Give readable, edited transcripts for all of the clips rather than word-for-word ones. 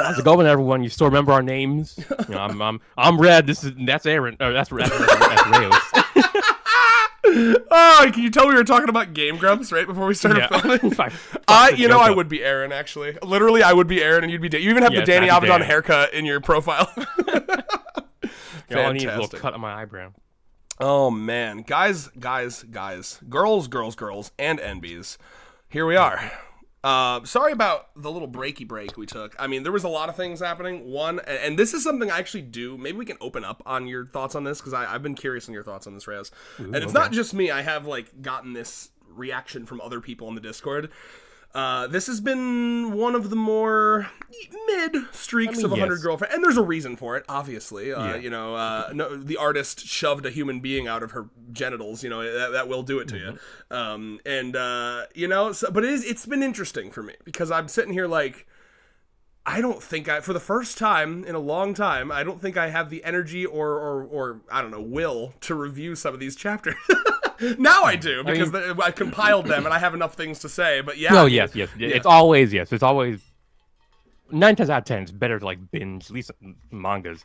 How's it going, everyone? You still remember our names? You know, I'm Red. That's Aaron. Oh, that's Rayos. Oh, can you tell we were talking about Game Grumps right before we started filming? I would be Aaron, actually. Literally, I would be Aaron, and you'd be You even have the Danny Avedon haircut in your profile. All I need is a little cut on my eyebrow. Oh, man. Guys, girls, and NBs. Here we are. Sorry about the little breaky break we took. I mean, there was a lot of things happening. One, and this is something I actually do. Maybe we can open up on your thoughts on this, because I've been curious on your thoughts on this, Reyes. And it's not just me. I have gotten this reaction from other people on the Discord. This has been one of the more mid streaks of 100 Girlfriend, and there's a reason for it, obviously. No, the artist shoved a human being out of her genitals. You know, that will do it to you. But it's been interesting for me, because I'm sitting here I don't think for the first time in a long time, I don't think I have the energy or I don't know, will to review some of these chapters. Now I do, because I compiled them and I have enough things to say. But yeah. No, yes. It's always 9 times out of 10. It's better to binge at least mangas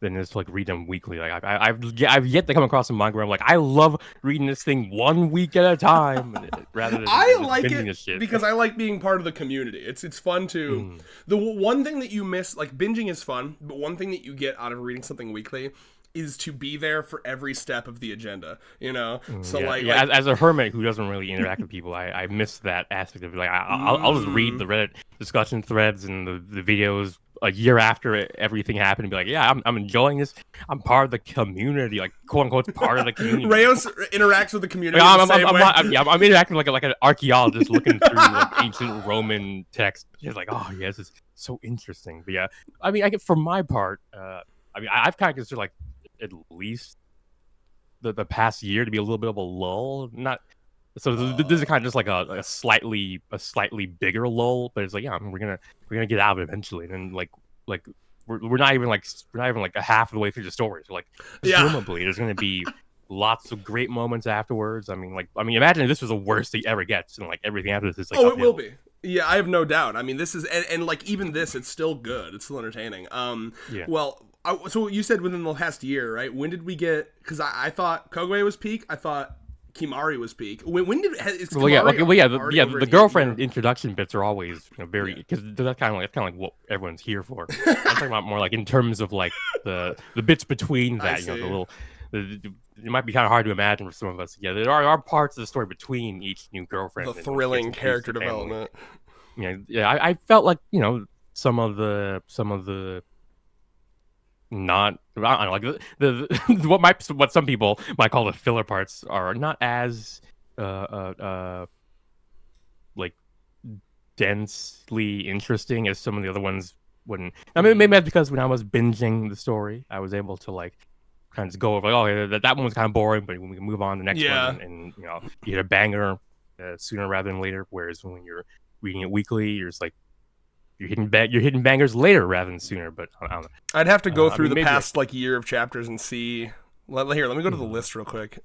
than just read them weekly. I've yet to come across a manga where I'm I love reading this thing 1 week at a time rather than I like binging it this shit. Because I like being part of the community. It's fun to the one thing that you miss, binging is fun, but one thing that you get out of reading something weekly is to be there for every step of the agenda, you know? So as a hermit who doesn't really interact with people, I miss that aspect of it. I'll just read the Reddit discussion threads and the videos a year after everything happened and be like, yeah, I'm enjoying this. I'm part of the community, quote unquote part of the community. Rayos interacts with the community I'm interacting like an archaeologist looking through ancient Roman text. Just oh yeah, this is so interesting. But yeah, I mean, for my part, I've kind of considered at least the past year to be a little bit of a lull. Not so this is kind of just a slightly bigger lull, but it's we're gonna get out of it eventually, and we're not even a half of the way through the story. So presumably there's gonna be lots of great moments afterwards. I mean, imagine if this was the worst it ever gets, and everything after this is uphill. It will be. Yeah, I have no doubt. I mean, this is and even this, it's still good. It's still entertaining. Well. So you said within the last year, right? When did we get? Because I thought Kogwe was peak. I thought Kimari was peak. When did? The girlfriend introduction bits are always very, because that's kind of what everyone's here for. I'm talking about more in terms of the bits between that. The little. It might be kind of hard to imagine for some of us. Yeah, there are parts of the story between each new girlfriend. The thrilling character development. I felt some of the not, I don't know, what some people might call the filler parts are not as densely interesting as some of the other ones wouldn't. I mean, maybe that's because when I was binging the story, I was able to kind of just go over that one was kind of boring, but we can move on to the next one, and you get a banger sooner rather than later. Whereas when you're reading it weekly, you're just you're hitting bangers later rather than sooner. But I don't know. I'd have to go through the past year of chapters and see. Let me go to the list real quick.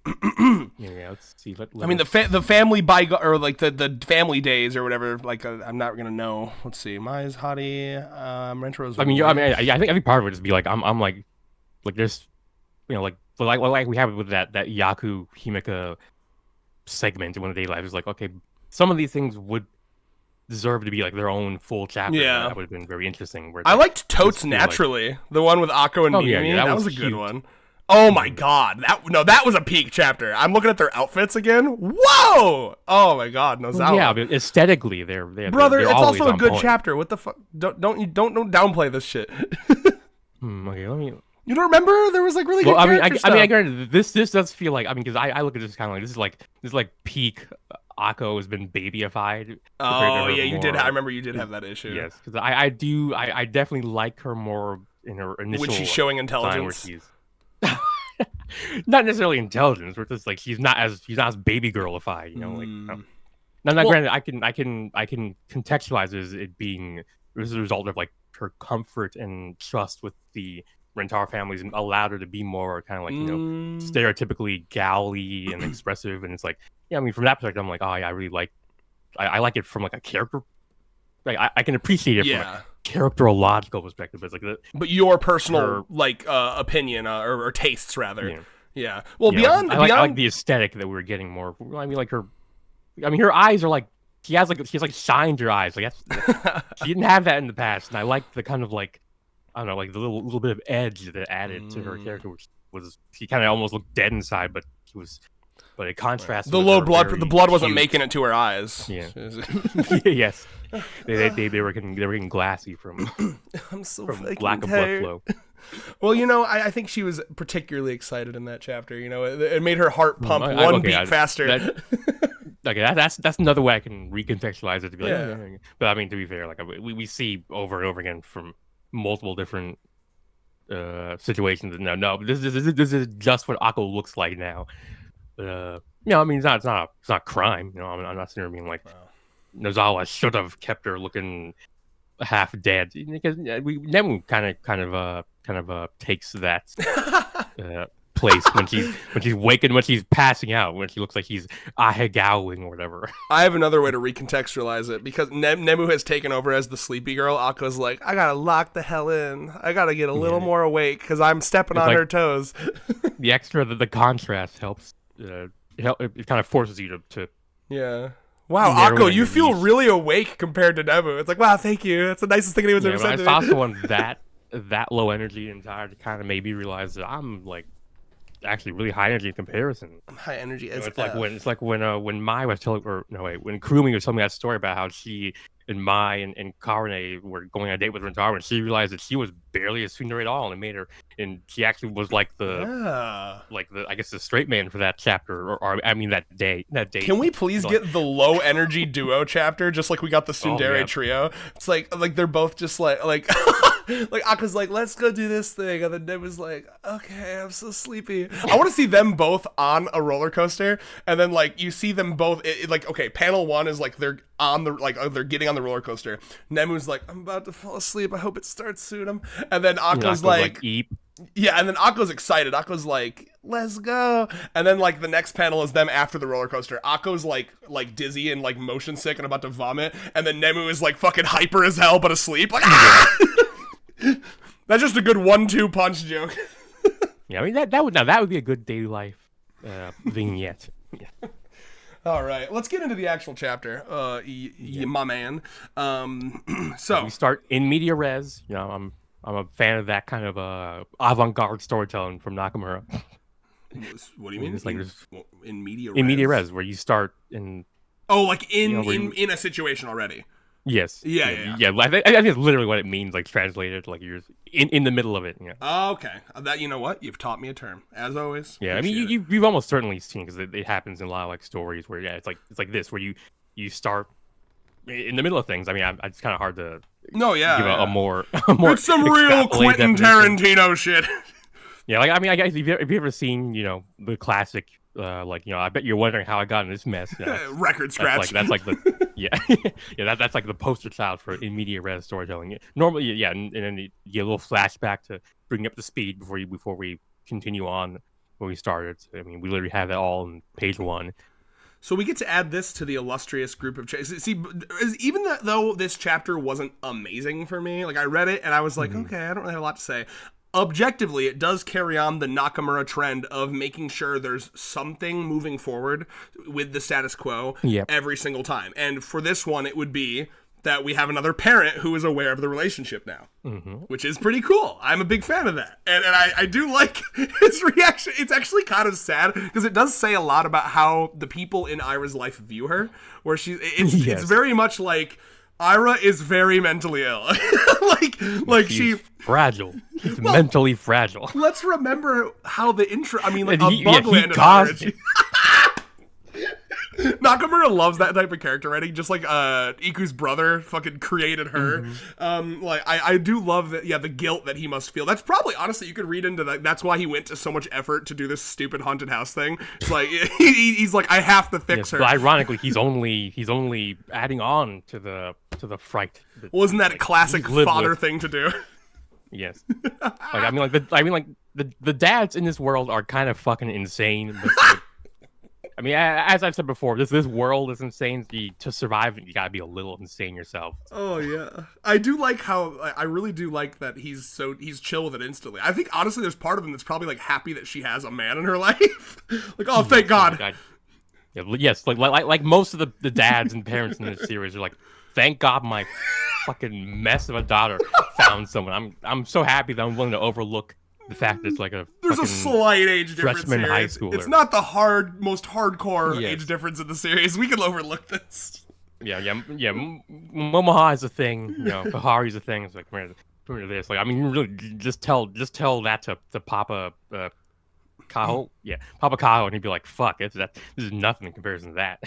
Let's see. I mean, the family or the family days or whatever. I'm not gonna know. Let's see. Mai's Hottie. Rentro's. I think part of it is be I'm there's like we have it with that Yaku Himeka segment in one of the day lives. Okay, some of these things would deserve to be their own full chapter. Yeah, that would have been very interesting. I liked Totes Naturally, the one with Akko and Mimi. That was a good one. Oh my god, that was a peak chapter. I'm looking at their outfits again. Whoa! Oh my god, Nozawa. Yeah, but aesthetically, they're brother. They're it's also a good point. chapter. What the fuck? Don't downplay this shit. Okay, let me. You don't remember? There was really good character stuff. I granted, this does feel because I look at this kind of this is peak. Akko has been babyified. Oh yeah, you did. I remember you did have that issue. Yes, because I definitely like her more in her initial when she's showing intelligence. Where she's not necessarily intelligence, but just she's not as baby girlified. Now, granted, I can contextualize it as it being as a result of her comfort and trust with the Rentar families and allowed her to be more kind of stereotypically galley and expressive, and it's from that perspective I'm I really like I like it from a character, I can appreciate it characterological perspective, but it's like but your personal her, like opinion or tastes rather. yeah. Yeah. Well, Yeah, beyond like, I like the aesthetic that we were getting more. I mean, like her eyes are like she has like shine to her eyes. Like she didn't have that in the past, and I liked the kind of like I don't know, like the little bit of edge that it added to her character, which was she kind of almost looked dead inside, but she was. But it contrasts. The low blood, the blood wasn't cute. making it to her eyes. Yeah. Yes. They were getting glassy from. I'm so from fucking lack of tired. blood flow. Well, you know, I think she was particularly excited in that chapter. You know, it made her heart pump beat faster. That's another way I can recontextualize it to be like, Yeah. But I mean, to be fair, like we see over and over again from multiple different situations. No, this is just what Akko looks like now. I mean, it's not a crime. You know, I'm not sitting there being like Nozawa should have kept her looking half dead because Nemu kind of takes that place when she's waking, when she's passing out, when she looks like she's ahegawing or whatever. I have another way to recontextualize it because Nemu has taken over as the sleepy girl. Akko's like, I gotta lock the hell in. I gotta get a little more awake because I'm stepping on her toes. The extra, the contrast helps. It kind of forces you to yeah. Wow, Akko, you feel really awake compared to Nemu. It's like, wow, thank you. That's the nicest thing anyone's ever said to me. I saw someone that low energy and tired to kind of made me realize that I'm like actually really high energy in comparison. I'm high energy as it's like when Mai was telling, or no wait, when Kurumi was telling me that story about how she and Mai and Karane were going on a date with Rentaro, and she realized that she was barely a tsundere at all, and it made her, and she actually was like I guess the straight man for that chapter, or I mean that day. Can we please get the low energy duo chapter, just like we got the tsundere trio? It's like they're both just like like Akka's like, let's go do this thing, and then Nemu's like, okay, I'm so sleepy. I want to see them both on a roller coaster, and then like you see them both like, okay, panel one is like they're on the they're getting on the roller coaster. Nemu's like, I'm about to fall asleep. I hope it starts soon. And then Akko's like eep. Yeah, and then Akko's excited. Akko's like, let's go. And then like the next panel is them after the roller coaster. Akko's like dizzy and like motion sick and about to vomit, and then Nemu is like fucking hyper as hell but asleep. Like, ah! That's just a good 1-2 punch joke. Yeah, I mean that would be a good daily life vignette. Yeah. All right, let's get into the actual chapter, my man. So we start in media res. You know, I'm a fan of that kind of avant-garde storytelling from Nakamura. What do you mean? It's like in media res? In media res, where you start in. Oh, like in a situation already. Yes. Yeah. I think it's literally what it means, like translated, like you're in the middle of it. Yeah. Oh, okay. That, you know what? You've taught me a term, as always. Yeah, I mean, you've almost certainly seen, because it happens in a lot of like stories where it's like this, where you start in the middle of things. I mean, it's kind of hard to. No, yeah. Give a more. It's some real Quentin Tarantino shit. Yeah, like I mean, I guess if you ever seen, you know, the classic. Like, you know, I bet you're wondering how I got in this mess. You know, record scratch. That's like the that's like the poster child for in media res storytelling. Normally, and then you get a little flashback to bring you up to speed before we continue on where we started. So, I mean, we literally have that all in page 1. So we get to add this to the illustrious group of see, even though this chapter wasn't amazing for me, like I read it and I was like, okay, I don't really have a lot to say. Objectively, it does carry on the Nakamura trend of making sure there's something moving forward with the status quo every single time. And for this one, it would be that we have another parent who is aware of the relationship now, which is pretty cool. I'm a big fan of that. And I do like his reaction. It's actually kind of sad because it does say a lot about how the people in Ira's life view her, where it's very much like, Ira is very mentally ill. She's fragile. She's mentally fragile. Let's remember how the intro. I mean, like bug landed on her. Nakamura loves that type of character writing, just like Iku's brother fucking created her. I do love that. Yeah, the guilt that he must feel. That's probably, honestly, you could read into that. That's why he went to so much effort to do this stupid haunted house thing. It's like he's like, I have to fix her. But ironically, he's only adding on to the fright. Wasn't that a classic father thing to do? Yes. I mean, the dads in this world are kind of fucking insane. But, I mean, as I've said before, this world is insane. To survive, you gotta be a little insane yourself. Oh yeah, I do like how I really do like that he's chill with it instantly. I think honestly, there's part of him that's probably like happy that she has a man in her life. Like, oh, thank God. Yeah, yes, like most of the dads and parents in this series are like, thank God my fucking mess of a daughter found someone. I'm so happy that I'm willing to overlook the fact that it's like there's a slight age difference freshman here. high schooler. It's not the most hardcore age difference in the series. We can overlook this. Yeah. Momoha is a thing. You know, Kahari's a thing. It's like, come here to this. Like, I mean, really, just tell that to Papa Kaho. Yeah, Papa Kaho, and he'd be like, "Fuck, this is nothing in comparison to that."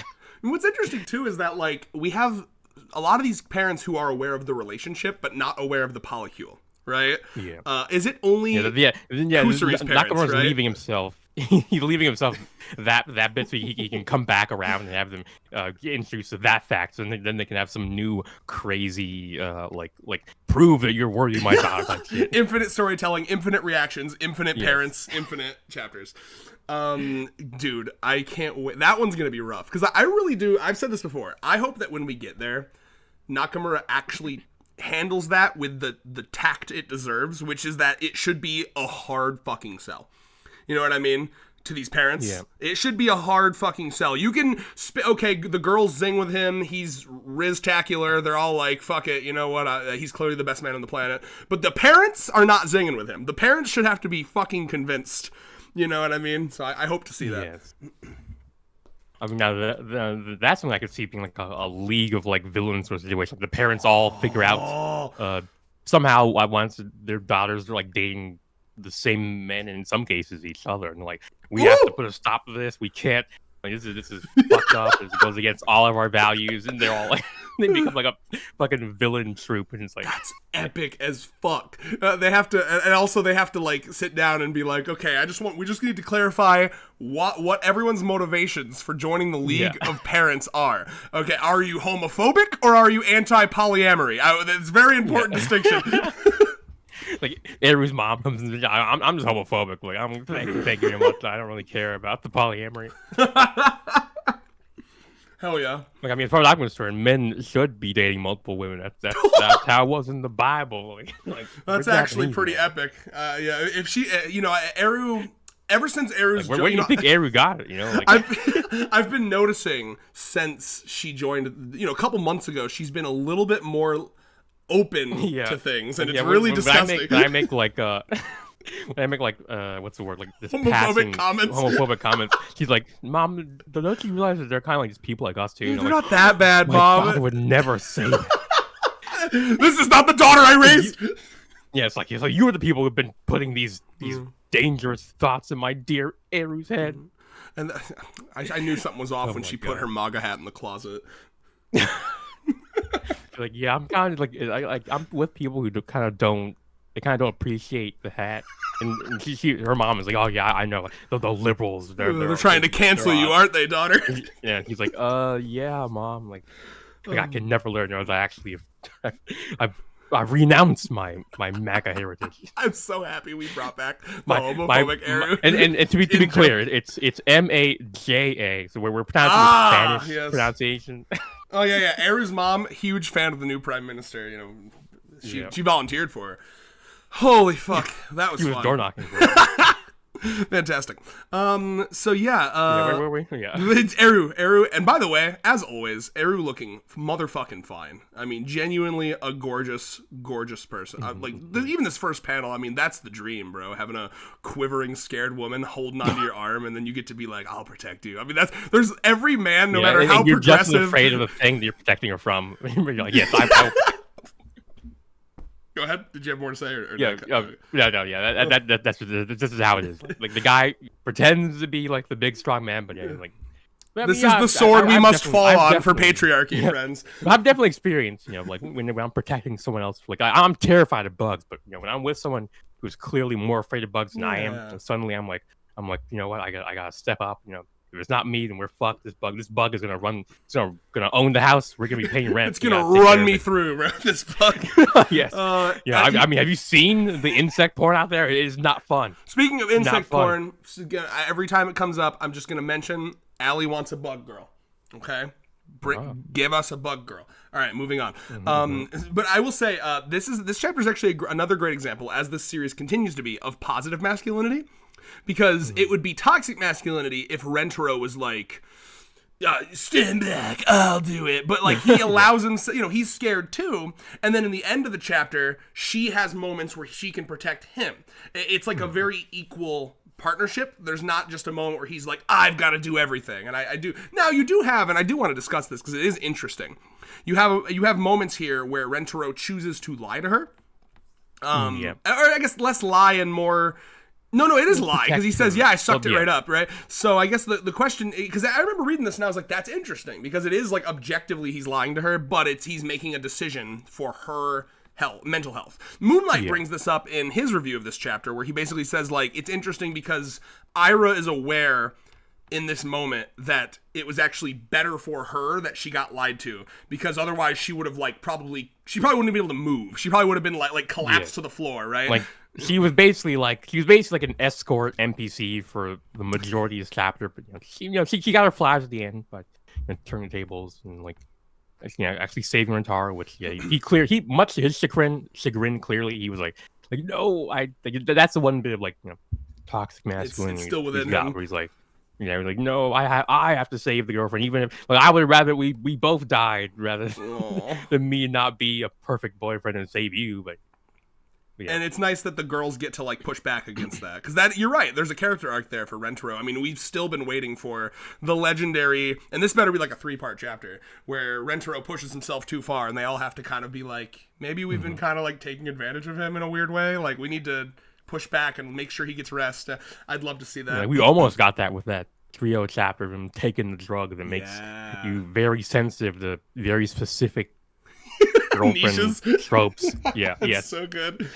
And what's interesting too is that like we have a lot of these parents who are aware of the relationship but not aware of the polycule. Right? Yeah. Is it only Kusuri's parents, Nakamura's right? leaving himself. He's leaving himself that bit so he can come back around and have them get introduced to that fact, and then they can have some new crazy like prove that you're worthy of my daughter type shit. Infinite storytelling, infinite reactions, infinite parents, infinite chapters. Dude, I can't wait. That one's gonna be rough because I really do. I've said this before. I hope that when we get there, Nakamura actually handles that with the tact it deserves, which is that it should be a hard fucking sell. You know what I mean? To these parents. Yeah. It should be a hard fucking sell. You can okay, the girls zing with him, he's riztacular, they're all like, fuck it, you know what, he's clearly the best man on the planet. But the parents are not zinging with him. The parents should have to be fucking convinced. You know what I mean? So I hope to see that. Yes. I mean, now that's something I could see being like a league of like villains sort of situation. The parents all figure out somehow once their daughters are like dating the same men, and in some cases each other, and like we have to put a stop to this. We can't. Like, this is fucked up. It goes against all of our values, and they're all like they become like a fucking villain troop, and it's like that's epic as fuck. They have to, and also they have to like sit down and be like, okay, we just need to clarify what everyone's motivations for joining the League of Parents are. Okay, are you homophobic or are you anti-polyamory? That's a very important distinction. Like Eru's mom comes in, I'm just homophobic. Like thank you very much. I don't really care about the polyamory. Hell yeah. Like, I mean, as far as I'm concerned, men should be dating multiple women. That's how it was in the Bible. Like that's actually pretty epic. Yeah, if she, Eru. Ever since Eru's, where do you think Eru got it? You know, like I've been noticing since she joined. You know, a couple months ago, she's been a little bit more open to things, and it's really disgusting. When I make like what's the word, like this homophobic comments, she's like, Mom, don't you realize that they're kind of like just people like us too? They're not that bad, Mom. My father would never say that. This is not the daughter I raised. Yeah, it's like you are the people who've been putting these dangerous thoughts in my dear Eru's head. And I knew something was off when she put her MAGA hat in the closet. Like, yeah, I'm kind of like I'm with people who kind of don't appreciate the hat, and her mom is like, oh yeah, I know, like, the liberals, they're trying to cancel you, aren't they, daughter? Yeah, he's like, yeah, Mom, like I can never learn. I actually, I've renounced my MAGA heritage. I'm so happy we brought back the homophobic Eru. And to be clear, it's MAJA, so we're pronouncing the Spanish pronunciation. Oh yeah. Eru's mom, huge fan of the new prime minister. You know, she volunteered for her. Holy fuck, that was fun. She was door knocking for her. Fantastic. So yeah. Where were we? Yeah. It's Eru, and by the way, as always, Eru looking motherfucking fine. I mean, genuinely a gorgeous, gorgeous person. Like even this first panel. I mean, that's the dream, bro. Having a quivering, scared woman holding onto your arm, and then you get to be like, "I'll protect you." I mean, there's every man, no matter how you're progressive. You're just afraid of the thing that you're protecting her from. You're like, yes, I Go ahead. Did you have more to say? Yeah. That's this is how it is. Like the guy pretends to be like the big strong man, but like. This is the sword we must fall on for patriarchy, friends. I've definitely experienced, like when I'm protecting someone else. Like I'm terrified of bugs, but when I'm with someone who's clearly more afraid of bugs than I am, and suddenly I'm like, you know what? I gotta step up. if it's not me, then we're fucked. This bug is gonna run. It's gonna own the house. We're gonna be paying rent. It's gonna run me through, bro. This bug. Yes. Yeah. I mean, have you seen the insect porn out there? It is not fun. Speaking of insect porn, every time it comes up, I'm just gonna mention Allie wants a bug girl. Okay. Give us a bug girl. All right, moving on. But I will say this chapter is actually another great example, as this series continues to be, of positive masculinity, because it would be toxic masculinity if Rentaro was like, stand back, I'll do it. But like he allows him, he's scared too. And then in the end of the chapter, she has moments where she can protect him. It's like a very equal partnership. There's not just a moment where he's like, I've got to do everything. And I do. Now you do have, and I do want to discuss this because it is interesting. You have moments here where Rentaro chooses to lie to her. Or I guess less lie and more. No, it is lie, because he says, I sucked it right up, right? So I guess the question, because I remember reading this and I was like, that's interesting, because it is like objectively he's lying to her, but he's making a decision for her mental health. Moonlight brings this up in his review of this chapter, where he basically says, like, it's interesting because Ira is aware in this moment that it was actually better for her that she got lied to, because otherwise she would have she probably wouldn't be able to move. She probably would have been like collapsed to the floor, right? Like she was basically like an escort NPC for the majority of this chapter, but she got her flags at the end, but turning tables and like actually saving Rentaro, which he much to his chagrin clearly he was like no, that's the one bit of like toxic masculinity it's still within him, where he's like no, I have to save the girlfriend, even if I would rather we both died rather than me not be a perfect boyfriend and save you, but. Yeah. And it's nice that the girls get to like push back against that, because that you're right. There's a character arc there for Rentaro. I mean, we've still been waiting for the legendary, and this better be like a 3-part chapter where Rentaro pushes himself too far, and they all have to kind of be like, maybe we've been kind of like taking advantage of him in a weird way. Like we need to push back and make sure he gets rest. I'd love to see that. Yeah, we almost got that with that trio chapter of him taking the drug that makes you very sensitive to very specific girlfriend tropes. Yes. So good.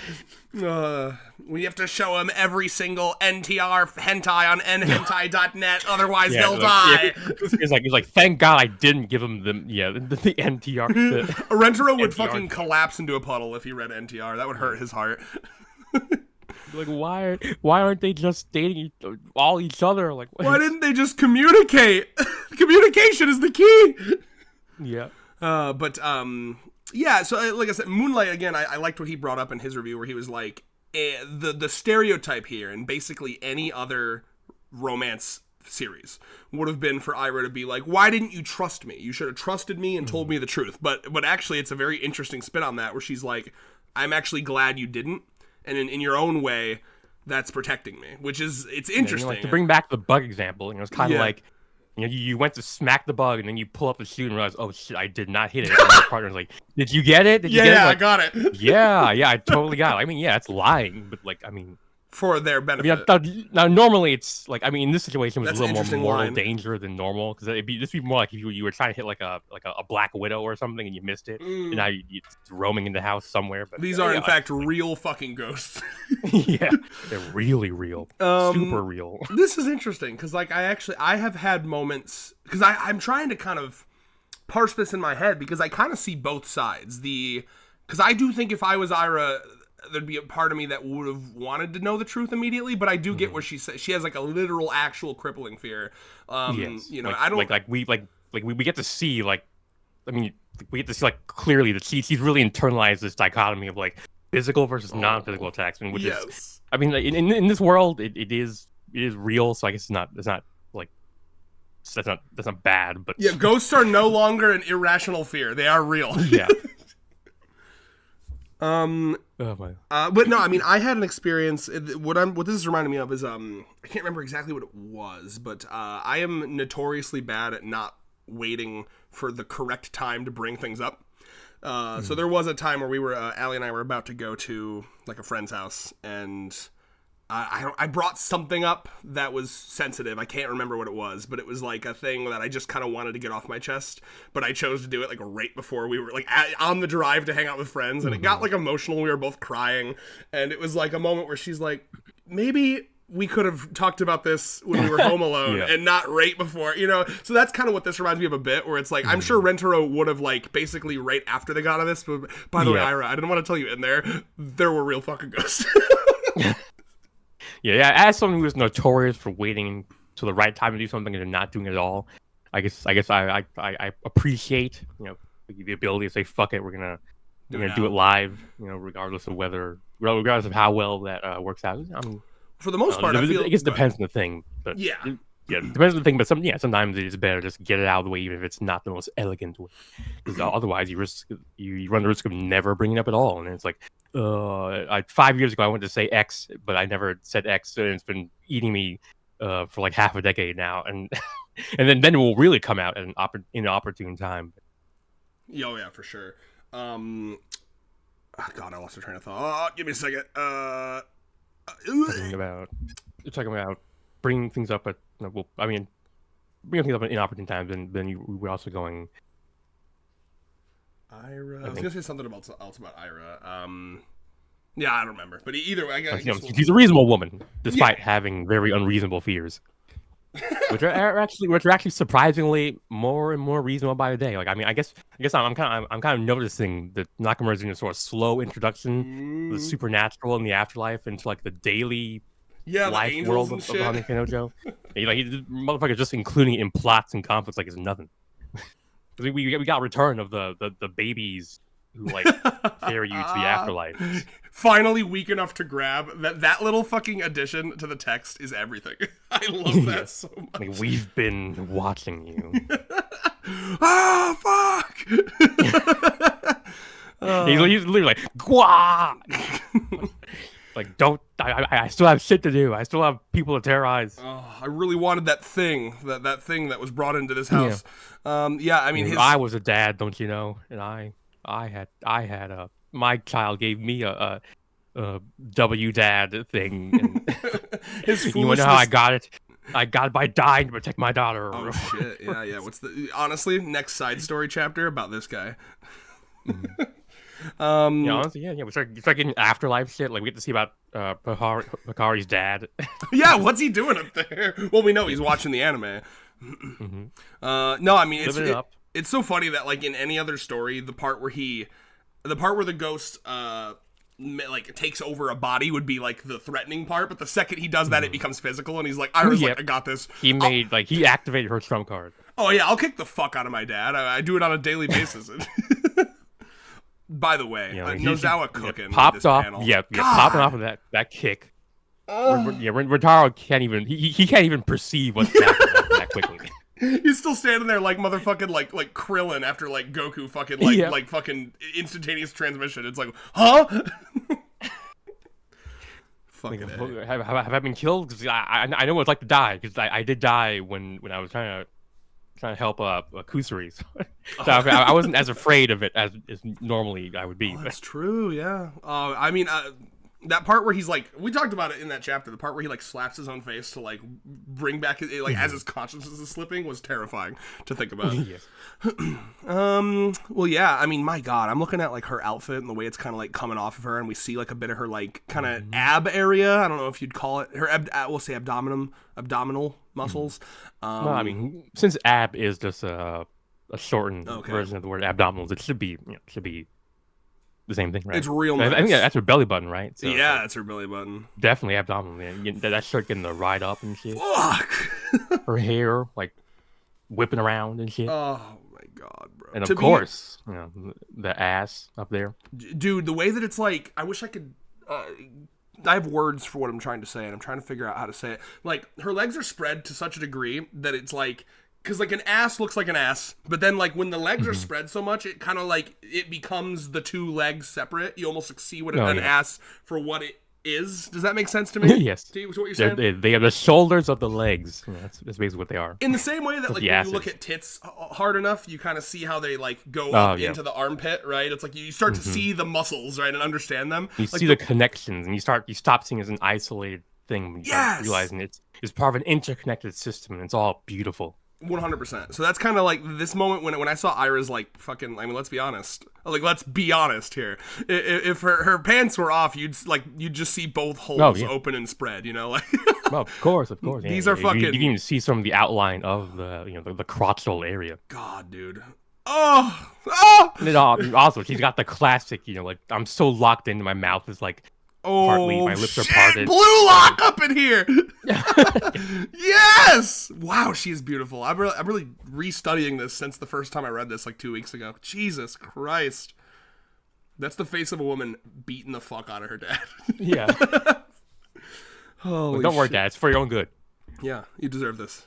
We have to show him every single NTR hentai on nhentai.net, otherwise he'll die. He's like, thank God I didn't give him the NTR. Rentaro would fucking collapse into a puddle if he read NTR. That would hurt his heart. Like, why aren't they just dating all each other? Like, why didn't they just communicate? Communication is the key. Yeah. So like I said, Moonlight, again, I liked what he brought up in his review, where he was like, the stereotype here, and basically any other romance series, would have been for Ira to be like, why didn't you trust me? You should have trusted me and told me the truth. But actually, it's a very interesting spin on that, where she's like, I'm actually glad you didn't, and in your own way, that's protecting me, which is, it's interesting. To bring back the bug example, it's kind of like, you went to smack the bug, and then you pull up the shoe and realize, oh shit, I did not hit it. And your partner's like, did you get it? Did you get it? I got it. Yeah, I totally got it. I mean, it's lying, but for their benefit. Now normally it's like, in this situation it was That's a little more moral line. danger than normal, because it'd be more like if you were trying to hit like a Black Widow or something and you missed it, and now you're roaming in the house somewhere. But these are in fact real fucking ghosts. Yeah, they're really real, super real. This is interesting because I have had moments, because I'm trying to kind of parse this in my head, because I kind of see both sides. Because I do think if I was Ira, there'd be a part of me that would have wanted to know the truth immediately, but I do get what she says. She has like a literal, actual crippling fear. Yes. I don't we get to see we get to see clearly that she's really internalized this dichotomy of like physical versus non-physical attacks, which is, in this world it is real. So I guess that's not bad, but ghosts are no longer an irrational fear; they are real. Yeah. But no, I had an experience. What this is reminding me of is I can't remember exactly what it was, but I am notoriously bad at not waiting for the correct time to bring things up. So there was a time where we were Allie and I were about to go to like a friend's house, and I brought something up that was sensitive. I can't remember what it was, but it was like a thing that I just kind of wanted to get off my chest, but I chose to do it like right before we were like on the drive to hang out with friends, and it got like emotional. We were both crying, and it was like a moment where she's like, maybe we could have talked about this when we were home alone and not right before, you know? So that's kind of what this reminds me of a bit, where it's like, I'm sure Rentaro would have, like, basically right after they got out of this, but by the way, Ira, I didn't want to tell you in there were real fucking ghosts. Yeah, as someone who is notorious for waiting till the right time to do something and not doing it at all, I guess I appreciate, you know, the ability to say, fuck it, we're gonna do it live, you know, regardless of how well that works out. I mean, for the most part, I feel it depends on the thing, but it depends on the thing. But sometimes it is better just get it out of the way, even if it's not the most elegant way, because otherwise you run the risk of never bringing it up at all. And it's like, 5 years ago I wanted to say X, but I never said X, and it's been eating me for like half a decade now, and and then it will really come out at in an opportune time. Oh yeah, for sure. God, I lost my train of thought. Give me a second. You're talking about bringing things up at, bringing things up at inopportune times, and then you were also going. Ira. I was gonna say something else about Ira. Yeah, I don't remember. But either way, she's a reasonable woman, despite having very unreasonable fears, which are actually surprisingly more and more reasonable by the day. Like, I mean, I guess I'm kind of noticing that Nakamura's in a sort of slow introduction of the supernatural and the afterlife into like the daily life world of Hana Kanojo. Like, motherfucker just including it in plots and conflicts like it's nothing. We got return of the babies who like carry you to the afterlife. Finally weak enough to grab that little fucking addition to the text is everything. I love that so much. Like, we've been watching you. Fuck! He's literally like, Gwah! Like, don't. I still have shit to do. I still have people to terrorize. I really wanted that thing that was brought into this house. I mean, I was a dad, don't you know? And I had my child gave me a W dad thing. And his you wanna know how I got it? I got it by dying to protect my daughter. Oh shit! Yeah. What's the honestly next side story chapter about this guy? Honestly, we start getting afterlife shit. Like, we get to see about Hikari's dad. Yeah, what's he doing up there? Well, we know he's watching the anime. No, I mean, it's so funny that, like, in any other story, the part where the ghost like takes over a body would be like the threatening part, but the second he does that, it becomes physical, and he's like, I got this. He activated her trump card. Oh yeah, I'll kick the fuck out of my dad. I do it on a daily basis. By the way, Nozawa cooking popped off. Panel. Popping off of that kick. Rentaro can't even. He can't even perceive what's happening that quickly. He's still standing there like motherfucking like Krillin after like Goku fucking like fucking instantaneous transmission. It's like, huh? Fucking have I been killed? Because I know what it's like to die. Because I did die when I was trying to help Kusari. So I wasn't as afraid of it as normally I would be. That's true, yeah. I mean, that part where he's like, we talked about it in that chapter, the part where he like slaps his own face to like bring back as his consciousness is slipping was terrifying to think about. Yes. Well, yeah, I mean, my God, I'm looking at like her outfit and the way it's kind of like coming off of her, and we see like a bit of her like kind of ab area. I don't know if you'd call it her we'll say abdominal muscles. Well, I mean, since ab is just a shortened version of the word abdominals, it should be the same thing, right? It's real nice. I think that's her belly button, right? So, yeah, that's her belly button. Definitely abdominal, man. That shirt getting the ride up and shit. Fuck! Her hair, like, whipping around and shit. Oh, my God, bro. And of course, the ass up there. Dude, the way that it's like, I wish I could... I have words for what I'm trying to say, and I'm trying to figure out how to say it. Like, her legs are spread to such a degree that it's like... Because, like, an ass looks like an ass, but then, like, when the legs are spread so much, it kind of, like, it becomes the two legs separate. You almost like, see what an ass for what it is. Does that make sense to me? Yes. To what you're saying? They are the shoulders of the legs. That's basically what they are. In the same way that, like, when you look at tits hard enough, you kind of see how they, like, go up into the armpit, right? It's like you start to see the muscles, right, and understand them. You see the connections, and you stop seeing it as an isolated thing when you start realizing it's part of an interconnected system, and it's all beautiful. 100%. So that's kind of like this moment when I saw Ira's like fucking. I mean, let's be honest. Like, let's be honest here. If her pants were off, you'd just see both holes open and spread. You know, like. Well, of course. Yeah, These are fucking. You can even see some of the outline of the crotchal area. God, dude. Oh. And then, also, she's got the classic. Like I'm so locked into my mouth is like. Partly, my lips are parted. Blue lock up in here. Yes. Wow, she is beautiful. I'm really restudying this since the first time I read this like 2 weeks ago. Jesus Christ. That's the face of a woman beating the fuck out of her dad. Yeah. Holy don't worry, shit. Dad. It's for your own good. Yeah, you deserve this.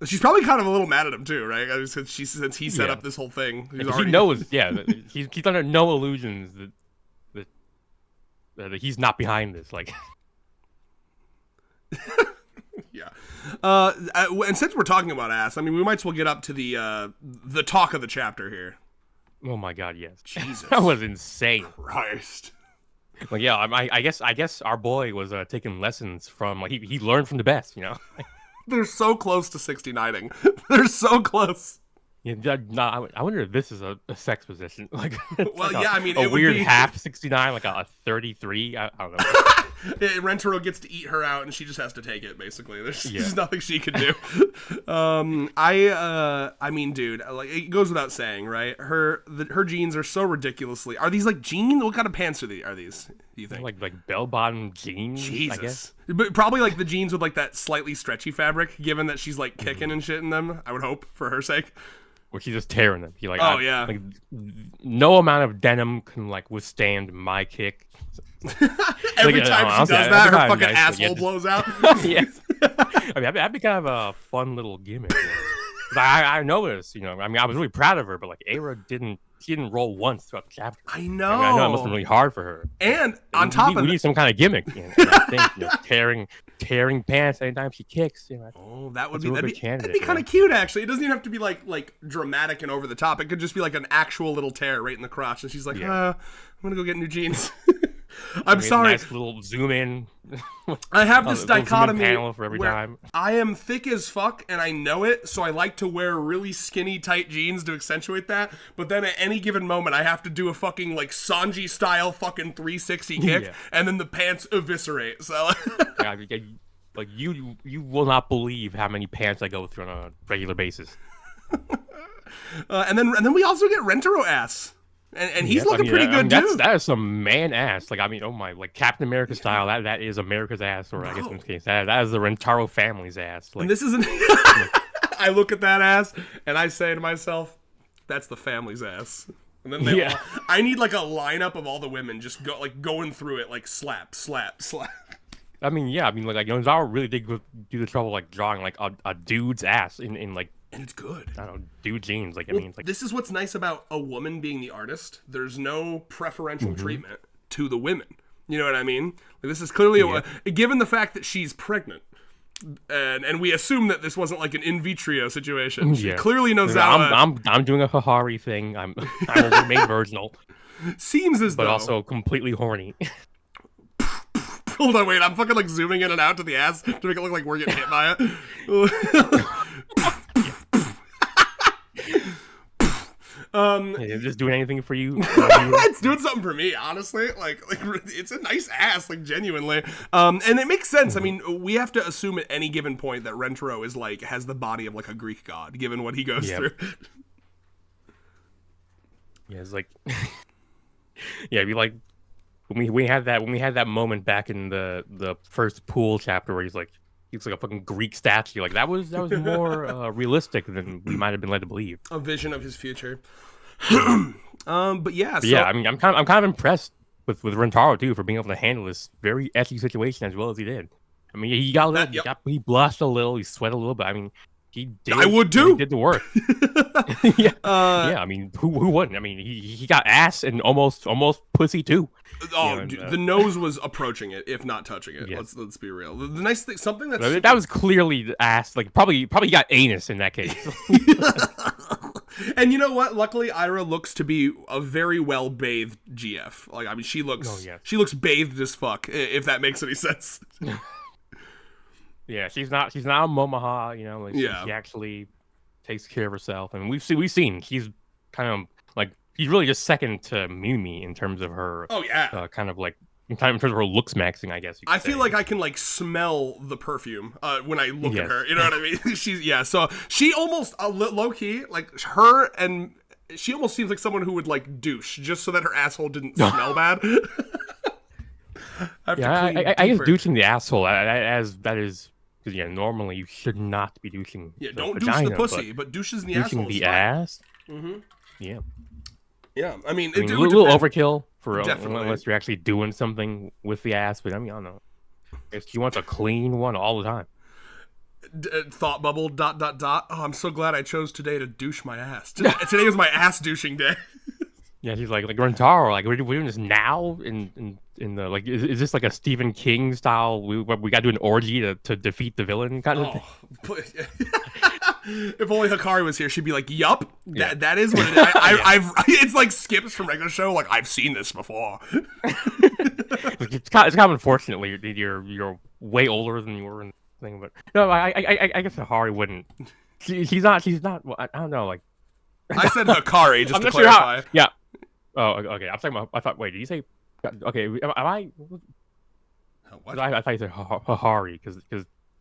She's probably kind of a little mad at him too, right? Since he set up this whole thing. He knows. Yeah, he's under no illusions that he's not behind this. Like. Yeah. And since we're talking about ass, I mean, we might as well get up to the talk of the chapter here. Oh my God, yes. Jesus. That was insane. Christ. Like, yeah, I guess our boy was taking lessons from, like, he learned from the best, They're so close to 69ing. They're so close. Yeah, I wonder if this is a sex position. Like, well, like yeah, I mean, a it weird would be... half 69, like a 33. I don't know. Rentaro gets to eat her out, and she just has to take it. Basically, there's nothing she can do. I mean, dude, like it goes without saying, right? Her jeans are so ridiculously. Are these like jeans? What kind of pants are these? Do you think? Like bell bottom jeans? Jesus. I guess. But probably like the jeans with like that slightly stretchy fabric. Given that she's like kicking and shit in them, I would hope for her sake. Or she's just tearing them. Yeah. Like, no amount of denim can like withstand my kick. Every time she does that, her fucking asshole blows out. Yeah. I mean, that'd be kind of a fun little gimmick. I noticed, I mean, I was really proud of her, but like, she didn't roll once throughout the chapter. I know. I know it must have been really hard for her. And on top of we need some kind of gimmick. And I think, tearing pants anytime she kicks. That'd be kind of cute, actually. It doesn't even have to be like dramatic and over the top. It could just be like an actual little tear right in the crotch, and she's like, I'm gonna go get new jeans. I'm sorry. Nice little zoom in. I have this dichotomy panel for every time. I am thick as fuck and I know it, so I like to wear really skinny, tight jeans to accentuate that. But then at any given moment, I have to do a fucking like Sanji style fucking 360 kick, and then the pants eviscerate. So, like you will not believe how many pants I go through on a regular basis. And then we also get Rentaro ass. And he's looking pretty good too. That is some man ass. Like, I mean, oh my, like Captain America style. That is America's ass, or I guess in this case, that is the Rentaro family's ass. Like, and this isn't. I look at that ass and I say to myself, "That's the family's ass." And then I need like a lineup of all the women just going through it like slap, slap, slap. I mean, like Gonzalo really did do the trouble like drawing like a dude's ass in like. And it's good. I don't know, dude jeans. Like, I mean, it's like... This is what's nice about a woman being the artist. There's no preferential treatment to the women. You know what I mean? Like, this is clearly given the fact that she's pregnant, and we assume that this wasn't like an in vitro situation. She clearly knows how. I'm doing a Hahari thing. I'm a made virginal. Seems as though, but also completely horny. Hold on, wait. I'm fucking like zooming in and out to the ass to make it look like we're getting hit by it. Just doing anything for you? It's doing something for me, honestly. Like it's a nice ass, like genuinely. And it makes sense. I mean, we have to assume at any given point that Rentaro is like has the body of like a Greek god, given what he goes through. Yeah, it's like, it'd be like when we had that moment back in the first pool chapter where he's like a fucking Greek statue. Like that was more realistic than we might have been led to believe. A vision of his future. But yeah, I mean, I'm kind of impressed with Rentaro too for being able to handle this very etchy situation as well as he did. I mean, he blushed a little, he sweat a little, but I mean, he did. I would too. He did the work. I mean, who wouldn't? I mean, he got ass and almost pussy too. Oh, dude, the nose was approaching it, if not touching it. Yeah. Let's be real. The nice thing, something that was clearly the ass. Like probably got anus in that case. And you know what? Luckily, Ira looks to be a very well bathed GF. Like I mean, she looks bathed as fuck. If that makes any sense. Yeah, she's not a Momaha, you know. Like Yeah. she actually takes care of herself, and we've seen she's kind of like she's really just second to Mimi in terms of her Oh yeah. kind of like in terms of her looks maxing, I guess you could I feel say. like I can like smell the perfume when I look at Yes. her. You know what I mean? She's yeah. So she almost low key like her, and she almost seems like someone who would like douche just so that her asshole didn't smell bad. I have to Yeah, clean I guess deeper. douching the asshole as that is because yeah, normally you should not be douching Yeah, the don't vagina, douche the pussy, but douches in the douching asshole. the is fine. ass. Mm-hmm. Yeah, Yeah, I mean, I it mean a would little depend. overkill for Definitely. unless you're actually doing something with the ass. But I mean, I don't know. If she wants a clean one all the time. Thought bubble. ... Oh, I'm so glad I chose today to douche my ass. Today was my ass douching day. Yeah, she's like Rentaro, like we're doing this now in the like is this like a Stephen King style? We got to do an orgy to defeat the villain kind of thing. Oh, if only Hikari was here, she'd be like, "Yup, Yeah. that is what it is." I've it's like skips from regular show. Like I've seen this before. It's kind of unfortunate. You're way older than you were in the thing, but no, I guess Hikari wouldn't. She's not. Well, I don't know. Like I said Hikari just I'm to not sure how. clarify. Yeah. Oh, okay. I'm talking about. I thought. Wait, did you say? Okay. Am I? What? I thought you said Hikari because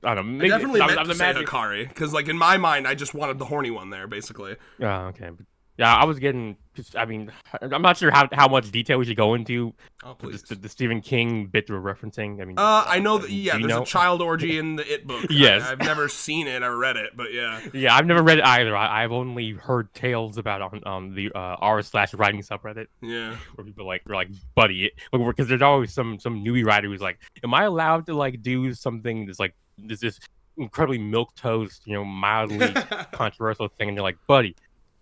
I don't know. I Maybe, definitely meant I'm to say imagining. Hikari because, like, in my mind, I just wanted the horny one there, basically. Oh, okay. But, yeah, I was getting. I mean, I'm not sure how much detail we should go into Oh, please. the Stephen King bit we're referencing. I mean, I know that. Yeah, do you there's know? a child orgy in the It book. Yes. I've never seen it. I read it, but yeah. Yeah, I've never read it either. I've only heard tales about it on the r/writing subreddit Yeah. where people are like buddy, because there's always some newbie writer who's like, am I allowed to like do something that's like this incredibly milk toast, you know, mildly controversial thing, and you're like, buddy,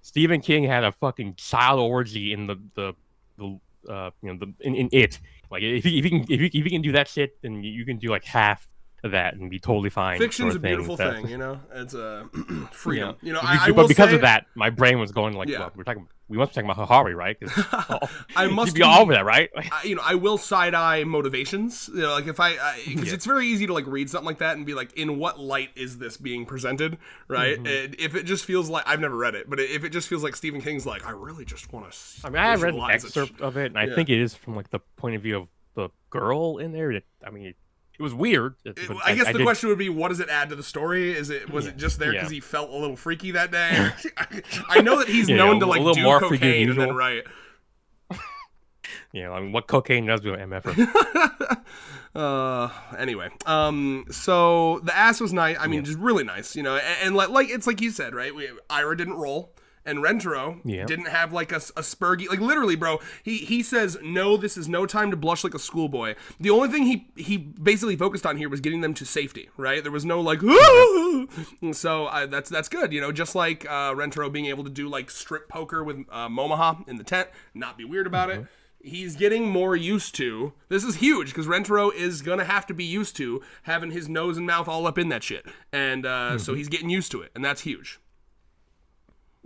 Stephen King had a fucking child orgy in the you know in it. Like if you can do that shit, then you can do like half of that and be totally fine. Fiction's sort a of beautiful That- thing, you know. It's a freedom. Yeah. You know, But I will because say, of that, my brain was going like, Yeah. well, we must be talking about Hikari, right? I must be all over that, right? you know, I will side eye motivations. You know, like if because Yeah. it's very easy to like read something like that and be like, in what light is this being presented, right? Mm-hmm. And if it just feels like I've never read it, but if it just feels like Stephen King's like, I really just want to. I mean, I read an excerpt of it, and I Yeah. think it is from like the point of view of the girl in there. I mean, it was weird. But I guess the did- question would be, what does it add to the story? Was it just there because Yeah. he felt a little freaky that day? I know that he's Yeah, known to a like little do more freaky than cocaine and then usual. write. You know, I mean, what cocaine does to an MF? Anyway, so the ass was nice. I mean, just really nice, you know, and like it's like you said, right? Ira didn't roll, and Rentaro Yeah. didn't have like a spurgy, like literally, bro. He says, no, this is no time to blush like a schoolboy. The only thing he basically focused on here was getting them to safety, right? There was no like, so that's good, you know. Just like Rentaro being able to do like strip poker with Momaha in the tent, not be weird about it. He's getting more used to. This is huge because Rentaro is gonna have to be used to having his nose and mouth all up in that shit, and so he's getting used to it, and that's huge.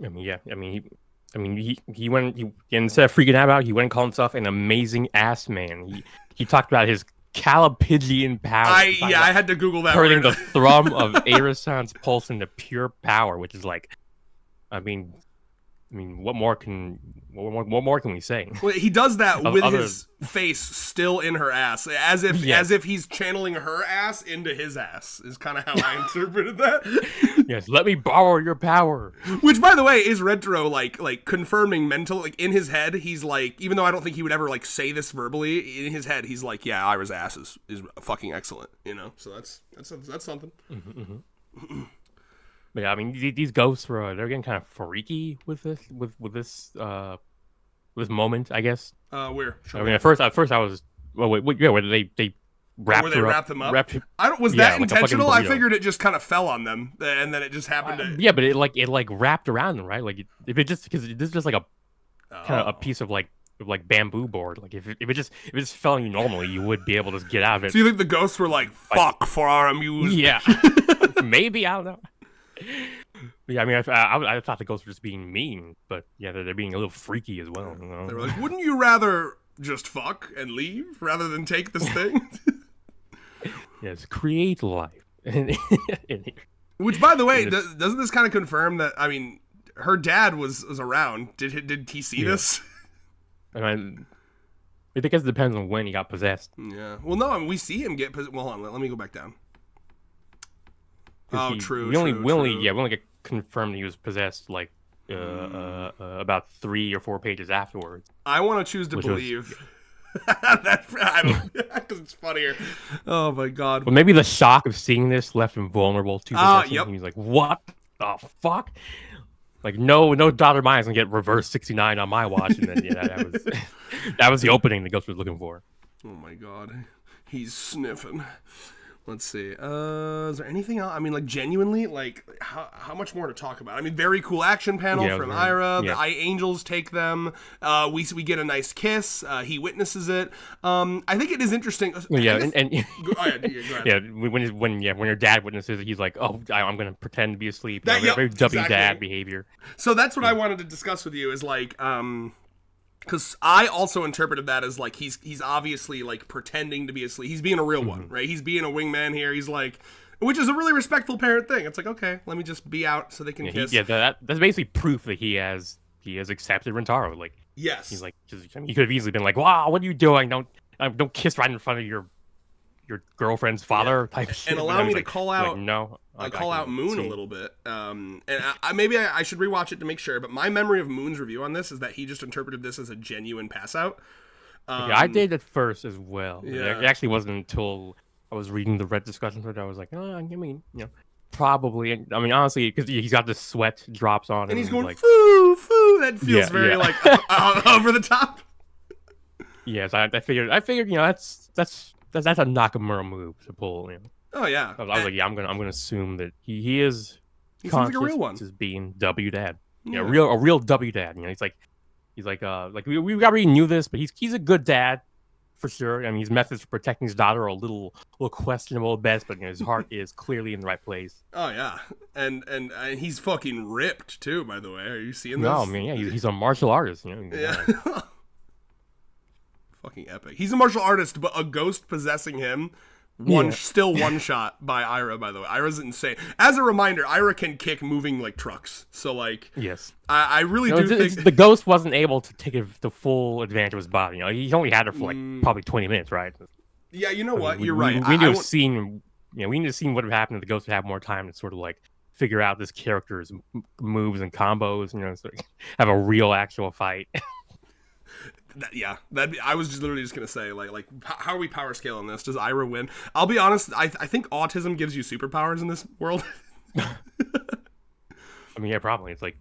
I mean, yeah. He went. He instead of freaking out about it, he went and called himself an amazing ass man. He talked about his Calipigian power. I had to Google that. Turning word. the thrum of Arisan's pulse into pure power, which is like, I mean, what more can we say? Well, he does that with other- his face still in her ass, as if he's channeling her ass into his ass. Is kind of how I interpreted that. Yes, let me borrow your power. Which, by the way, is Rentaro like confirming mental, like in his head, he's like, even though I don't think he would ever like say this verbally, in his head, he's like, yeah, Ira's ass is fucking excellent, you know. So that's something. But yeah, I mean, these ghosts they're getting kind of freaky with this this moment, I guess. Where? I mean, at first I was, well, wait, yeah, where they wrapped Where they her wrapped them up? wrapped- Was Yeah, that like a fucking intentional? I burrito. figured it just kind of fell on them, and then it just happened to. yeah, but it wrapped around them, right? Like if it just because this is just like a kind of a piece of like bamboo board. Like if it just fell on you normally, you would be able to get out of it. So you think the ghosts were like, "Fuck for our amusement"? Yeah, maybe I don't know. But yeah, I mean, I thought the ghosts were just being mean, but yeah, they're being a little freaky as well. You know? They were like, "Wouldn't you rather just fuck and leave rather than take this thing?" Yes, create life. in, Which, by the way, in this, doesn't this kind of confirm that? I mean, her dad was around. Did he see this? and I think it depends on when he got possessed. Yeah. Well, no, I mean, we see him get. Well, hold on. Let me go back down. Oh, true. We only get confirmed he was possessed like about 3 or 4 pages afterwards. I want to choose to believe. I don't, because it's funnier. Oh my god. Well, maybe the shock of seeing this left him vulnerable to possession. Yep. He's like, "What the fuck?" Like, no daughter of mine is gonna get reverse 69 on my watch, and then that was the opening the ghost was looking for. Oh my god, he's sniffing. Let's see. Is there anything else? I mean, like, genuinely, like, how much more to talk about? I mean, very cool action panel from Ira. The Eye Angels take them. We get a nice kiss. He witnesses it. I think it is interesting. Yeah, go ahead. Yeah, when your dad witnesses it, he's like, "Oh, I'm gonna pretend to be asleep." Very exactly. dad behavior. So that's what I wanted to discuss with you. Is like, because I also interpreted that as like he's obviously like pretending to be asleep. He's being a real one, right? He's being a wingman here. He's like, which is a really respectful parent thing. It's like, okay, let me just be out so they can kiss. That's basically proof that he has accepted Rentaro. Like, yes, he's like, he could have easily been like, "Wow, what are you doing? Don't kiss right in front of your girlfriend's father," type of shit. And allow me to like, call out. No, I call out Moon a little bit, and maybe I should rewatch it to make sure. But my memory of Moon's review on this is that he just interpreted this as a genuine pass out. I did at first as well. Yeah. It actually wasn't until I was reading the Red discussion that I was like, "Oh, I mean, probably." I mean, honestly, because he's got the sweat drops on, and he's going like, "foo foo." That feels very like over the top. Yes, I figured. That's a Nakamura move to pull. Oh yeah. I was like, I'm gonna assume that he is. He seems like a real one. As being W dad. Yeah, a real W dad. He's like we already knew this, but he's a good dad for sure. I mean, his methods for protecting his daughter are a little questionable at best, but his heart is clearly in the right place. Oh yeah, and he's fucking ripped too. By the way, are you seeing this? No, I mean, yeah, he's a martial artist. Yeah. Fucking epic. He's a martial artist, but a ghost possessing him. Still one shot by Ira, by the way. Ira's insane. As a reminder, Ira can kick moving like trucks. So like, yes, I really do think the ghost wasn't able to take the full advantage of his body. He only had her for like probably 20 minutes, right? Yeah, you know what? You're right. We need to have seen. We need to have seen what would happen if the ghost would have more time to sort of like figure out this character's moves and combos. So have a real actual fight. I was literally just gonna say like how are we power scaling this? Does Ira win? I'll be honest. I think autism gives you superpowers in this world. I mean, yeah, probably. It's like,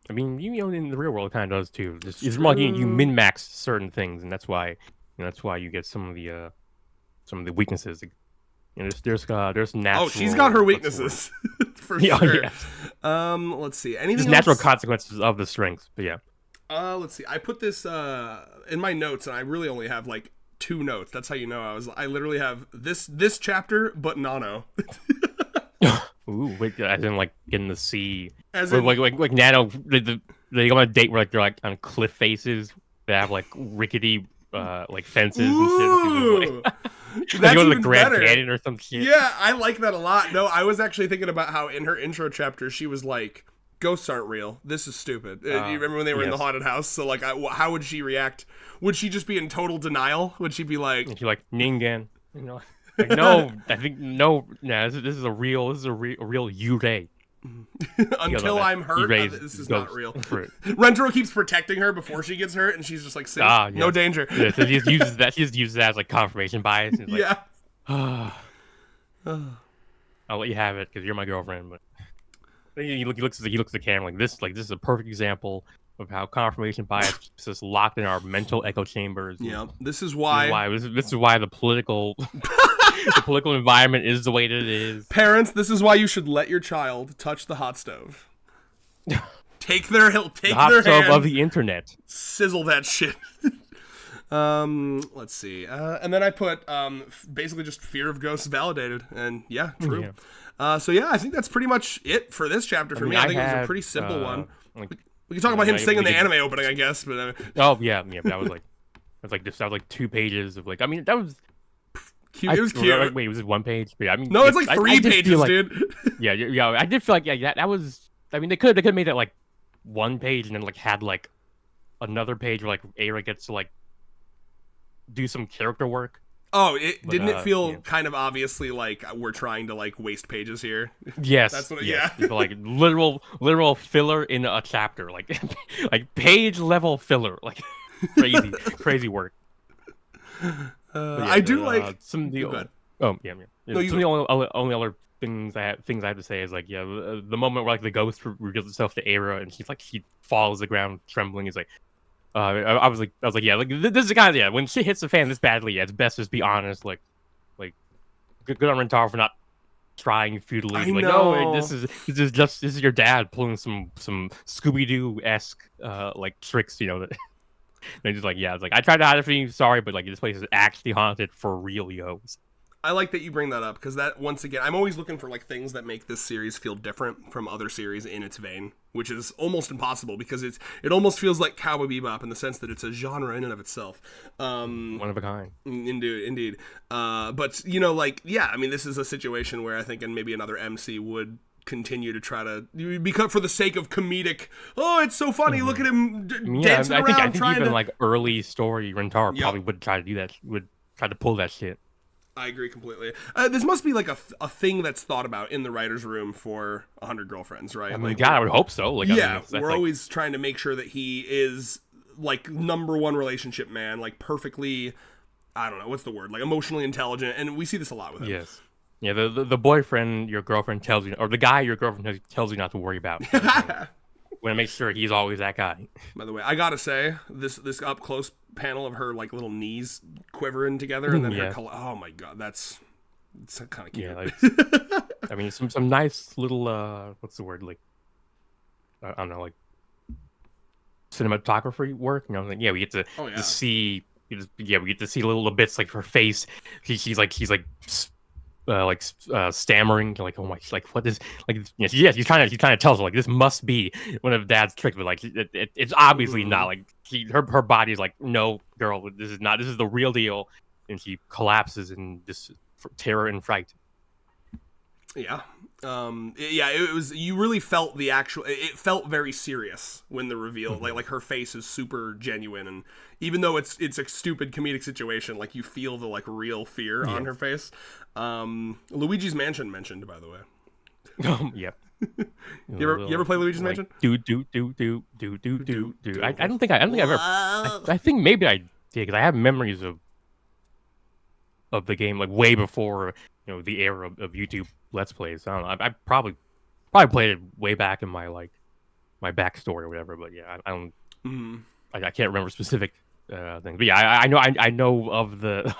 I mean, in the real world, it kind of does too. It's more like you min max certain things, and that's why you get some of the weaknesses. There's natural. Oh, she's got her weaknesses for sure. Yeah. Let's see. Anything There's else? natural consequences of the strengths, but yeah. Let's see. I put this in my notes, and I really only have like 2 notes. That's how you know I literally have this chapter, but Nano. Ooh, wait, as in like in the sea, as in like Nano. They go on a date where like they're like on cliff faces. They have like rickety like fences and shit. That's go to the even Grand better. Canyon or some shit. Yeah, I like that a lot. No, I was actually thinking about how in her intro chapter she was like, ghosts aren't real. This is stupid. You remember when they were in the haunted house? So like, how would she react? Would she just be in total denial? Would she be like, and she's like Ningen? Like no, I think no. This is a real Yurei. Until I'm hurt, this is not real. Rentaro keeps protecting her before she gets hurt, and she's just like, no danger. Yeah, so she just uses that. She just uses that as like confirmation bias. And like, I'll let you have it because you're my girlfriend. But he looks at the camera like this. Like this is a perfect example of how confirmation bias keeps us locked in our mental echo chambers. Yeah, this is why the political the political environment is the way that it is. Parents, this is why you should let your child touch the hot stove. Take their hot stove hand, of the internet. Sizzle that shit. Let's see. And then I put basically just fear of ghosts validated, and yeah, true. Yeah. So yeah, I think that's pretty much it for this chapter for me. I think it was a pretty simple one. We can talk about him singing the anime opening, I guess. But oh yeah, that was like 2 pages of like. I mean, that was cute. It was cute. Wait, was it one page? Yeah, I mean, No, it's like three I pages, like, dude. yeah. I did feel like that was. I mean, they could have made it like one page and then like had like another page where like Aira gets to like do some character work. Oh, didn't it feel yeah. kind of obviously like we're trying to like waste pages here? Yes, That's what. yes. Yeah, Like literal filler in a chapter, like like page level filler, like crazy work. Yeah, I do like some of the go ahead. yeah. No, Some you of the only other things I have to say is like the moment where like the ghost reveals itself to Aira and she falls to the ground trembling is like I was like yeah, like this is the kind of, yeah, when shit hits the fan this badly, yeah, it's best just be honest, like good on Rentaro for not trying futilely I to be like, know. no, this is your dad pulling some Scooby-Doo esque like tricks, you know, that they're just like, yeah, it's like I tried to hide it from you, sorry, but like this place is actually haunted for real, yo. I like that you bring that up because that, once again, I'm always looking for like things that make this series feel different from other series in its vein, which is almost impossible because it almost feels like Cowboy Bebop in the sense that it's a genre in and of itself. One of a kind. Indeed. But you know, like, yeah, I mean, this is a situation where I think, and maybe another MC would continue to try to, because for the sake of comedic, oh, it's so funny, look at him dancing around. I think trying even to... like early story Rentaro probably would try to do that, would try to pull that shit. I agree completely. This must be like a thing that's thought about in the writer's room for 100 Girlfriends, right? I mean, like, God, I would hope so. Like, yeah, I mean, we're always trying to make sure that he is like #1 relationship man, like perfectly, I don't know, what's the word, like emotionally intelligent, and we see this a lot with him. Yes. Yeah, the boyfriend your girlfriend tells you, or the guy your girlfriend tells you not to worry about. Want to make sure he's always that guy. By the way, I gotta say, this up close panel of her like little knees quivering together, and then her oh my god, it's kind of cute. Yeah, like, I mean, some nice little what's the word, like, I don't know, like cinematography work. You know, like, yeah, we get to see, we get to see little bits like her face. She's like stammering, like, oh my, like, what is, like, yes, he's trying to tell her like this must be one of Dad's tricks, but like it's obviously not. Like her body's like, no, girl, this is not. This is the real deal, and she collapses in this terror and fright. Yeah. It was, you really felt the actual, it felt very serious when the reveal, like her face is super genuine, and even though it's a stupid comedic situation, like you feel the like real fear on her face. Luigi's Mansion mentioned, by the way. Yep. You ever play Luigi's Mansion? Do. I don't think I've ever. I think maybe I did, because I have memories of the game like way before, you know, the era of YouTube Let's Plays. I don't know. I probably played it way back in my like my backstory or whatever. But yeah, I don't. I can't remember specific things. But yeah, I know of the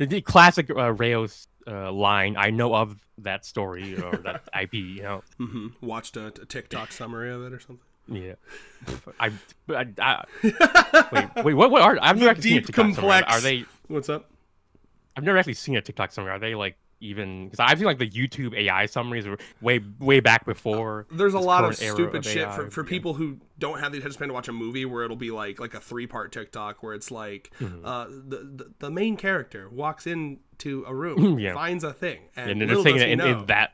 the classic Rayos line. I know of that story or that IP. You know. Watched a TikTok summary of it or something. Yeah. Wait. What are? I've never actually seen a TikTok complex. Summary. Are they? What's up? I've never actually seen a TikTok summary. Are they like even? Because I've seen like the YouTube AI summaries way back before. There's a lot of stupid shit AI, for people who don't have the attention span to watch a movie, where it'll be like a 3-part TikTok where it's like the main character walks into a room, finds a thing, and they're saying it in that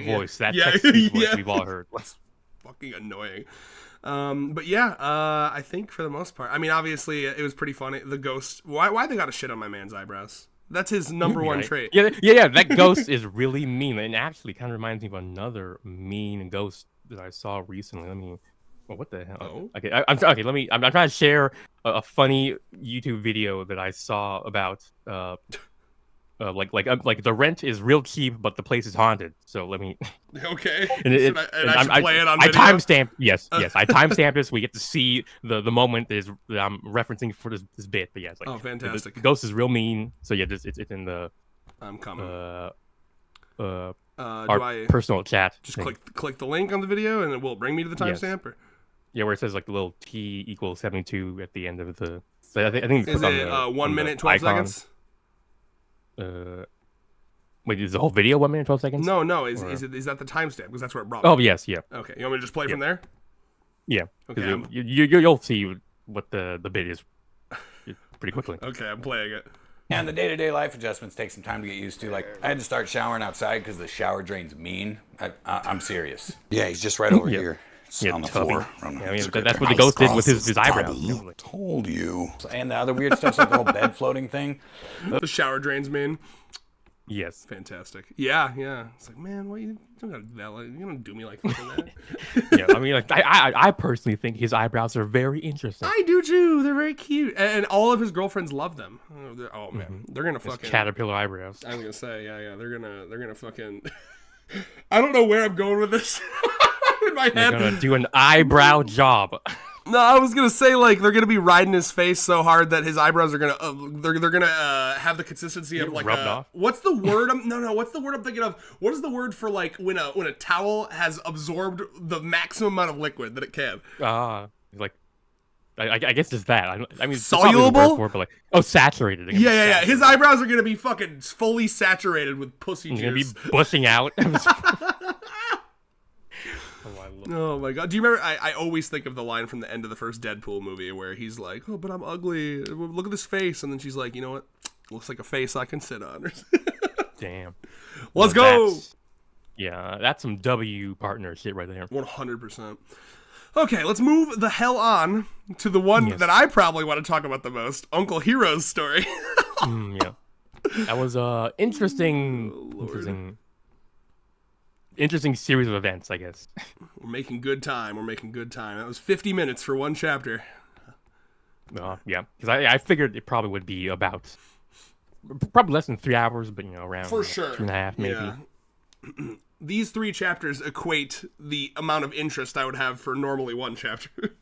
voice, that text voice we've all heard. It's fucking annoying. But yeah, I think for the most part, I mean, obviously it was pretty funny. The ghost, why they got a shit on my man's eyebrows? That's his #1 trait. Yeah. That ghost is really mean, and actually kind of reminds me of another mean ghost that I saw recently. Let me. Well, what the hell? Oh. Okay, I'm trying to share a funny YouTube video that I saw about like the rent is real cheap, but the place is haunted. So let me. Okay. And I should play it on video. I timestamp. Yes. I timestamp this. We get to see the moment that I'm referencing for this bit. But yeah, it's like, oh, fantastic. The ghost is real mean. So yeah, it's in the. I'm coming. Our personal chat. Just click the link on the video, and it will bring me to the timestamp. Yes. Yeah, where it says like the little T equals 72 at the end of the. So I think is it 1 minute 12 seconds? Wait, is the whole video 1 minute 12 seconds? No. Is that the timestamp? Because that's where it brought me. Oh yes, yeah. Okay, you want me to just play from there? Yeah. Okay. You'll see what the bit is pretty quickly. Okay, I'm playing it. And the day-to-day life adjustments take some time to get used to. Like, I had to start showering outside because the shower drain's mean. I'm serious. Yeah, he's just right over here. It's on the floor. Yeah, I mean, that's what the ghost did with his eyebrows. You know, like, Told you. And the other weird stuff's like the whole bed floating thing. The shower drains mean. yes. Fantastic. Yeah. It's like, man, what you don't gotta do that? Like, you don't do me like that. Yeah, I mean, like, I personally think his eyebrows are very interesting. I do too. They're very cute, and all of his girlfriends love them. Oh man, they're gonna His fucking caterpillar eyebrows. I'm gonna say, yeah. They're gonna fucking. I don't know where I'm going with this in my They're head. gonna do an eyebrow job. No, I was gonna say like they're gonna be riding his face so hard that his eyebrows are gonna they're gonna have the consistency of like rubbed off? what's the word? No. What's the word I'm thinking of? What is the word for like when a towel has absorbed the maximum amount of liquid that it can? Like, I guess it's that. I mean, it's Soluble? probably the word for it, but like, saturated. Yeah. His eyebrows are gonna be fucking fully saturated with pussy He's juice. gonna be bushing out. Oh my god! Do you remember? I always think of the line from the end of the first Deadpool movie where he's like, "Oh, but I'm ugly. Look at this face," and then she's like, "You know what? Looks like a face I can sit on." Damn. Let's go. That's some W partner shit right there. 100%. Okay, let's move the hell on to the one that I probably want to talk about the most: Uncle Hiro's story. Yeah, that was interesting series of events, I guess. We're making good time. That was 50 minutes for one chapter. Yeah, because I figured it probably would be about probably less than 3 hours, but around For sure. 2.5 maybe. Yeah. These 3 chapters equate the amount of interest I would have for normally one chapter.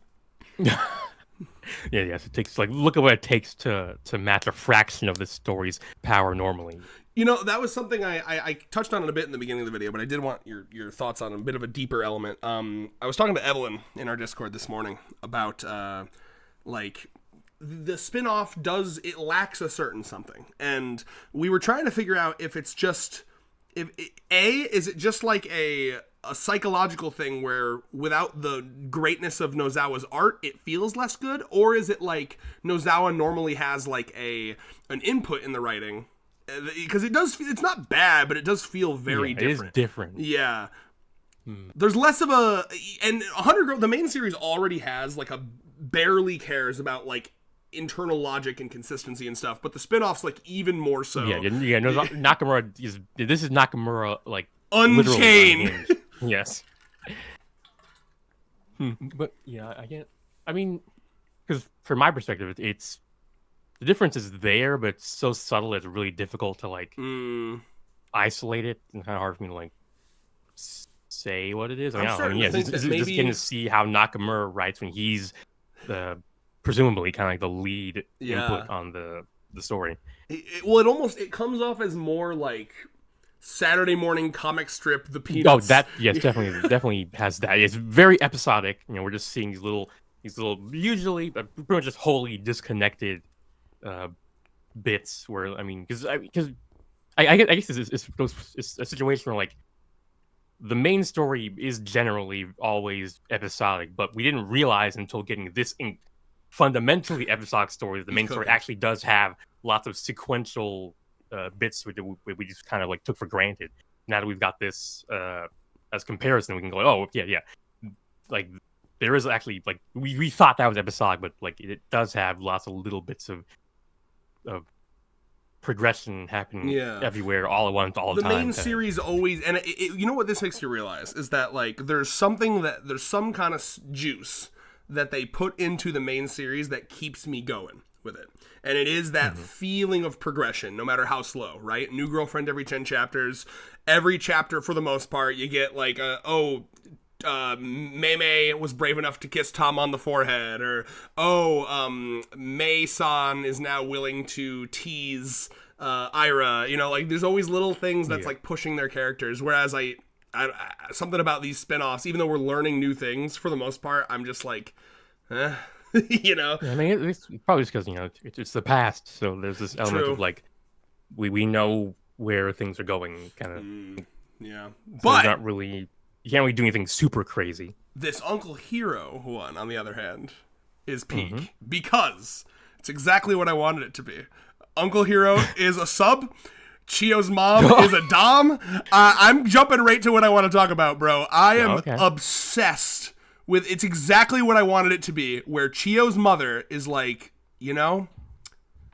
Yes, it takes look at what it takes to match a fraction of the story's power normally. That was something I touched on it a bit in the beginning of the video, but I did want your thoughts on a bit of a deeper element. I was talking to Evelyn in our Discord this morning about like the spin-off it lacks a certain something, and we were trying to figure out if it's just is it just like a psychological thing where without the greatness of Nozawa's art it feels less good, or is it like Nozawa normally has like an input in the writing? Because it's not bad, but it does feel very different. It is different. Yeah. There's less of and 100 Girl, the main series already has like barely cares about like internal logic and consistency and stuff, but the spin-offs like even more so. Yeah. Nakamura this is Nakamura like Unchained. Yes. But yeah, I mean, because from my perspective, it's the difference is there, but it's so subtle it's really difficult to like isolate it, and kind of hard for me to like say what it is. Just getting to see how Nakamura writes when he's presumably kind of like the lead input on the story. It comes off as more like Saturday morning comic strip, the Peanuts. Definitely has that. It's very episodic. We're just seeing these little usually pretty much just wholly disconnected bits where because I guess it's a situation where like the main story is generally always episodic, but we didn't realize until getting this fundamentally episodic story that the main story actually does have lots of sequential bits we just kind of like took for granted. Now that we've got this as comparison, we can go, oh yeah, like there is actually like we thought that was episodic, but like it does have lots of little bits of progression happening everywhere all at once all the time. The main series always, and you know what this makes you realize is that like there's some kind of juice that they put into the main series that keeps me going with it. And it is that feeling of progression, no matter how slow, right? New girlfriend every 10 chapters. Every chapter, for the most part, you get like, Mei was brave enough to kiss Tom on the forehead, or Mei-san is now willing to tease Ira. Like there's always little things that's like pushing their characters. Whereas I something about these spinoffs, even though we're learning new things for the most part, I'm just like, I mean, it's probably just because it's the past, so there's this element of like we know where things are going, kind of. Yeah, so but not really. You can't really do anything super crazy. This Uncle Hiro one, on the other hand, is peak because it's exactly what I wanted it to be. Uncle Hiro is a sub. Chio's mom is a dom. I'm jumping right to what I want to talk about, bro. I am obsessed with, it's exactly what I wanted it to be, where Chio's mother is like, you know,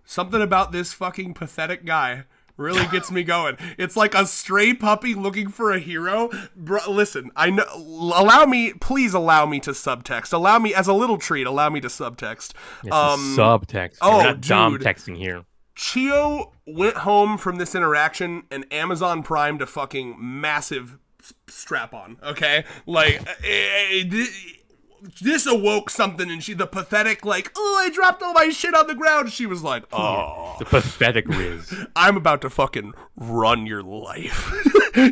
something about this fucking pathetic guy really gets me going. It's like a stray puppy looking for a hero. Bro, listen, I know. Please allow me to subtext. Allow me, as a little treat, allow me to subtext. Subtext. Oh, we're not dom dude. texting here. Chio went home from this interaction and Amazon Primed a fucking massive strap on. Okay, like. This awoke something, and the pathetic, like, oh, I dropped all my shit on the ground. She was like, oh. The pathetic Riz. I'm about to fucking run your life.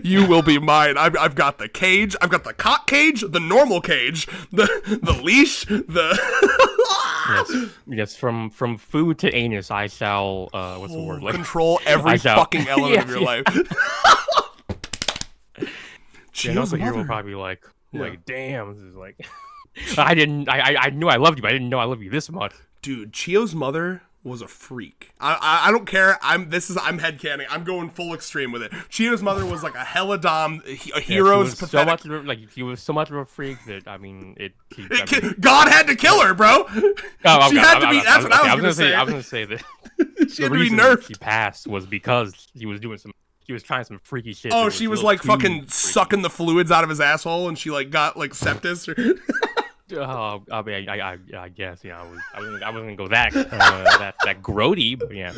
You will be mine. I've got the cage. I've got the cock cage, the normal cage, the leash, Yes, from food to anus, I shall, what's the word? Like, control every fucking element of your life. Also here will probably be like, damn, this is like... I knew I loved you, but I didn't know I loved you this much. Dude, Chio's mother was a freak. I don't care. I'm headcanon. I'm going full extreme with it. Chio's mother was like a hella dom. Hiro's pathetic. He was so much of a freak that God had to kill her, bro. She had to be. That's what I was gonna say. I was gonna say that she had to be nerfed. She passed was because he was doing some. He was trying some freaky shit. Oh, she was like fucking sucking the fluids out of his asshole, and she like got like sepsis. Oh, I mean, I guess, yeah. I wasn't gonna go that grody, but yeah.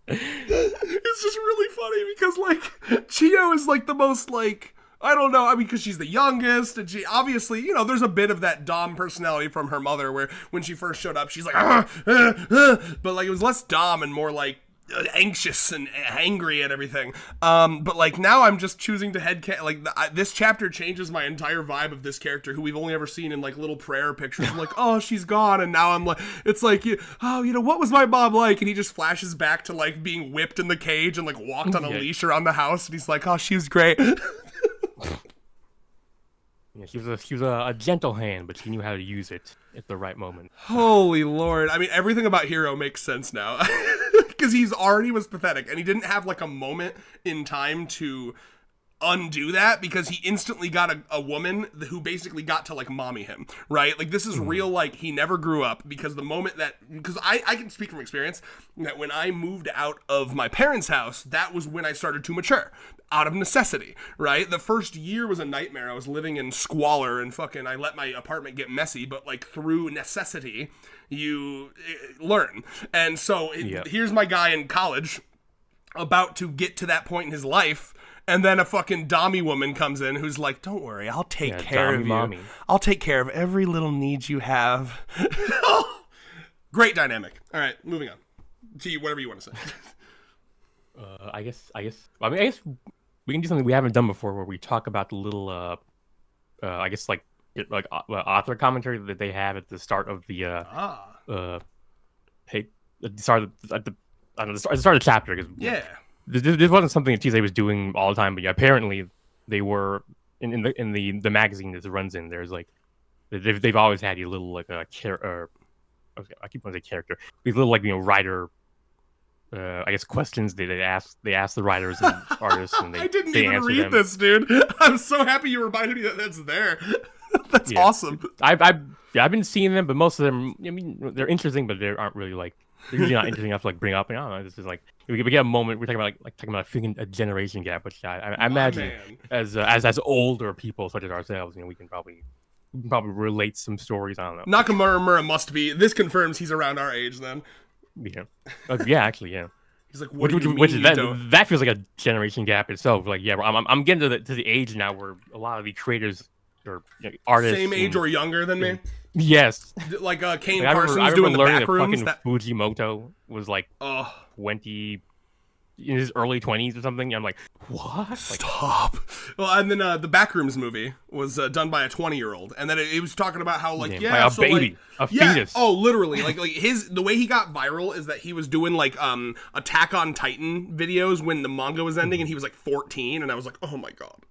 It's just really funny because like Chio is like the most like, I don't know. I mean, because she's the youngest, and she obviously, you know, there's a bit of that dom personality from her mother, where when she first showed up, she's like, but like it was less dom and more like anxious and angry and everything. But like now I'm just choosing to this chapter changes my entire vibe of this character who we've only ever seen in like little prayer pictures. I'm like, oh, she's gone, and now I'm like, it's like, oh, you know, what was my mom like? And he just flashes back to like being whipped in the cage and like walked on a leash around the house, and he's like, oh, she was great. Yeah, she was a gentle hand, but she knew how to use it at the right moment. Holy Lord. I mean, everything about Hiro makes sense now. Because he's already was pathetic, and he didn't have like a moment in time to undo that, because he instantly got a woman who basically got to like mommy him, right? Like this is real, like he never grew up, because the moment because I can speak from experience that when I moved out of my parents' house, that was when I started to mature out of necessity, right? The first year was a nightmare. I was living in squalor and fucking I let my apartment get messy, but like through necessity you learn. And so here's my guy in college about to get to that point in his life, and then a fucking dommy woman comes in who's like, don't worry, I'll take care of you. Mommy. I'll take care of every little need you have. Great dynamic. All right, moving on. To whatever you want to say. I guess we can do something we haven't done before, where we talk about the little, I guess like author commentary that they have at the start of the start of the chapter. Yeah. This wasn't something that TJ was doing all the time, but yeah, apparently they were in the magazine that it runs in. There's like they've always had a little like a I keep wanting to say character. These little like, you know, writer, I guess questions that they ask the writers and artists, and I didn't even read this, dude. I'm so happy you reminded me that that's there. That's awesome. I've been seeing them, but most of them, I mean, they're interesting, but they aren't really like, they're usually not interesting enough to like bring up. And I don't know, this is like, we get a moment, we're talking about a generation gap, which I imagine as older people such as ourselves, you know, we can probably relate some stories. I don't know. Nakamura must be. This confirms he's around our age then. Yeah. Yeah, actually, yeah. He's like, what do you mean? That feels like a generation gap itself. Like, yeah, I'm getting to the age now where a lot of the creators or, you know, artists same age or younger than me. Yes. Like Kane Parsons doing the back rooms. Fujimoto was like 20. In his early 20s or something. I'm like, what? Like, stop. Well, and then the Backrooms movie was done by a 20-year-old, and then it was talking about how like by a baby, like, a fetus. Oh, literally, like the way he got viral is that he was doing like Attack on Titan videos when the manga was ending, and he was like 14, and I was like, oh my god.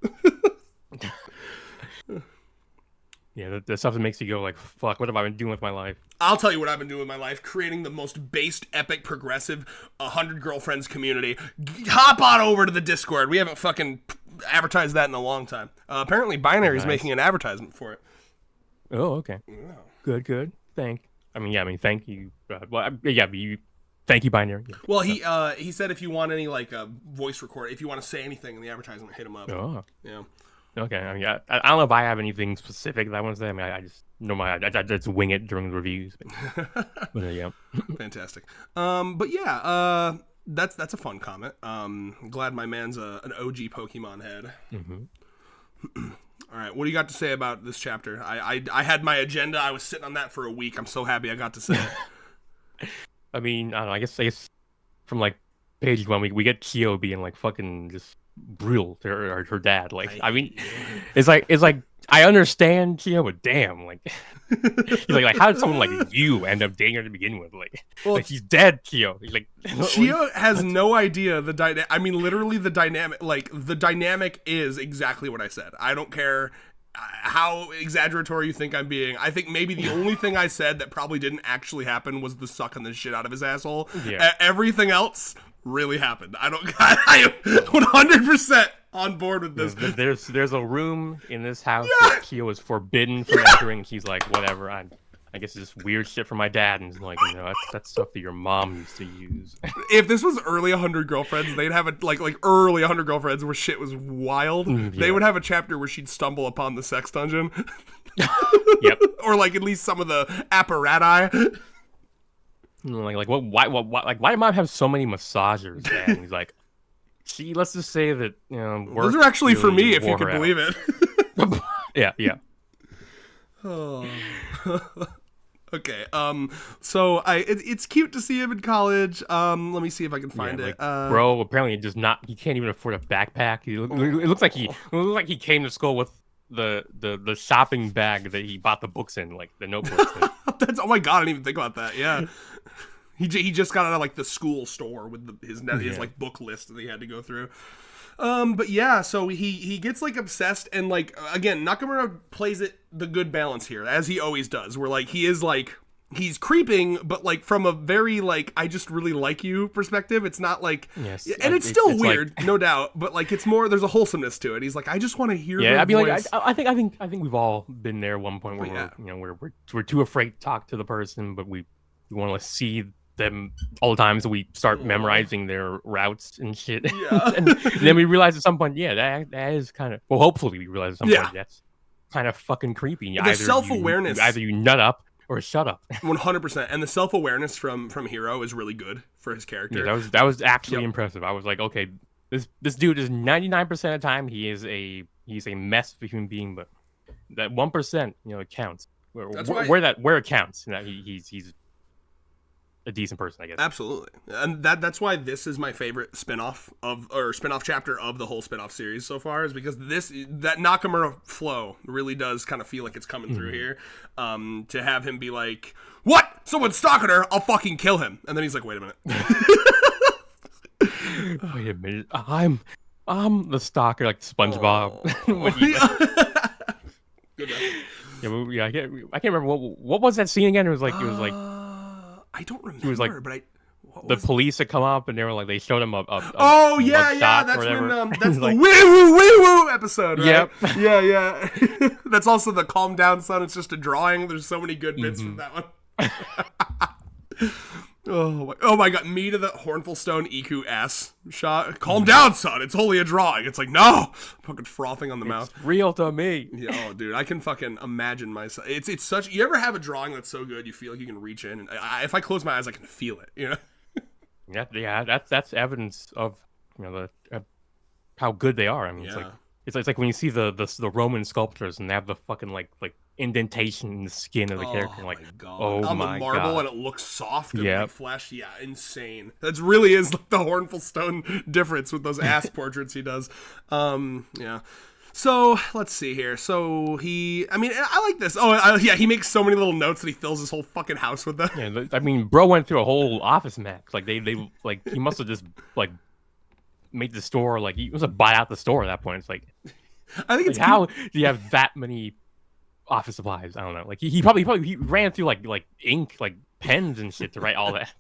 Yeah, the stuff that makes you go like, fuck, what have I been doing with my life? I'll tell you what I've been doing with my life: creating the most based, epic, progressive 100 girlfriends community. Hop on over to the Discord. We haven't fucking advertised that in a long time. Apparently, Binary's making an advertisement for it. Oh, okay. Yeah. Good. Thank you. Thank you, Binary. Yeah. Well, he said if you want any like voice record, if you want to say anything in the advertisement, hit him up. Oh, Yeah. okay. I mean, I don't know if I have anything specific that I want to say. I mean, I just I just wing it during the reviews. But yeah. Fantastic. But yeah, that's a fun comment. Glad my man's an OG Pokemon head. Mm-hmm. All right, what do you got to say about this chapter? I had my agenda. I was sitting on that for a week. I'm so happy I got to say it. I mean, I don't know. I guess from like page 1, we get Kyo being like fucking just brutal to her dad. Like, I mean, it's like I understand Kyo, but damn, like, he's like how did someone like you end up dating her to begin with? Like, Well, like she's dead, Kyo. He's like, Chio has no idea the dynamic. I mean, literally the dynamic. Like the dynamic is exactly what I said. I don't care how exaggeratory you think I'm being. I think maybe the only thing I said that probably didn't actually happen was the sucking the shit out of his asshole. Yeah. Everything else really happened. I am 100% on board with this. There's a room in this house that Kyo is forbidden from entering. And she's like, whatever. I guess it's just weird shit from my dad, and he's like, that's stuff that your mom used to use. If this was early 100 Girlfriends, they'd have it like early 100 Girlfriends where shit was wild. Yeah. They would have a chapter where she'd stumble upon the sex dungeon. Yep. Or like at least some of the apparati. Like what? Why did mom have so many massagers? And he's like, let's just say that Those are actually for me, if you can believe it. Yeah. Oh. Okay. So it's cute to see him in college. Let me see if I can find it. Bro, apparently he can't even afford a backpack. It looks like he came to school with the shopping bag that he bought the books in, like the notebooks. That's, oh my god, I didn't even think about that. Yeah. He just got out of like the school store with his like book list that he had to go through. But yeah, so he gets like obsessed, and like again, Nakamura plays it the good balance here, as he always does, where like he is like he's creeping, but like from a very like I just really like you perspective. It's not like and it's still weird, like, no doubt, but like it's more there's a wholesomeness to it. He's like, I just want to hear her voice. Like I think we've all been there at one point where we're too afraid to talk to the person, but we want to see them all the time, so we start memorizing their routes and shit. Yeah. And then we realize at some point, that is kind of hopefully we realize at some point that's kind of fucking creepy. The self-awareness, either you nut up or shut up. 100%. And the self-awareness from Hiro is really good for his character. Yeah, that was actually impressive. I was like, okay, this dude is 99% of the time he's a mess of a human being, but that 1%, it counts. Where it counts, that he's a decent person, I guess. Absolutely. And that's why this is my favorite spin-off chapter of the whole spin-off series so far, is because that Nakamura flow really does kind of feel like it's coming through here. To have him be like, what? Someone's stalking her, I'll fucking kill him. And then he's like, wait a minute. Wait a minute. I'm the stalker, like SpongeBob. Good I can't remember what was that scene again. It was like I don't remember. He was like, but the police had come up and they were like, they showed him that's when that's the like, wee woo episode, right? Yep. Yeah. That's also the calm down, son. It's just a drawing. There's so many good bits from that one. Oh my god, me to the Hornful Stone Iku ass shot. Calm down, son. It's only a drawing. It's like, no, fucking frothing on the mouth. Real to me. Yeah, oh, dude, I can fucking imagine myself. It's such. You ever have a drawing that's so good you feel like you can reach in, and if I close my eyes, I can feel it. You know. Yeah. That's evidence of how good they are. I mean, it's like when you see the Roman sculptures and they have the fucking like indentation in the skin of the character. Like, on the marble, God. and it looks soft and like flesh. Yeah, insane. That really is like the Hornful Stone difference with those ass portraits he does. Yeah. So let's see here. So I like this. He makes so many little notes that he fills his whole fucking house with them. Yeah, I mean, bro went through a whole office max. Like they like he must have just like made the store, like he must have bought out the store at that point. It's like, I think it's how do you have that many office supplies. I don't know. Like he ran through like ink, like pens and shit to write all that.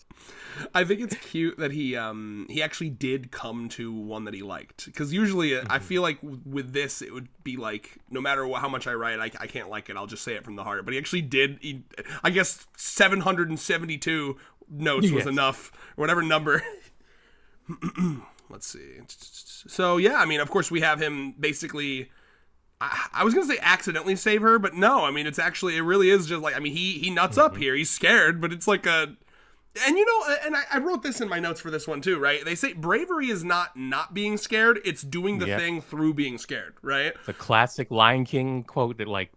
I think it's cute that he actually did come to one that he liked, because usually I feel like with this it would be like no matter how much I write, I can't like it, I'll just say it from the heart. But he actually did. I guess 772 notes was enough, or whatever number. Let's see. So yeah, I mean, of course we have him basically. I was gonna say accidentally save her, but no. I mean, it really is just like, I mean, he nuts up here. He's scared, but it's like a. And and I wrote this in my notes for this one too, right? They say bravery is not being scared; it's doing the thing through being scared, right? The classic Lion King quote that, like,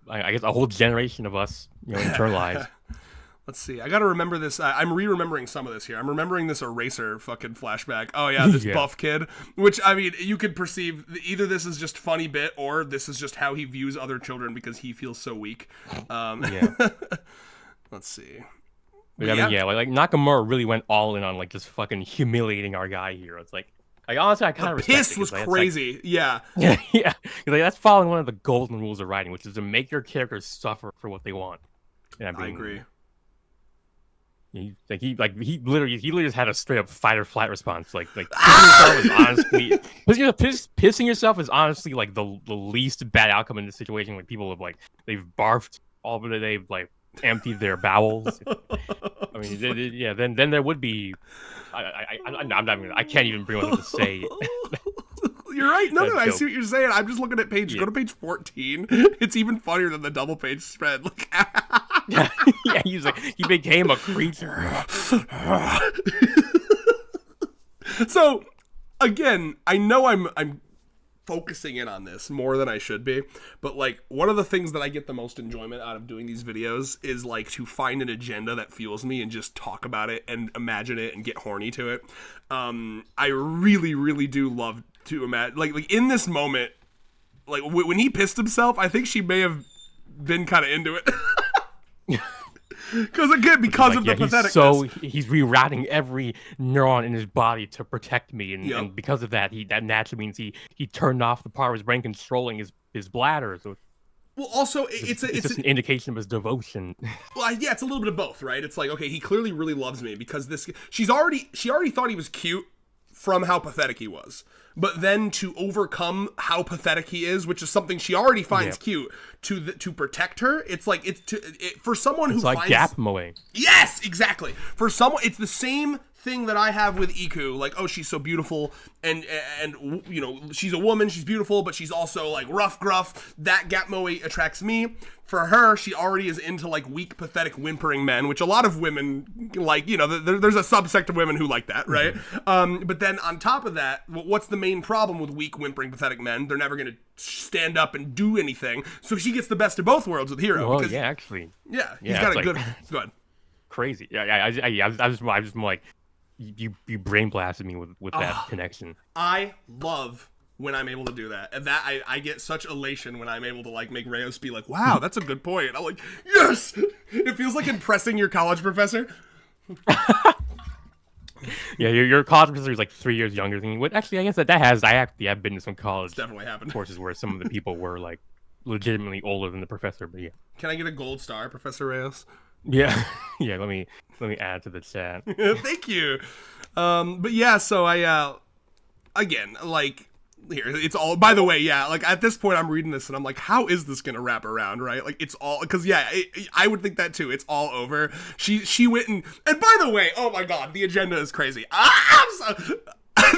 I guess a whole generation of us, internalize. Let's see. I got to remember this. I'm re-remembering some of this here. I'm remembering this Eraser fucking flashback. Oh yeah, this buff kid. Which, I mean, you could perceive either this is just funny bit or this is just how he views other children because he feels so weak. Let's see. But, I mean, like Nakamura really went all in on like just fucking humiliating our guy here. It's like honestly, I kind of respect piss it, was like, crazy. Like, yeah. Like, that's following one of the golden rules of writing, which is to make your characters suffer for what they want. And I agree. He literally just had a straight up fight or flight response. Like pissing yourself is honestly like the least bad outcome in this situation. Like people have they've barfed all but they've like emptied their bowels. I mean, then there would be. I'm not even. I can't even bring myself to say. You're right. No, I see what you're saying. I'm just looking at page. Go to page 14. It's even funnier than the double page spread. Like, yeah, he became a creature. So, again, I know I'm focusing in on this more than I should be, but like one of the things that I get the most enjoyment out of doing these videos is like to find an agenda that fuels me and just talk about it and imagine it and get horny to it. I really, really do love to imagine like in this moment, like when he pissed himself, I think she may have been kind of into it. Because of the patheticness. So he's rerouting every neuron in his body to protect me, and because of that, that naturally means he turned off the part of his brain controlling his bladder. So, well, also it's just an indication of his devotion. Well, yeah, it's a little bit of both, right? It's like, okay, he clearly really loves me because she already thought he was cute from how pathetic he was. But then to overcome how pathetic he is, which is something she already finds cute, to protect her, it's like for someone who finds gap moe. Yes, exactly. For someone, it's the same thing that I have with Iku. Like, oh, she's so beautiful, and she's a woman, she's beautiful, but she's also like rough, gruff. That gap moe attracts me. For her, she already is into like weak, pathetic, whimpering men, which a lot of women like. There's a subsect of women who like that, right? Mm-hmm. But then on top of that, what's the main problem with weak, whimpering, pathetic men? They're never going to stand up and do anything. So she gets the best of both worlds with Hiro. Well, yeah, actually. Yeah, he's got a good. Go ahead. Crazy. Yeah, I was just like, you brain blasted me with that connection. I love when I'm able to do that, and that I get such elation when I'm able to like make Reyes be like, wow, that's a good point. I'm like, yes. It feels like impressing your college professor. Yeah, your college professor is like 3 years younger than you. Actually, I guess I've been to some college. It's definitely happened. Courses where some of the people were like legitimately older than the professor. But yeah. Can I get a gold star, Professor Reyes? Yeah, yeah. Let me add to the chat. Thank you. But yeah, so I again, like, here, it's all, by the way, yeah, like at this point I'm reading this and I'm like, how is this gonna wrap around, right? Like, it's all, because I would think that too. It's all over. She went and by the way, oh my god, the agenda is crazy.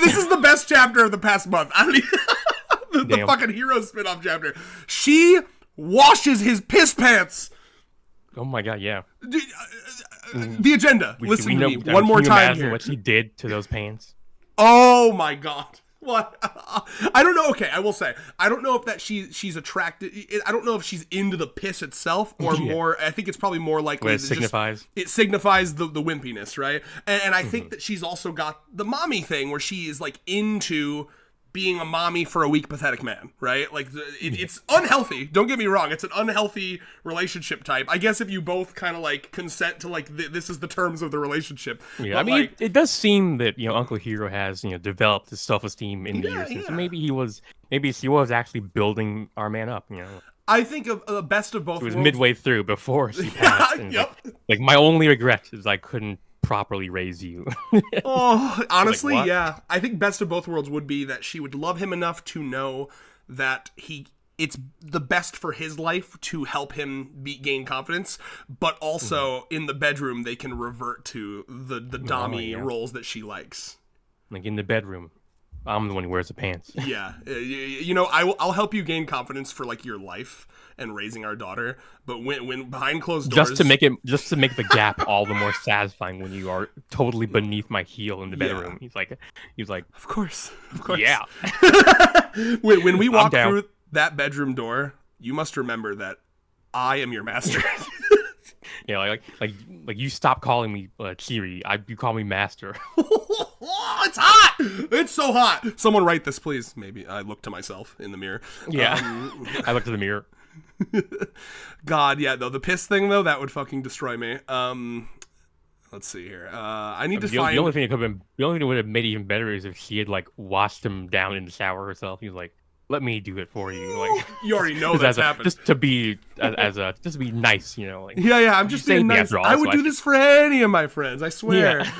This is the best chapter of the past month. I don't even, the fucking Hero spin-off chapter. She washes his piss pants. Oh my god, yeah. The agenda. Listen to me one more time. Imagine here. What she did to those pants? Oh my god. What? I don't know. Okay, I will say I don't know if that she's attracted. I don't know if she's into the piss itself or more. I think it's probably more likely. It signifies. It signifies the wimpiness, right? And I think that she's also got the mommy thing where she is like into being a mommy for a weak, pathetic man, right? Like, it's unhealthy. Don't get me wrong. It's an unhealthy relationship type. I guess if you both kind of, like, consent to, like, this is the terms of the relationship. Yeah, but, I mean, it does seem that, Uncle Hiro has, developed his self-esteem in the years. So maybe she was actually building our man up, I think of the best of both It was worlds. midway through before she passed. And Yep. like my only regret is I couldn't properly raise you. Oh, honestly, what? yeah. I think best of both worlds would be that she would love him enough to know that it's the best for his life to help him gain confidence, but also in the bedroom they can revert to the Dami roles that she likes. Like in the bedroom, I'm the one who wears the pants. Yeah, I'll help you gain confidence for like your life and raising our daughter, but when behind closed doors, just to make the gap all the more satisfying when you are totally beneath my heel in the bedroom. He's like, of course, yeah. when we walk through that bedroom door, you must remember that I am your master. Yeah, like you stop calling me Chiri. You call me master. Oh, it's hot! It's so hot. Someone write this, please. Maybe I look to myself in the mirror. Yeah, I looked in the mirror. God, yeah. Though the piss thing, though, that would fucking destroy me. Let's see here. I need to find. The only thing that would have made it even better is if she had like washed him down in the shower herself. He was like, "Let me do it for you." Like you already know that's happened. Just to be just to be nice, you know. Like yeah. I'm just being nice. I would do this for any of my friends. I swear. Yeah.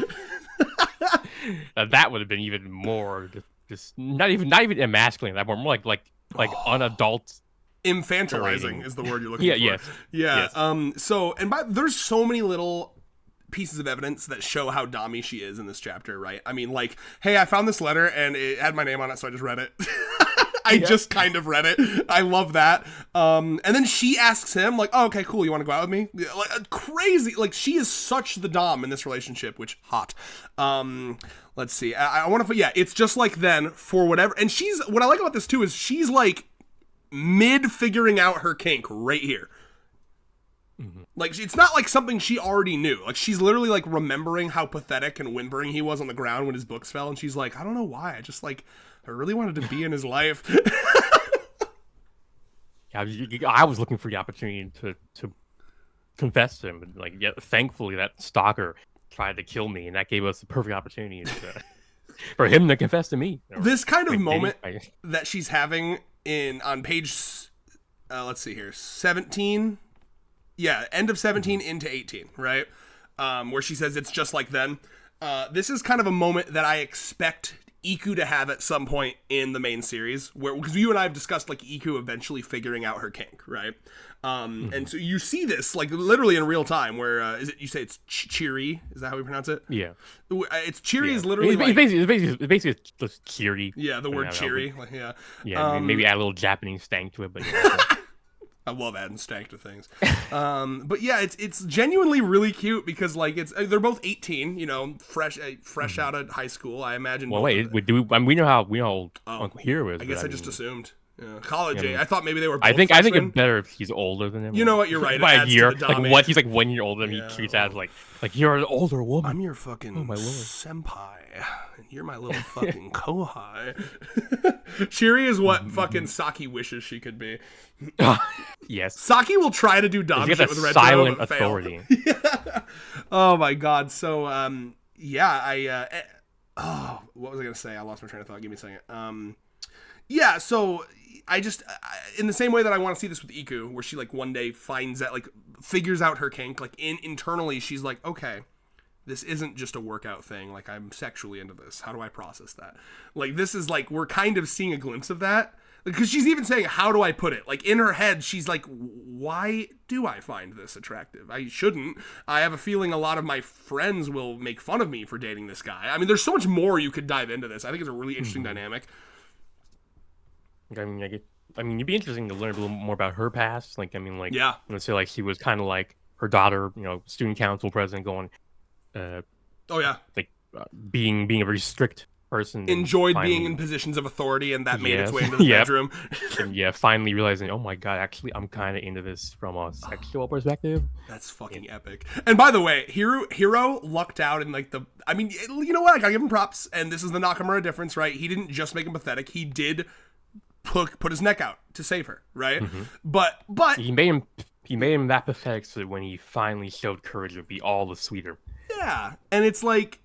That would have been even more just not even emasculating. That more like unadult. Infantilizing is the word you're looking for. Yes. Yes. So there's so many little pieces of evidence that show how Dami she is in this chapter, right? I mean, like, hey, I found this letter and it had my name on it, so I just read it. I just kind of read it. I love that. And then she asks him, like, oh, okay, cool, you want to go out with me? Like, crazy. Like, she is such the dom in this relationship, which, hot. Let's see. I want to, it's just like then, for whatever. And what I like about this, too, is she's, like, mid-figuring out her kink right here. Mm-hmm. Like, it's not like something she already knew. Like, she's literally, like, remembering how pathetic and whimpering he was on the ground when his books fell, and she's like, I don't know why. I really wanted to be in his life. Yeah, I was looking for the opportunity to confess to him, but thankfully that stalker tried to kill me, and that gave us the perfect opportunity for him to confess to me. This kind of moment that she's having on page, let's see here, 17. Yeah, end of 17 into 18, right? Where she says it's just like then. This is kind of a moment that I expect Iku to have at some point in the main series, because you and I have discussed like Iku eventually figuring out her kink, right? And so you see this like literally in real time. Where you say it's Chiri? Is that how we pronounce it? Yeah, it's Chiri is literally it's basically just Chiri. Yeah, the word Chiri. Like, yeah. Yeah, maybe add a little Japanese stank to it, but. I love adding stank to things. But yeah, it's genuinely really cute because like they're both 18, you know, fresh out of high school. I imagine. Well, wait, we know how Uncle Hiro is. I guess I just assumed. Yeah. College age. I thought maybe they were both I think freshmen. it's better if he's older than him. You know what? You're right. By a year. Like he's like 1 year older than me. He treats as like you're an older woman. I'm your fucking senpai. And you're my little fucking kohai. Shiri is what fucking Saki wishes she could be. Yes. Saki will try to do dom shit with Red silent authority. Yeah. Oh my god. So what was I gonna say? I lost my train of thought. Give me a second. Yeah, so I just in the same way that I want to see this with Iku, where she like one day finds out, like figures out her kink, like internally she's like, okay, this isn't just a workout thing. Like I'm sexually into this. How do I process that? Like this is like we're kind of seeing a glimpse of that because she's even saying, how do I put it? Like in her head, she's like, why do I find this attractive? I shouldn't. I have a feeling a lot of my friends will make fun of me for dating this guy. I mean, there's so much more you could dive into this. I think it's a really interesting dynamic. I mean, it'd be interesting to learn a little more about her past. Like, yeah. Let's say, like, she was kind of like her daughter, you know, student council president, going, being a very strict person. Enjoyed being in positions of authority, and that made its way into the bedroom. And finally realizing, oh my god, actually, I'm kind of into this from a sexual perspective. That's fucking epic. And by the way, Hiro lucked out in like you know what? I gotta give him props. And this is the Nakamura difference, right? He didn't just make him pathetic. He did put his neck out to save her, right? Mm-hmm. But he made him that pathetic so that when he finally showed courage, it would be all the sweeter. Yeah, and it's like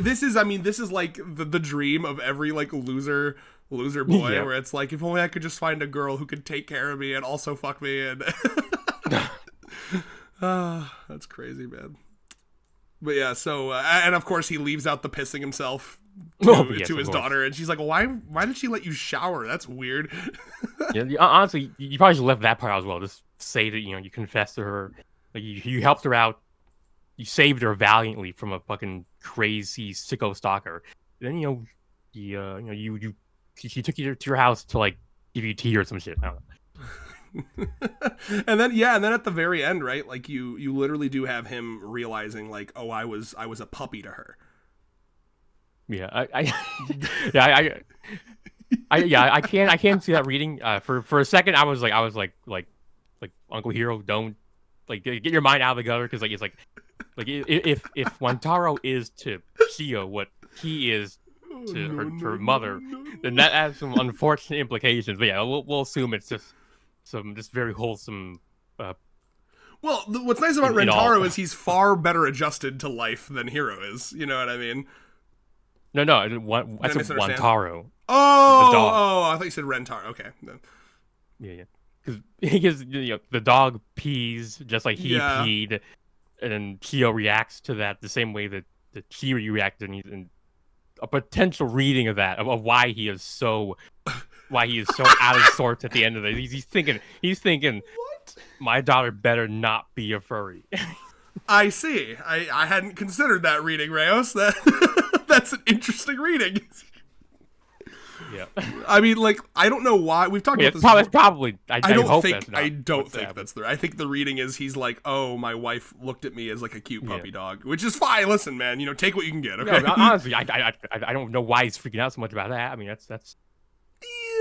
this is, I mean, this is like the dream of every like loser boy, Yeah. where it's like, if only I could just find a girl who could take care of me and also fuck me, and that's crazy, man. But yeah, so and of course he leaves out the pissing himself Yes, to of his course. daughter, and she's like, why did she let you shower? That's weird. Yeah, honestly, you probably should have left that part out as well. Just say that you confessed to her, like you helped her out, you saved her valiantly from a fucking crazy sicko stalker. Then she took you to your house to like give you tea or some shit. I don't know. And then at the very end, right? Like you literally do have him realizing like, oh, I was a puppy to her. Yeah, I can't see that reading. For a second, I was like Uncle Hero, don't like get your mind out of the gutter, because like it's like if Wantaro is to Shio what he is to her mother, then that has some unfortunate implications. But yeah, we'll assume it's just some just very wholesome. Well, what's nice about in all. Rentaro is he's far better adjusted to life than Hiro is. You know what I mean? No, I said misunderstand? Wantaro. Oh, The dog. I thought you said Rentaro. Okay. No. Yeah. Because the dog pees just like he Yeah. peed, and then Kyo reacts to that the same way that Kyo reacted, and a potential reading of that of why he is so out of sorts at the end of it. He's thinking What? my daughter better not be a furry. I see. I hadn't considered that reading, Reyes. That's an interesting reading. Yeah. I mean, like, I don't know why we've talked about It's this. probably. I don't hope think that's not I don't what's think happening. that's the. I think the reading is he's like, oh, my wife looked at me as like a cute puppy dog, which is fine. Listen, man, take what you can get. Okay. No, honestly, I don't know why he's freaking out so much about that. I mean, that's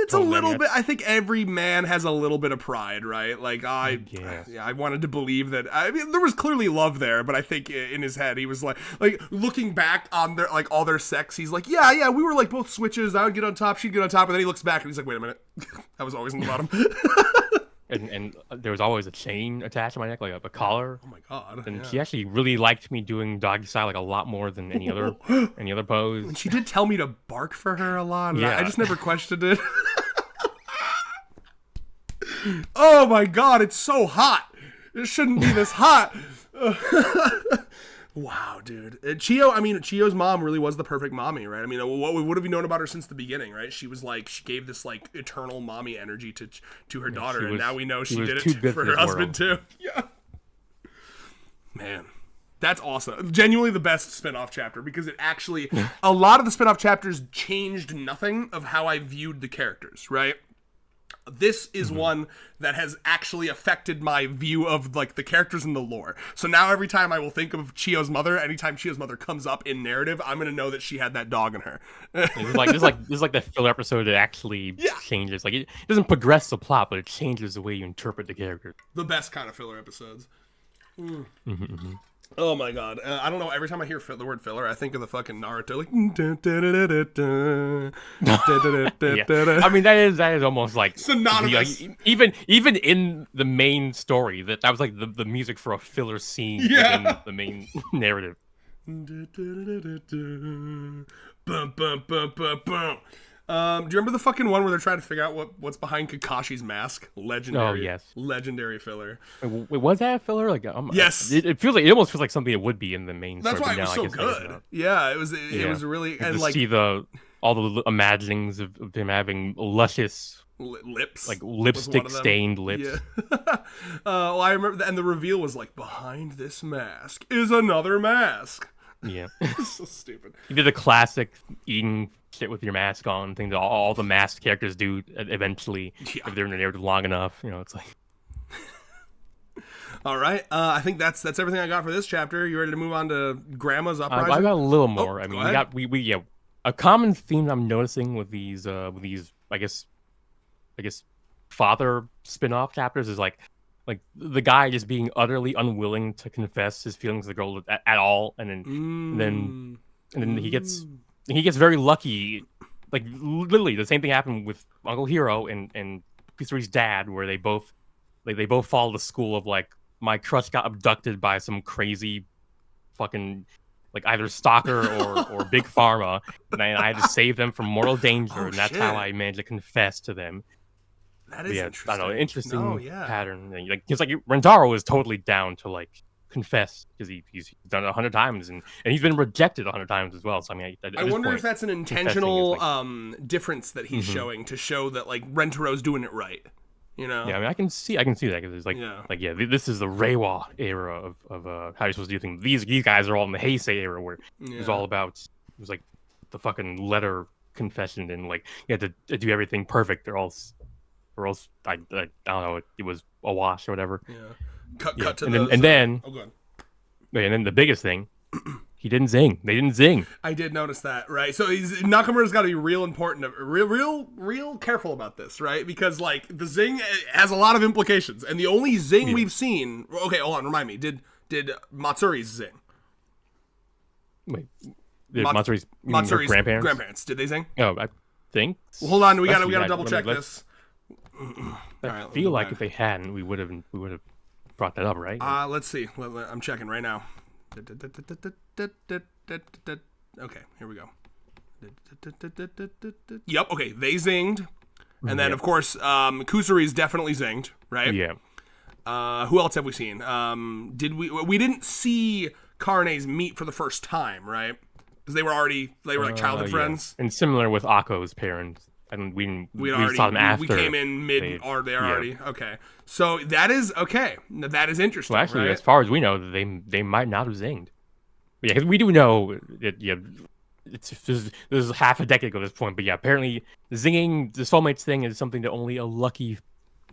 It's a little bit. I think every man has a little bit of pride, right? Like guess. I wanted to believe that. I mean, there was clearly love there, but I think in his head he was like looking back on their like all their sex. He's like, yeah, we were like both switches. I would get on top, she'd get on top, and then he looks back and he's like, wait a minute, I was always on the bottom. and there was always a chain attached to my neck, like a collar. Oh my god! And yeah. she actually really liked me doing doggy style like a lot more than any other pose. And she did tell me to bark for her a lot. And Yeah. I just never questioned it. Oh my god, it's so hot. It shouldn't be this hot. Wow, dude. Chio's mom really was the perfect mommy, right? I mean, what have we known about her since the beginning, right? She gave this like eternal mommy energy to her daughter, and now we know she did it for her husband too. Yeah. Man. That's awesome. Genuinely the best spin-off chapter, because it actually a lot of the spin-off chapters changed nothing of how I viewed the characters, right? This is one that has actually affected my view of like the characters in the lore. So now every time I will think of Chio's mother, anytime Chio's mother comes up in narrative, I'm gonna know that she had that dog in her. This is like the filler episode that actually changes. Like it doesn't progress the plot, but it changes the way you interpret the characters. The best kind of filler episodes. Oh my god. I don't know, every time I hear the word filler, I think of the fucking Naruto, like Yeah. I mean that is almost like synonymous. like, even in the main story, that was like the music for a filler scene within the main narrative. Bum, bum, bum, bum, bum. Do you remember the fucking one where they're trying to figure out what's behind Kakashi's mask? Legendary. Oh, yes. Legendary filler. Wait, was that a filler? Like, Yes. It feels like it almost feels like something that would be in the main. That's story, why it was but now so I guess I good. don't know. Yeah, it was. It was really and to like see all the imaginings of him having luscious, lips, like was one lipstick of them. stained lips. Yeah. Well, I remember, and the reveal was like, behind this mask is another mask. Yeah. So stupid. You did the classic eating shit with your mask on thing that all the masked characters do eventually if they're in the narrative long enough. It's like. All right, I think that's everything I got for this chapter. You ready to move on to Grandma's Uprising? I got a little more. I mean, go ahead. we a common theme I'm noticing with these I guess father spin-off chapters is like the guy just being utterly unwilling to confess his feelings to the girl at all, and then he gets very lucky. Like literally the same thing happened with Uncle Hiro and Pistori's dad, where they both follow the school of like, my crush got abducted by some crazy fucking like either Stalker or Big Pharma, and I had to save them from mortal danger, and that's shit. how I managed to confess to them. That is interesting. I don't know, interesting No, yeah. pattern. Because like Rentaro is totally down to like confess because he's done it 100 times and he's been rejected 100 times as well. So I mean, I wonder if that's an intentional like, difference that he's showing to show that like Rentaro's doing it right. You know? Yeah, I mean, I can see that because it's like this is the Reiwa era of how you're supposed to do things. These guys are all in the Heisei era where it was all about like the fucking letter confession and like you had to do everything perfect or else I don't know, it was a wash or whatever. Yeah. Cut to and then oh, good. And then the biggest thing, he didn't zing. They didn't zing. I did notice that, right? So Nakamura's got to be real important, real careful about this, right? Because like the zing has a lot of implications, and the only zing we've seen. Okay, hold on, remind me. Did Matsuri's zing? Wait, Matsuri's grandparents. Did they zing? Oh, I think. Well, hold on, we gotta double check this. I feel like if they hadn't, we would have brought that up, right? Let's see. I'm checking right now. Okay, here we go. Yep. Okay, they zinged, and then of course, Kusuri's definitely zinged, right? Yeah. Who else have we seen? We didn't see Karene's meet for the first time, right? Because they were like childhood friends. And similar with Akko's parents. And we saw them after. We came in mid, or they are already okay. So that is okay. That is interesting. Well, actually, right? as far as we know, they might not have zinged. But yeah, because we do know that this is half a decade ago at this point. But yeah, apparently zinging the soulmates thing is something that only a lucky,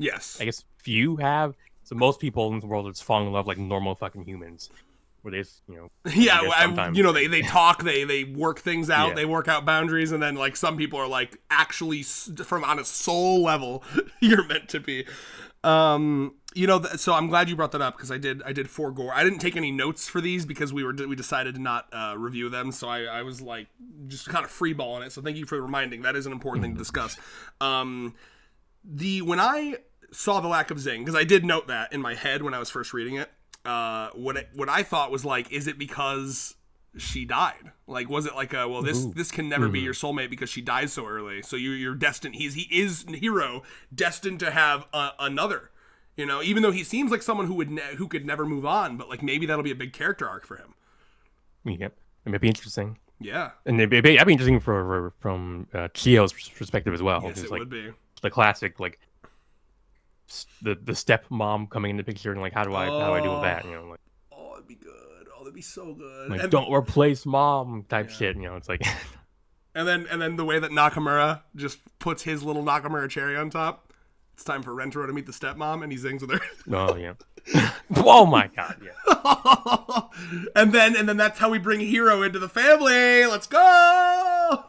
I guess, few have. So most people in the world just fall in love like normal fucking humans. Where they, they talk, they work things out, they work out boundaries, and then like some people are like actually from on a soul level, you're meant to be. So I'm glad you brought that up because I did 4 gore. I didn't take any notes for these because we decided to not review them, so I was like just kind of freeballing it. So thank you for reminding. That is an important thing to discuss. When I saw the lack of zing, because I did note that in my head when I was first reading it. What I thought was like, is it because she died? Like, was it like this can never be your soulmate because she dies so early? So you're destined. He is Hiro destined to have another. You know, even though he seems like someone who could never move on, but like maybe that'll be a big character arc for him. Yeah, it might be interesting. Yeah, and that'd be interesting from Chio's perspective as well. Yes, it would be the classic like. The step mom coming into the picture and like how do I deal with that, like it'd be good, that'd be so good, like don't replace mom type shit, it's like and then the way that Nakamura just puts his little Nakamura cherry on top. It's time for Rentaro to meet the stepmom and he zings with her. Oh yeah. Oh my god, yeah. and then that's how we bring Hiro into the family. Let's go.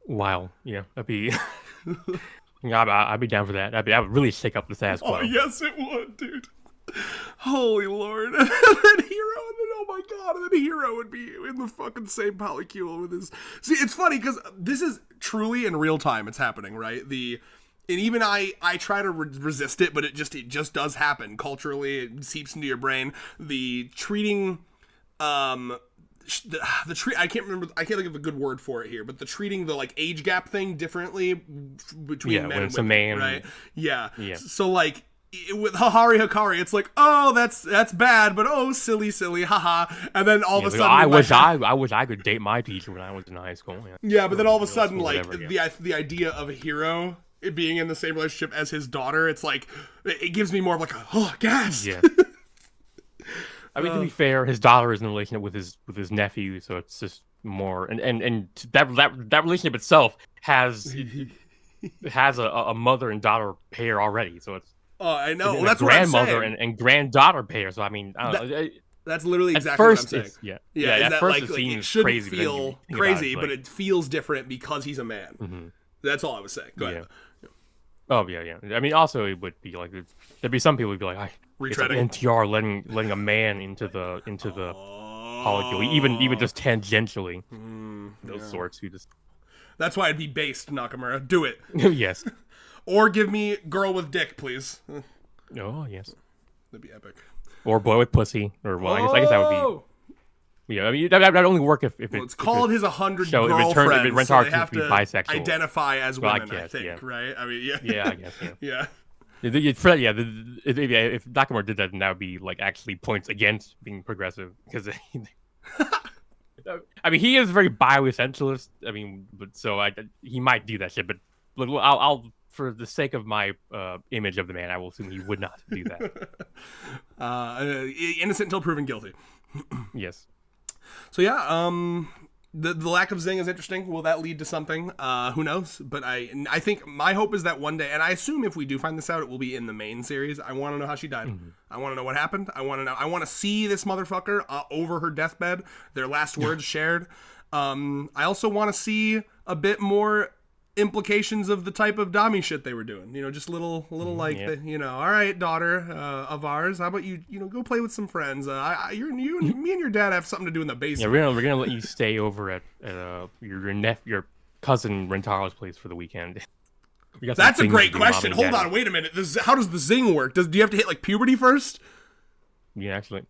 Wow, yeah, that'd be I'd be down for that. I would really shake up the status quo. Oh, yes, it would, dude. Holy Lord. And then oh my god, and then Hiro would be in the fucking same polycule with his... See, it's funny, because this is truly in real time it's happening, right? And even I try to resist it, but it just does happen. Culturally, it seeps into your brain. The treating... I can't think of a good word for it here, but the treating the like age gap thing differently between men and women, man, right? Yeah. So like with Hahari, it's like, oh, that's bad, but oh, silly, haha. And then all of a sudden, I wish I could date my teacher when I was in high school. Yeah, but then all of a sudden, like the idea of a Hiro being in the same relationship as his daughter, it's like it gives me more of like a gas. Yeah. I mean, to be fair, his daughter is in a relationship with his nephew, so it's just more, and that relationship itself has a mother and daughter pair already, so it's I know that's grandmother and granddaughter pair. So I mean, I don't know. That's literally exactly what I'm saying. At first it seems it shouldn't crazy, feel crazy, but it feels different because he's a man. Mm-hmm. That's all I was saying. Go ahead. Oh yeah. I mean, also it would be like there'd be some people who'd be like, it's like NTR letting a man into the polycule, even just tangentially. Those sorts who just. That's why I'd be based, Nakamura. Do it. Yes. Or give me girl with dick, please. Oh yes. That'd be epic. Or boy with pussy, or well, I guess that would be. Yeah, I mean that only work if Well, it's called his 100 so girlfriends. if it turns so out they to have be to bisexual. identify as Well, I women, I guess, think, yeah. right? I mean, yeah. Yeah, I guess, yeah. Yeah. If Nakamura did that, then that would be like actually points against being progressive because I mean he is very bioessentialist. I mean, but so he might do that shit. But I'll for the sake of my image of the man, I will assume he would not do that. Innocent until proven guilty. Yes. So yeah, the lack of zing is interesting. Will that lead to something? Who knows? But I think my hope is that one day, and I assume if we do find this out, it will be in the main series. I want to know how she died. Mm-hmm. I want to know what happened. I want to see this motherfucker over her deathbed. Their last words shared. I also want to see a bit more implications of the type of Dami shit they were doing. You know, just little like yeah. the, you know, all right, daughter of ours, how about you go play with some friends? Me and your dad have something to do in the Yeah, basement. we're gonna let you stay over at your cousin Rentaro's place for the weekend. That's a great question. Hold on, wait a minute. How does the zing work? Do you have to hit like puberty first? Yeah, actually.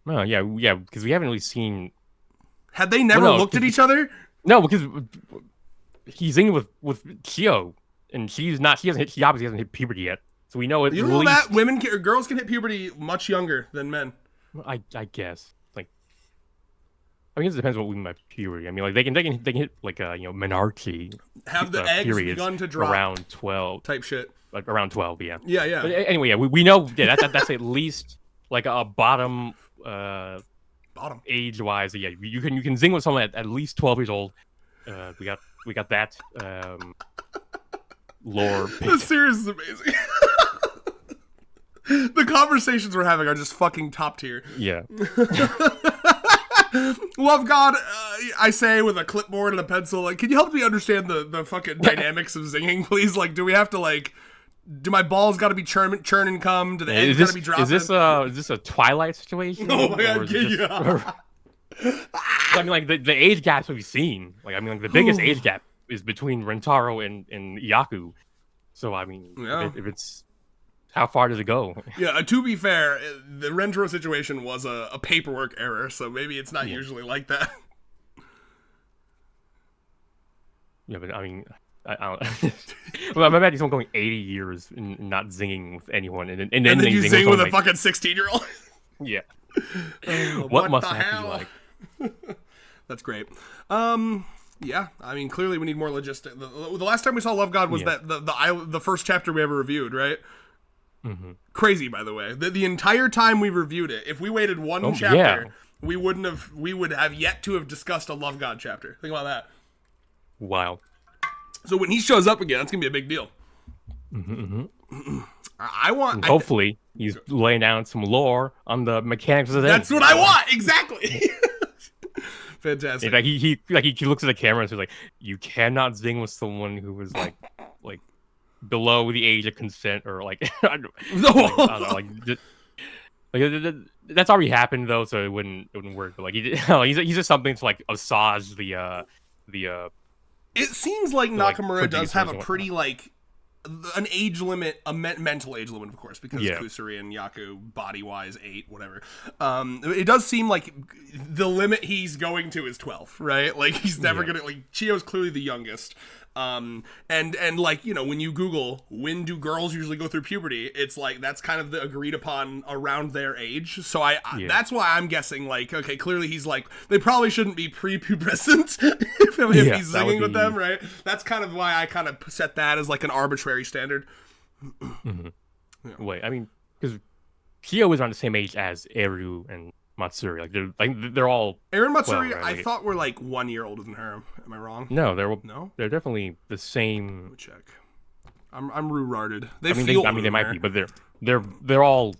Oh yeah, because we haven't really seen. Had they never looked at each other? No, because he's in with Chio, and she obviously hasn't hit puberty yet. So we know at You know that girls can hit puberty much younger than men. I guess like. I mean, it depends what we mean by puberty. I mean, like they can hit like menarche. Have the eggs begun to drop around 12 type shit. Like around 12, yeah. Yeah. But anyway, yeah, we know that's at least like a bottom age wise. Yeah, you can zing with someone at least 12 years old. We got that lore. This series is amazing. The conversations we're having are just fucking top tier. Yeah. Love God, I say with a clipboard and a pencil, like, can you help me understand the fucking dynamics of zinging, please? Like, do we have to, like, do my balls got to be churn and come? Do the eggs got to be dropping? Is this a Twilight situation? Oh my God, yeah. I mean, like, the age gaps we've seen. Like, I mean, like, the biggest age gap is between Rentaro and Yaku. So, I mean, if it's... How far does it go? Yeah, to be fair, the Rentaro situation was a paperwork error, so maybe it's not usually like that. Yeah, but I mean, I don't. Well, I'm imagining someone going 80 years and not zinging with anyone, and then you zing with a fucking 16-year-old. Yeah. What must that be like? That's great. Yeah, I mean, clearly we need more logistics. The last time we saw Love God was that the first chapter we ever reviewed, right? Mm-hmm. Crazy, by the way. The entire time we reviewed it, if we waited one chapter, we would have yet to have discussed a Love God chapter. Think about that. Wow. So when he shows up again, that's gonna be a big deal. Mm-hmm. Hopefully, he's laying down some lore on the mechanics of the. That's what I want. Exactly. Fantastic. Like he looks at the camera and says like, "You cannot zing with someone who is like below the age of consent or like I don't know, that's already happened though, so it wouldn't work. But like he's just something to like massage the. It seems like Nakamura does have a pretty like an age limit, a mental age limit, of course, because Kusari and Yaku body-wise 8, whatever. It does seem like the limit he's going to is 12, right? Like he's never gonna like Chio's clearly the youngest. And like, you know, when you Google when do girls usually go through puberty, it's like that's kind of the agreed upon around their age. So that's why I'm guessing like, okay, clearly he's like they probably shouldn't be prepubescent if he's singing with them, right? That's kind of why I kind of set that as like an arbitrary standard. Mm-hmm. Yeah. Wait, I mean, because Chio is around the same age as Eru and Matsuri. They're all. Aaron and Matsuri, right? I thought were like 1 year older than her. Am I wrong? No, they're definitely the same. Let me check. I'm rue-rarded. They might be, but they're all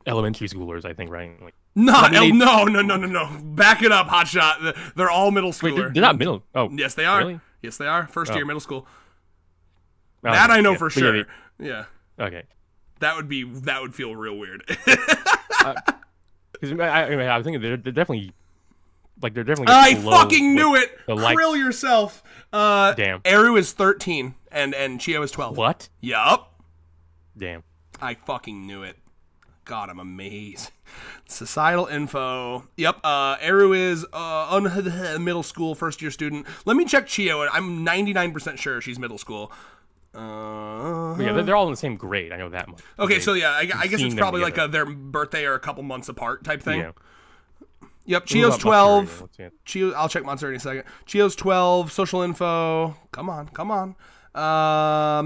elementary schoolers, I think, right? Like, no. Back it up, hotshot. They're all middle schooler. Wait, they're not middle. Oh, yes, they are. Really? Yes, they are. First year middle school. Oh, that I know for sure. Yeah. Okay. That would feel real weird. Because I think they're definitely I fucking knew it. Krill yourself. Damn. Eru is 13 and Chio is 12. What? Yup. Damn. I fucking knew it. God, I'm amazing. Societal info. Yep. Eru is middle school, first year student. Let me check Chio. I'm 99% sure she's middle school. Yeah, they're all in the same grade. I know that much. Okay, so yeah, I guess it's probably like together. their birthday are a couple months apart type thing. Yeah. Yep, What Chio's about 12. Matsuria? Let's see it. Chio, I'll check Monster in a second. Chio's 12. Social info. Come on.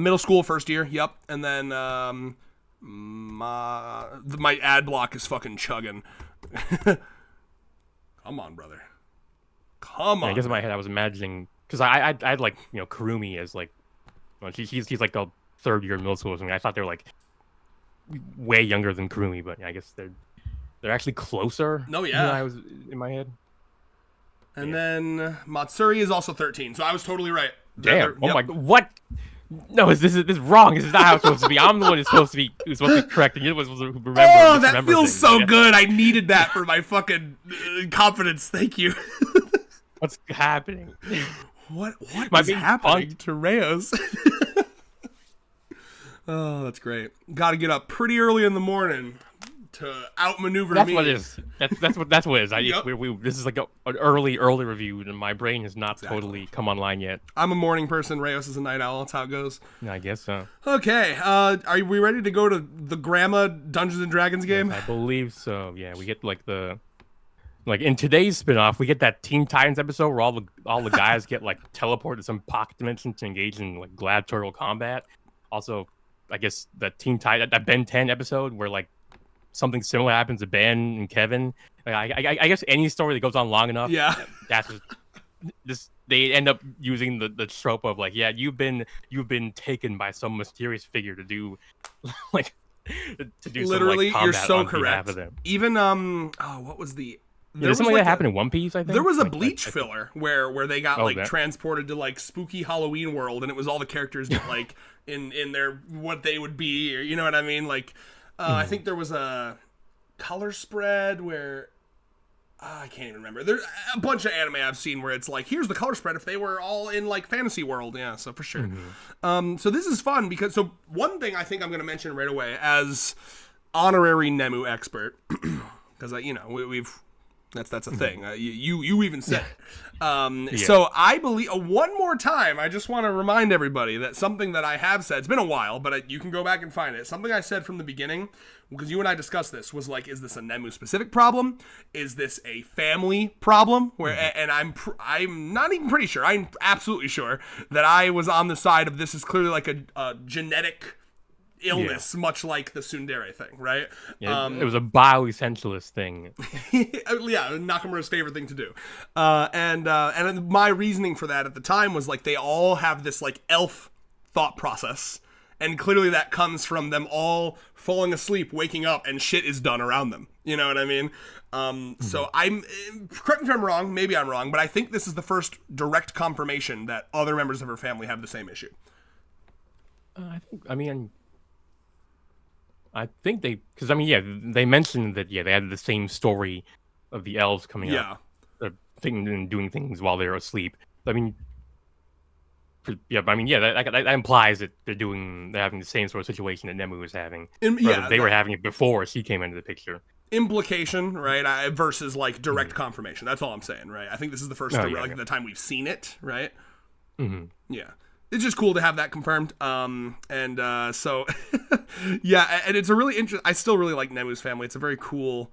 Middle school, first year. Yep, and then my ad block is fucking chugging. Come on, brother. Come on. Yeah, I guess in my head I was imagining because I had like Kurumi as like, well, he's like the third year in middle school or something. I thought they were like way younger than Kurumi, but yeah, I guess they're actually closer. No, yeah. Than I was in my head. And then Matsuri is also 13, so I was totally right. Damn! Oh Yep. my god! What? No, this is wrong. This is not how it's supposed to be. I'm the one who's supposed to be correct, and you're the one who's supposed to remember. Oh, that misremember feels things, so yeah? good. I needed that for my fucking confidence. Thank you. What's happening? What Am I is being happening punked? to Reyes? Oh, that's great. Got to get up pretty early in the morning to outmaneuver That's me. what it is. That's what it is. Yep. This is like an early review, and my brain has not totally come online yet. I'm a morning person. Reyes is a night owl. That's how it goes. I guess so. Okay. Are we ready to go to the Grandma Dungeons and Dragons game? I believe so. Yeah, we get like in today's spinoff, we get that Teen Titans episode where all the guys get like teleported to some pocket dimension to engage in like gladiatorial combat. Also, I guess that that Ben 10 episode where like something similar happens to Ben and Kevin. I guess any story that goes on long enough, Yeah. that's just they end up using the trope of like, yeah, you've been taken by some mysterious figure to do like to do Literally, some, like, you're combat so on behalf correct. of them. Even what was the? There's something that happened in One Piece, I think. There was a Like, Bleach I think- filler where they got Oh, like that- transported to like spooky Halloween world, and it was all the characters that like in their what they would be, or you know what I mean? Like, I think there was a color spread where I can't even remember. There's a bunch of anime I've seen where it's like, here's the color spread if they were all in like fantasy world. Yeah, so for sure. So this is fun because one thing I think I'm going to mention right away as honorary Nemu expert, because we've. That's a thing. You even said it. So I believe one more time. I just want to remind everybody that something that I have said. It's been a while, but you can go back and find it. Something I said from the beginning, because you and I discussed this, was like, is this a Nemu specific problem? Is this a family problem? And I'm not even pretty sure. I'm absolutely sure that I was on the side of this is clearly like a genetic illness, much like the tsundere thing, right? Yeah, it was a bioessentialist thing. Yeah, Nakamura's favorite thing to do. And my reasoning for that at the time was like they all have this like elf thought process, and clearly that comes from them all falling asleep, waking up, and shit is done around them. You know what I mean? So I'm correct me if I'm wrong. Maybe I'm wrong, but I think this is the first direct confirmation that other members of her family have the same issue. I think they mentioned that they had the same story of the elves coming up, and doing things while they're asleep. That implies that they're having the same sort of situation that Nemu was having. They were having it before she came into the picture. Implication, right? Versus like direct confirmation. That's all I'm saying, right? I think this is the first the time we've seen it, right? Mm-hmm. Yeah. It's just cool to have that confirmed. So yeah, and it's a really interesting. I still really like Nemu's family. It's a very cool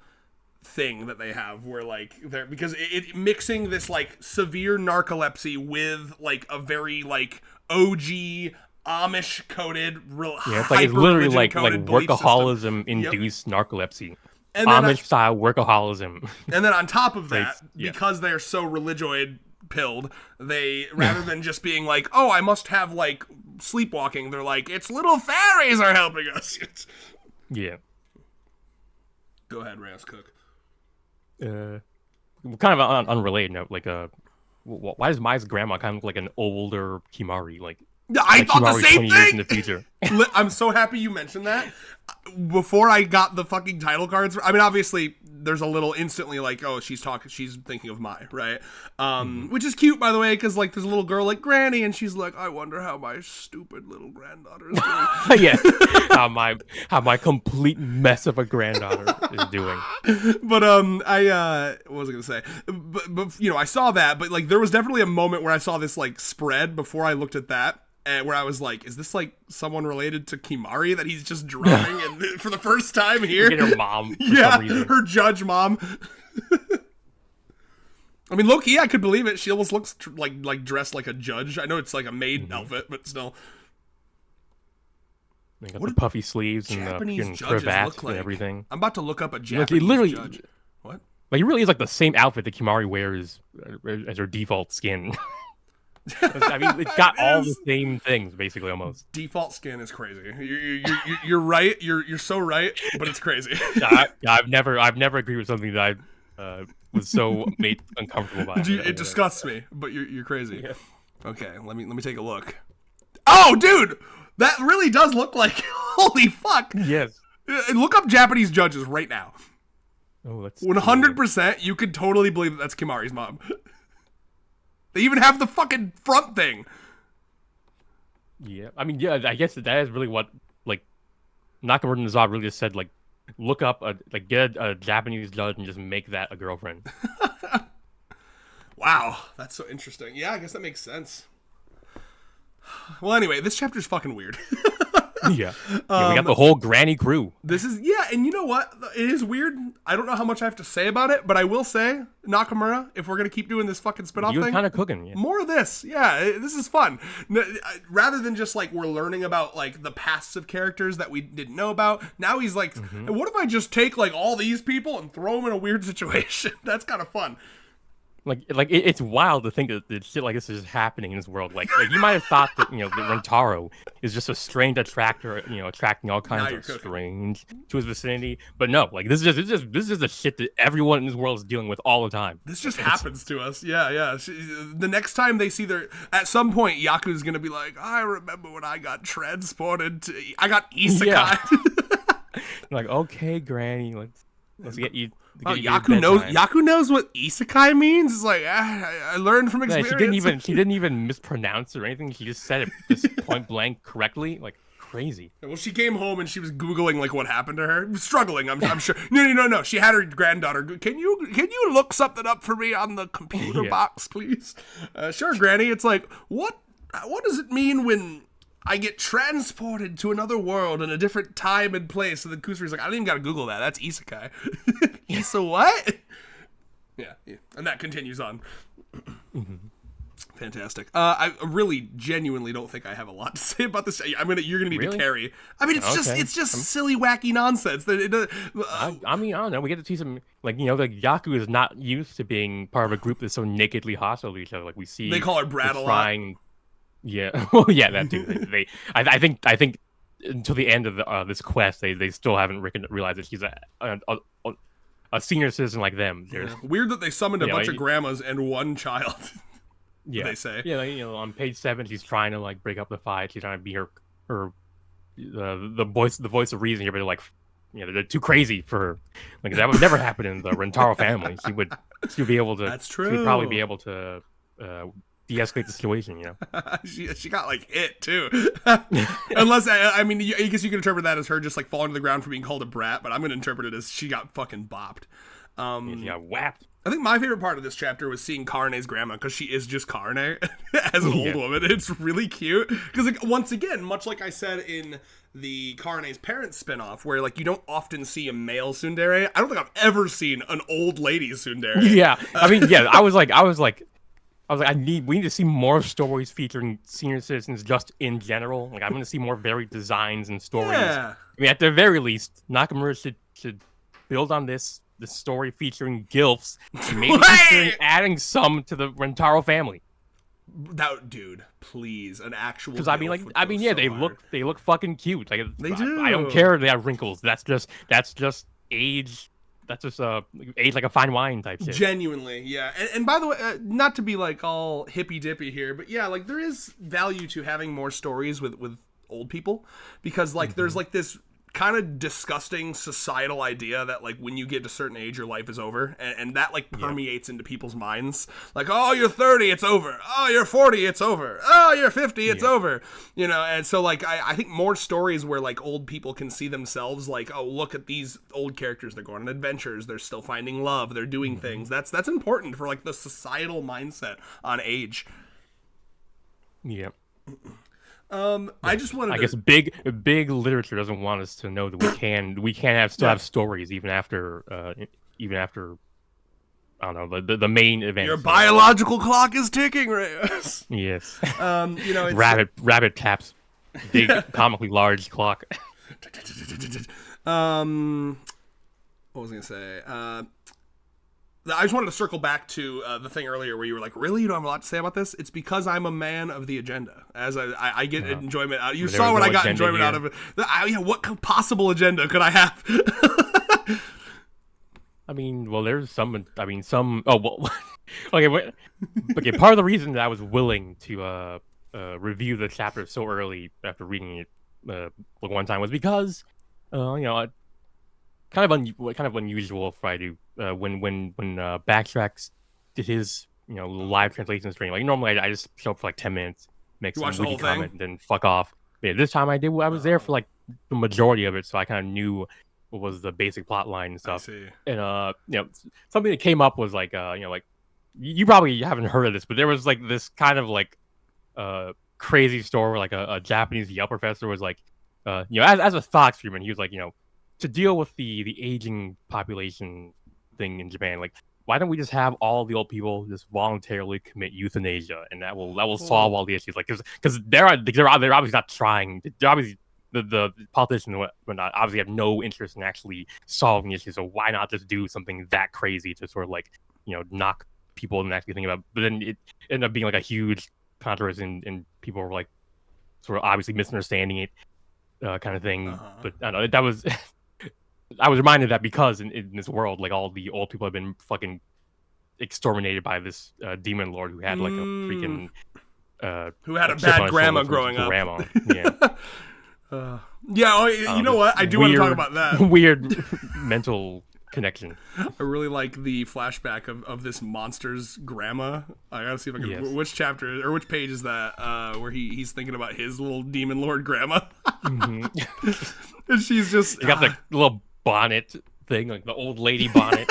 thing that they have where like they're because it mixing this like severe narcolepsy with like a very like OG Amish coded it's literally like workaholism induced narcolepsy. And Amish style workaholism. And then on top of that, because they're so religioid pilled, they rather than just being like, oh, I must have like sleepwalking, they're like, it's little fairies are helping us. Yeah. Go ahead, Rance Cook. Kind of an unrelated note, like why is Mai's grandma kind of look like an older Kimari? Like I thought Kimari the same 20 years in thing. the future. I'm so happy you mentioned that. Before I got the fucking title cards, I mean, obviously, there's a little instantly like, oh, she's thinking of Mai, right? Which is cute, by the way, because like there's a little girl like Granny, and she's like, I wonder how my stupid little granddaughter is doing. Yeah, how my complete mess of a granddaughter is doing. But what was I gonna say? But you know, I saw that, but like there was definitely a moment where I saw this like spread before I looked at that. And where I was like, is this like someone related to Kimari that he's just drawing and for the first time here? Get her mom. Yeah, her judge mom. I mean, low-key, I could believe it. She almost looks like dressed like a judge. I know it's like a maid outfit, but still. They got the puffy sleeves and the cravat and everything. I'm about to look up a Japanese judge. What? Like, it really is like the same outfit that Kimari wears as her default skin. I mean, it's got all the same things, basically, almost. Default skin is crazy. You're right. You're so right, but it's crazy. I've never agreed with something that I was so made uncomfortable by. It disgusts me, but you're crazy. Yeah. Okay, let me take a look. Oh, dude, that really does look like. Holy fuck! Yes. Look up Japanese judges right now. Oh, that's 100%. You could totally believe that's Kimari's mom. They even have the fucking front thing. Yeah, I mean, yeah, I guess that is really what, like, Nakamura Nozawa really just said, like, look up, get a Japanese judge and just make that a girlfriend. Wow, that's so interesting. Yeah, I guess that makes sense. Well, anyway, this chapter's fucking weird. Yeah, we got the whole granny crew. This is, yeah, and you know what? It is weird. I don't know how much I have to say about it, but I will say, Nakamura, if we're going to keep doing this fucking spin-off thing. You're kind of cooking, yeah. More of this. Yeah, this is fun. Rather than just, like, we're learning about, like, the pasts of characters that we didn't know about, now he's like, what if I just take, like, all these people and throw them in a weird situation? That's kind of fun. Like it's wild to think that shit like this is happening in this world. Like you might have thought that, you know, that Rentaro is just a strange attractor, you know, attracting all kinds of strange to his vicinity. But no, like this is the shit that everyone in this world is dealing with all the time. This just happens to us. Yeah. The next time they see at some point, Yaku's gonna be like, I remember when I got transported to, I got isekai. Yeah. Like, okay, Granny, let's get you. Oh, Yaku knows what isekai means. It's like I learned from experience. Yeah, she didn't even mispronounce it or anything. She just said it just point blank correctly. Like crazy. Well, she came home and she was googling like what happened to her. Struggling, I'm sure. No. She had her granddaughter. Can you look something up for me on the computer box, please? Sure, Granny. It's like what does it mean when I get transported to another world in a different time and place? And then Kusuri's like, I don't even gotta Google that. That's isekai. Isa what? Yeah. And that continues on. Fantastic. I really genuinely don't think I have a lot to say about this. You're gonna need to carry. I mean, it's just silly, wacky nonsense. I mean, I don't know. We get to see some, like, you know, like Yaku is not used to being part of a group that's so nakedly hostile to each other. Like we see, they call her Brad a lot. Yeah. Well, yeah, that too. I think until the end of this quest, they still haven't realized that she's a senior citizen like them. Weird that they summoned a bunch of grandmas and one child. Yeah, they say. Yeah, like, you know, on page 7, she's trying to like break up the fight. She's trying to be the voice of reason here, but they're like, you know, they're too crazy for her. Like that would never happen in the Rentaro family. She would be able to. That's true. She would probably be able to de-escalate the situation, you know. she got like hit too. Unless I mean, I guess you can interpret that as her just like falling to the ground for being called a brat, but I'm gonna interpret it as she got fucking bopped. She got whapped. I think my favorite part of this chapter was seeing Karene's grandma, because she is just Karene as an old woman. It's really cute because, like, once again, much like I said in the Karene's parents spinoff, where like you don't often see a male tsundere. I don't think I've ever seen an old lady tsundere. Yeah, I mean, yeah, I was like, we need to see more stories featuring senior citizens just in general. Like, I'm going to see more varied designs and stories. Yeah. I mean, at the very least, Nakamura should build on this story featuring gilfs, and maybe considering adding some to the Rentaro family. That dude, please, an actual. Because yeah, they look fucking cute. Like they do. I don't care if they have wrinkles. That's just age. That's just age like a fine wine type shit. Genuinely, yeah. And by the way, not to be like all hippy dippy here, but yeah, like there is value to having more stories with old people, because like there's like this kind of disgusting societal idea that like when you get to a certain age your life is over, and that like permeates into people's minds, like, oh, you're 30, it's over, oh, you're 40, it's over, oh, you're 50, it's over, you know. And so like I think more stories where like old people can see themselves like, oh, look at these old characters, they're going on adventures, they're still finding love, they're doing things, that's important for like the societal mindset on age. I just wanted I guess big literature doesn't want us to know that we can still have stories even after I don't know the main events. Your biological clock is ticking, Reyes. Yes. You know, it's, rabbit taps big comically large clock. What was I gonna say? I just wanted to circle back to the thing earlier where you were like, really? You don't have a lot to say about this? It's because I'm a man of the agenda. As I get enjoyment out. You saw what I got enjoyment out of it. What possible agenda could I have? I mean, well, there's some. I mean, some. Oh, well. Okay, part of the reason that I was willing to review the chapter so early after reading it one time was because, you know, kind of unusual if I do when Backtracks did his live translation stream. Like normally I just show up for like 10 minutes, make some witty comment, and then fuck off. But yeah, this time I was there for like the majority of it, so I kind of knew what was the basic plot line and stuff. I see. And something that came up was like like you probably haven't heard of this, but there was like this kind of like crazy story where like a Japanese Yelp professor was like as a thought streamer, he was like, to deal with the aging population thing in Japan, like why don't we just have all the old people just voluntarily commit euthanasia, and that will solve all the issues? Like because they're obviously not trying. They're obviously the politicians and whatnot obviously have no interest in actually solving the issue. So why not just do something that crazy to sort of like knock people and actually think about? But then it ended up being like a huge controversy, and people were like sort of obviously misunderstanding it, kind of thing. But I don't know, that was. I was reminded of that because in this world, like all the old people have been fucking exterminated by this demon lord who had like a freaking who had a bad grandma growing up. Yeah. You know what? I do want to talk about that. Weird mental connection. I really like the flashback of this monster's grandma. I gotta see if I can. Yes. Which chapter or which page is that? Where he's thinking about his little demon lord grandma, and she's just got the little bonnet thing, like the old lady bonnet.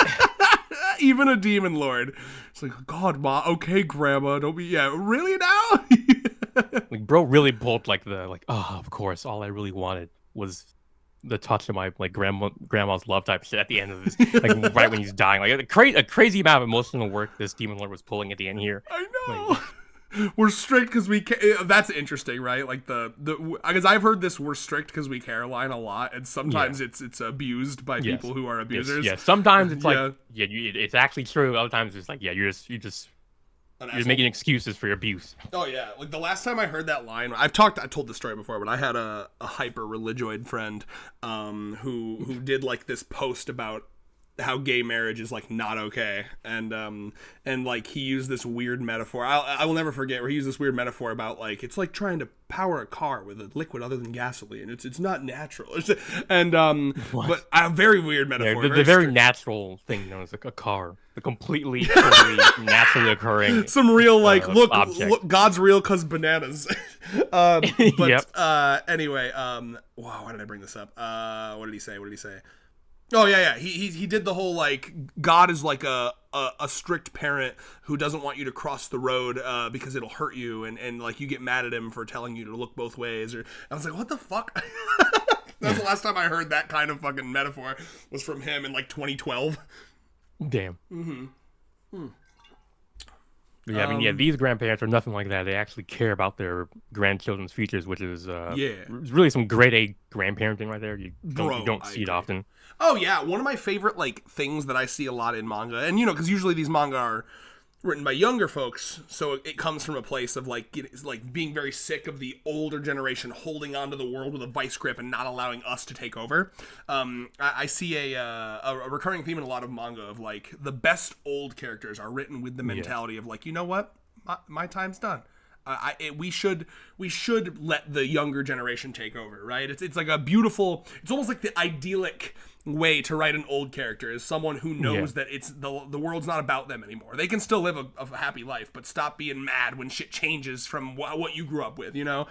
Even a demon lord. It's like, God, ma, okay, grandma, don't be really now. Like, bro, really pulled like of course, all I really wanted was the touch of my like grandma's love type shit at the end of this, like right when he's dying, like a crazy amount of emotional work this demon lord was pulling at the end here. I know. Like, we're strict because we care. That's interesting, right? Like the because I've heard this "we're strict because we care" line a lot, and sometimes it's abused by people who are abusers. Yes. Sometimes it's like it's actually true. Other times it's like you're making excuses for your abuse. Oh yeah, like the last time I heard that line, I told this story before, but I had a hyper religioid friend who did like this post about how gay marriage is like not okay, and like he used this weird metaphor. I will never forget where he used this weird metaphor about like it's like trying to power a car with a liquid other than gasoline. It's not natural. And but a very weird metaphor. Yeah, the very natural thing known as like a car, the completely totally naturally occurring some real like look God's real cause bananas. But anyway, wow, why did I bring this up? What did he say? Oh yeah. He did the whole like God is like a strict parent who doesn't want you to cross the road because it'll hurt you, and like you get mad at him for telling you to look both ways. Or I was like, what the fuck? That's the last time I heard that kind of fucking metaphor was from him in like 2012. Damn. Yeah, I mean, these grandparents are nothing like that. They actually care about their grandchildren's futures, which is really some grade A grandparenting right there. You don't see it often. Oh yeah, one of my favorite like things that I see a lot in manga, and because usually these manga are written by younger folks, so it comes from a place of like being very sick of the older generation holding onto the world with a vice grip and not allowing us to take over. I see a recurring theme in a lot of manga of like the best old characters are written with the mentality of like, you know what, my time's done. We should let the younger generation take over, right? It's like a beautiful. It's almost like the idyllic way to write an old character is someone who knows that it's the world's not about them anymore. They can still live a happy life, but stop being mad when shit changes from what you grew up with, you know?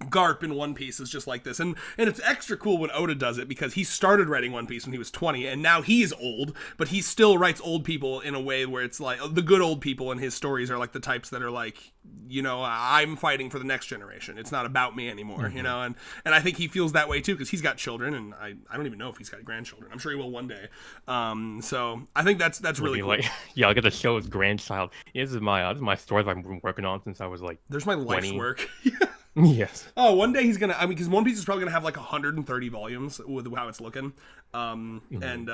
Garp in One Piece is just like this, and it's extra cool when Oda does it because he started writing One Piece when he was 20, and now he's old, but he still writes old people in a way where it's like the good old people in his stories are like the types that are like, you know, I'm fighting for the next generation. It's not about me anymore, you know, and I think he feels that way too because he's got children, and I don't even know if he's got grandchildren. I'm sure he will one day. So I think that's really cool. Like, yeah, I'll get to show his grandchild. This is my stories I've been working on since I was like. There's my 20. life's work. Yes. Oh, one day he's gonna. I mean, because One Piece is probably gonna have like 130 volumes with how it's looking, and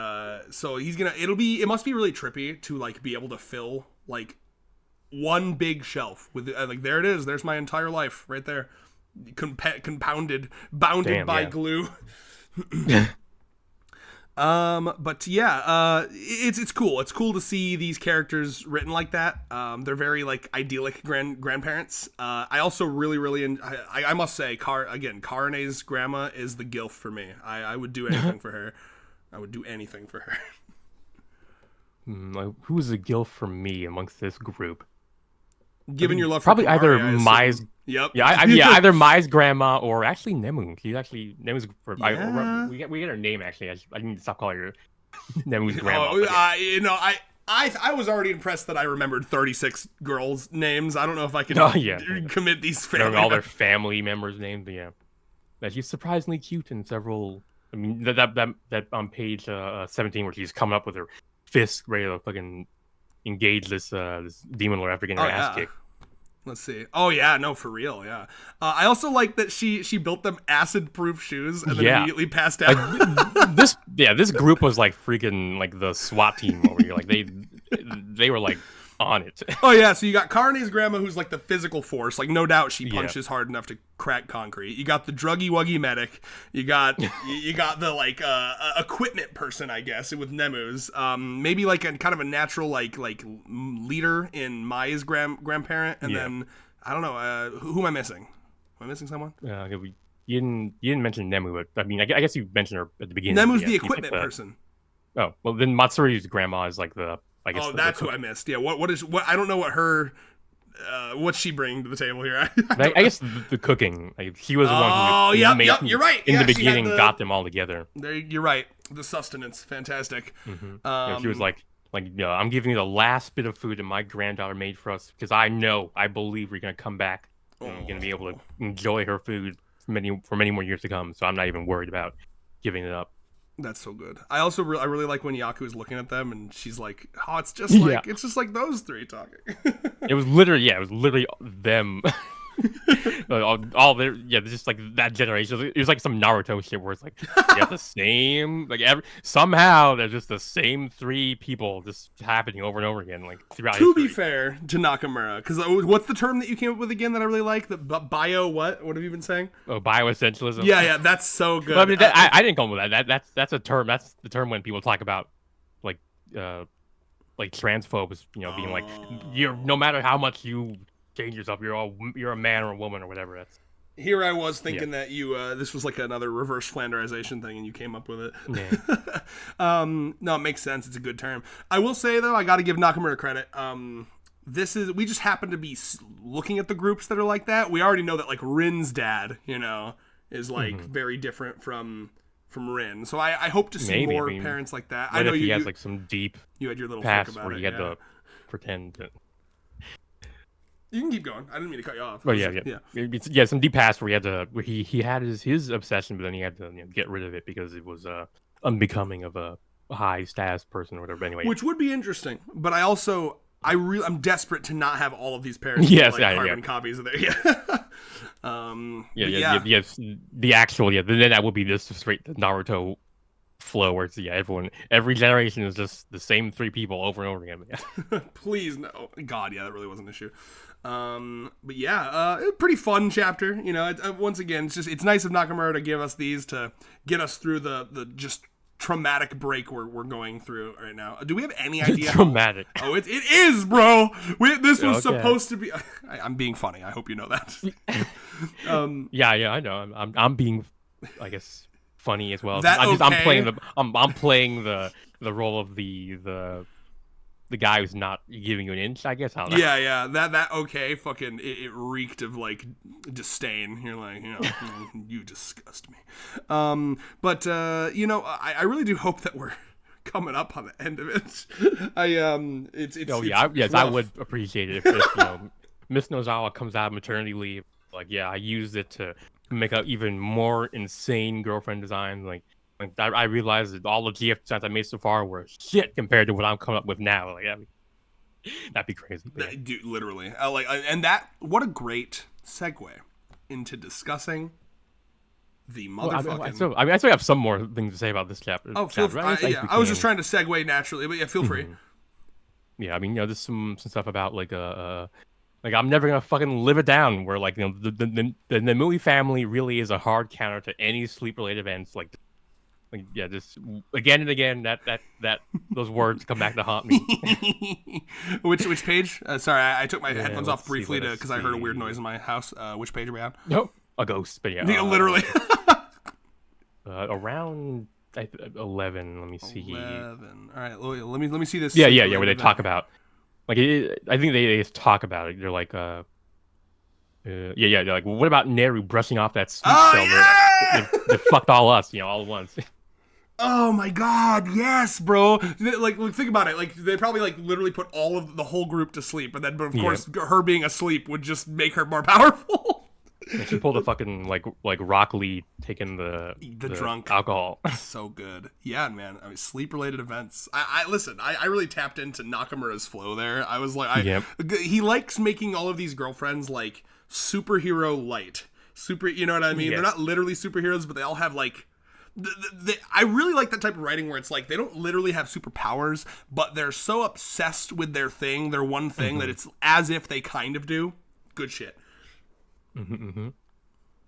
so he's gonna. It must be really trippy to like be able to fill like one big shelf with like there it is. There's my entire life right there, compounded, bounded by glue. But yeah, it's cool. It's cool to see these characters written like that. They're very like idyllic grandparents. I also really, I must say, Karane's grandma is the gilf for me. I would do anything for her. I would do anything for her. Who is a gilf for me amongst this group? Given your love for probably Kamari, either Mai's. Yep. Yeah, either Mai's grandma or actually Nemu. Nemu's. Yeah. We get her name actually. I need to stop calling her Nemu's grandma. I was already impressed that I remembered 36 girls' names. I don't know if I can commit these family. All their family members' names. But yeah, she's surprisingly cute in several. I mean that on page 17 where she's coming up with her fist ready to fucking engage this demon lord after getting her ass kicked. Let's see. Oh yeah, no, for real, yeah. I also like that she built them acid-proof shoes and then immediately passed out. This group was like freaking like the SWAT team over here. Like they were like on it. Oh yeah, so you got Karane's grandma who's like the physical force. Like no doubt she punches hard enough to crack concrete. You got the druggy wuggy medic. You got the like equipment person, I guess, with Nemu's. Maybe like a kind of a natural like leader in Mai's grandparent, and then I don't know. Who am I missing? Am I missing someone? You didn't mention Nemu, but I mean I guess you mentioned her at the beginning. Nemu's the equipment person. Oh well, then Matsuri's grandma is like the. That's who I missed. Yeah, what I don't know what her what's she bringing to the table here. I guess the cooking. Like, he was the one who you're right. In the beginning got them all together. You're right. The sustenance, fantastic. She was like I'm giving you the last bit of food that my granddaughter made for us because I believe we're gonna come back and gonna be able to enjoy her food for many more years to come. So I'm not even worried about giving it up. That's so good. I also I really like when Yaku is looking at them and she's like, "Oh, it's just like those three talking." It was literally them. all their just like that generation. It was like some Naruto shit where it's like you have the same somehow there's just the same three people just happening over and over again like throughout history. To be fair to Nakamura, because what's the term that you came up with again that I really like? The bio what have you been saying? Oh, bioessentialism. Yeah, that's so good. Well, I mean, I didn't come up with that. That's a term. That's the term when people talk about like transphobes, being like you're no matter how much you change yourself, you're a man or a woman or whatever. That's here I was thinking that you this was like another reverse flanderization thing and you came up with it. No, it makes sense. It's a good term. I will say though, I got to give Nakamura credit. We just happen to be looking at the groups that are like that. We already know that like Rin's dad is like very different from Rin, so I hope to see more parents like that. I know he has like some deep you had your little past about where you had to pretend that. You can keep going. I didn't mean to cut you off. Oh yeah. Some deep past where he had his obsession, but then he had to get rid of it because it was unbecoming of a high status person or whatever. But anyway, which would be interesting. But I'm desperate to not have all of these parents carbon copies of their the actual then that would be this straight Naruto flow where it's every generation is just the same three people over and over again. Please no, God, that really was an issue. But pretty fun chapter. Once again, it's nice of Nakamura to give us these to get us through the just traumatic break we're going through right now. Do we have any idea? Traumatic. Oh, it is, bro. This was Okay. supposed to be. I'm being funny. I hope you know that. Yeah, I know. I'm being, I guess, funny as well. That I'm okay? playing the role of the guy who's not giving you an inch. I guess. I don't know. Yeah. That okay. Fucking it reeked of like disdain. You're like, you disgust me. But I really do hope that we're coming up on the end of it. Yes, I would appreciate it if Miss Nozawa comes out of maternity leave. Like, yeah, I used it to make up even more insane girlfriend designs. Like I realized that all the GF designs I made so far were shit compared to what I'm coming up with now. Like, that'd be crazy. Yeah. Dude, literally. What a great segue into discussing the motherfucking. I still have some more things to say about this chapter. Oh, feel free. I was just trying to segue naturally, but yeah, feel free. Yeah, I mean, there's some stuff about like I'm never gonna fucking live it down. Where like the Nemui family really is a hard counter to any sleep related events. Like yeah, just again and again that those words come back to haunt me. Which page? Sorry, I took my headphones off let's briefly see, because I heard a weird noise in my house. Which page are we on? Nope, a ghost. But yeah, literally. Around 11. Let me see. 11. All right, let me see this. Yeah. Where they talk about like I think they just talk about it. They're like they're like, well, what about Neru brushing off that sleep cell that fucked all us, all at once. Oh my god, yes, bro. Like think about it. Like they probably like literally put all of the whole group to sleep, but of course her being asleep would just make her more powerful. And she pulled a fucking like Rock Lee taking the drunk alcohol. So good. Yeah, man. I mean, sleep related events. I listen, I really tapped into Nakamura's flow there. I was like, he likes making all of these girlfriends like superhero light. You know what I mean? Yes. They're not literally superheroes, but they all have like I really like that type of writing where it's like they don't literally have superpowers, but they're so obsessed with their one thing, that it's as if they kind of do. Good shit. And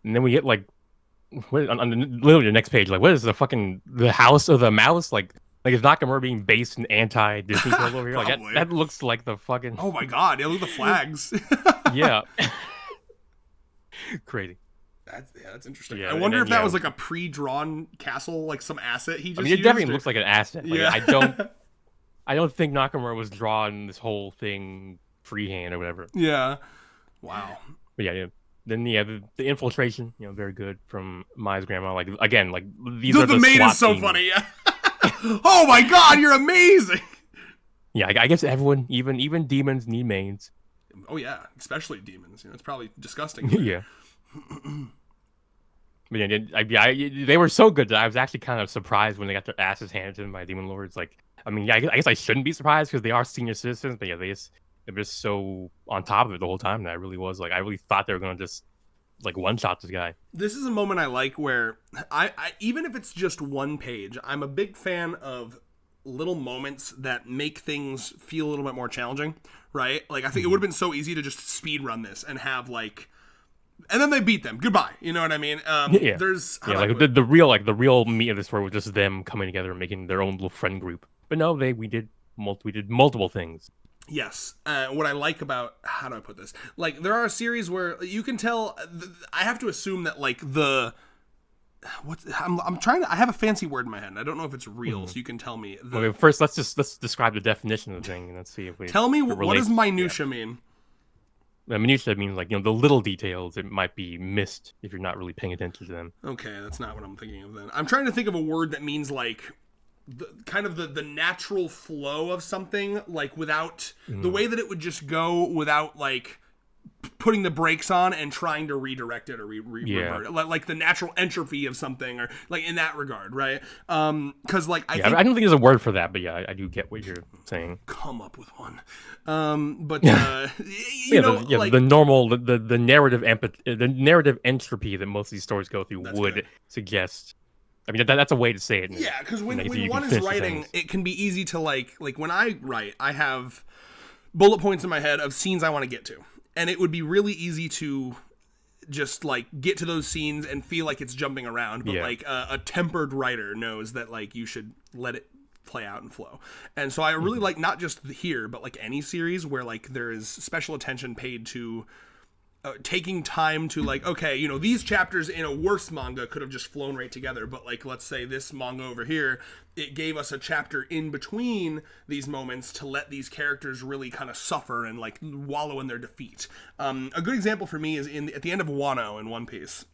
then we get like, literally the next page, like, what is the House of the Mouse? Like is Nakamura being based in anti-Disney World over here? Like that looks like the fucking. Oh my god! Yeah, look at the flags. Yeah. Crazy. That's interesting. Yeah, I wonder if that was like a pre-drawn castle, like some asset he just it used. definitely looks like an asset. Like, yeah. I don't think Nakamura was drawing this whole thing freehand or whatever. Yeah. Wow. But yeah. Then the infiltration, very good from Mai's grandma. Like again, like these are the maid SWAT is so teams. funny. Yeah. Oh my god, you're amazing. Yeah, I guess everyone, even demons, need maids. Oh yeah, especially demons. It's probably disgusting. Yeah. But yeah, they were so good that I was actually kind of surprised when they got their asses handed to them by demon lords. Like, I mean, I guess I shouldn't be surprised because they are senior citizens. But yeah, they're just so on top of it the whole time that I really thought they were gonna just like one shot this guy. This is a moment I like where I even if it's just one page, I'm a big fan of little moments that make things feel a little bit more challenging, right? Like I think it would have been so easy to just speed run this and have like, and then they beat them. Goodbye. You know what I mean? Yeah. There's like the real meat of this story was just them coming together and making their own little friend group. But no, we did multiple things. Yes. What I like about, how do I put this? Like, there are a series where you can tell, I have to assume that, like, I have a fancy word in my head, and I don't know if it's real, so you can tell me. Okay, first, let's describe the definition of the thing, and let's see if we... Tell me, what does minutia mean? Minutia means, like, the little details that might be missed if you're not really paying attention to them. Okay, that's not what I'm thinking of then. I'm trying to think of a word that means, like... the natural flow of something, like without the way that it would just go without like putting the brakes on and trying to redirect it or revert it. Like the natural entropy of something, or like in that regard, right? Because like I don't think there's a word for that, but yeah, I do get what you're saying. Come up with one. But the normal the narrative entropy that most of these stories go through would suggest. I mean, that's a way to say it. Yeah, because when one is writing, it can be easy to like when I write, I have bullet points in my head of scenes I want to get to. And it would be really easy to just like get to those scenes and feel like it's jumping around, but Yeah. like a tempered writer knows that like you should let it play out and flow. And so I really like not just here, but like any series where like there is special attention paid to taking time to like, okay, you know, these chapters in a worse manga could have just flown right together, but like, let's say this manga over here, it gave us a chapter in between these moments to let these characters really kind of suffer and like wallow in their defeat. A good example for me is at the end of Wano in One Piece.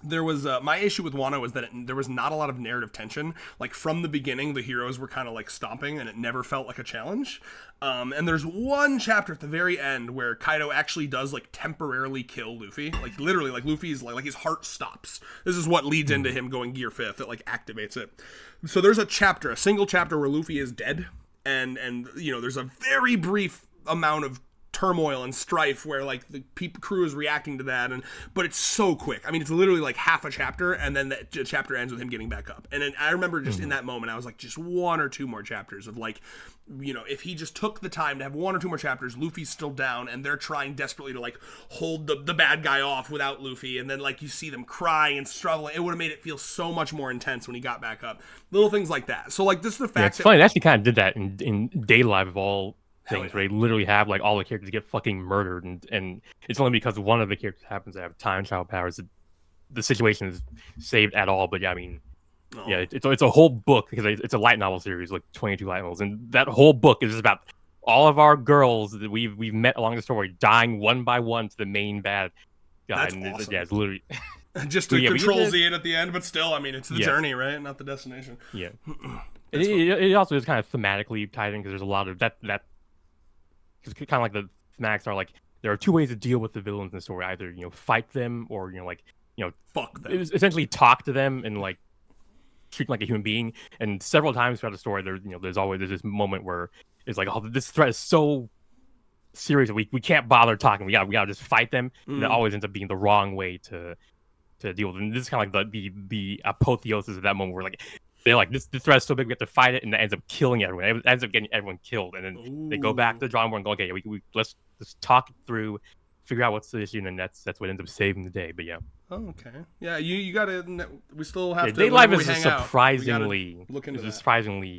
There was my issue with Wano was that there was not a lot of narrative tension. Like from the beginning, the heroes were kind of like stomping, and it never felt like a challenge. And there's one chapter at the very end where Kaido actually does like temporarily kill Luffy, like literally, like Luffy's like his heart stops. This is what leads into him going Gear 5th. That like activates it. So there's a single chapter where Luffy is dead, and you know there's a very brief amount of turmoil and strife where like the crew is reacting to that, but it's so quick. I mean, it's literally like half a chapter, and then the chapter ends with him getting back up. And then I remember just in that moment, I was like, just one or two more chapters of like, you know, if he just took the time to have one or two more chapters, Luffy's still down, and they're trying desperately to like hold the bad guy off without Luffy, and then like you see them crying and struggling. It would have made it feel so much more intense when he got back up. Little things like that. So like this is the fact. Yeah, it's funny. They actually kind of did that in Day Live of all things, where they literally have like all the characters get fucking murdered, and it's only because one of the characters happens to have time travel powers that the situation is saved at all. But yeah, I mean, yeah, it's a whole book because it's a light novel series, like 22 light novels, and that whole book is just about all of our girls that we've met along the story dying one by one to the main bad guy. That's awesome. Yeah, it's literally just to control Z it at the end, but still, I mean, it's the journey, right? Not the destination. Yeah. It also is kind of thematically tied in because there's a lot of that because kind of like the thematics are like there are two ways to deal with the villains in the story: either fight them, or fuck them. It was essentially talk to them and like treat them like a human being. And several times throughout the story, there's this moment where it's like, oh, this threat is so serious that we can't bother talking. We gotta just fight them. And it always ends up being the wrong way to deal with them. And this is kind of like the apotheosis of that moment where like they're like, this threat is so big we have to fight it, and it ends up killing everyone. It ends up getting everyone killed, and then they go back to the drawing board and go, okay, we let's talk it through, figure out what's the issue, and then that's what ends up saving the day. But yeah. Oh, okay. Yeah, you gotta. We still have to. Day Live is surprisingly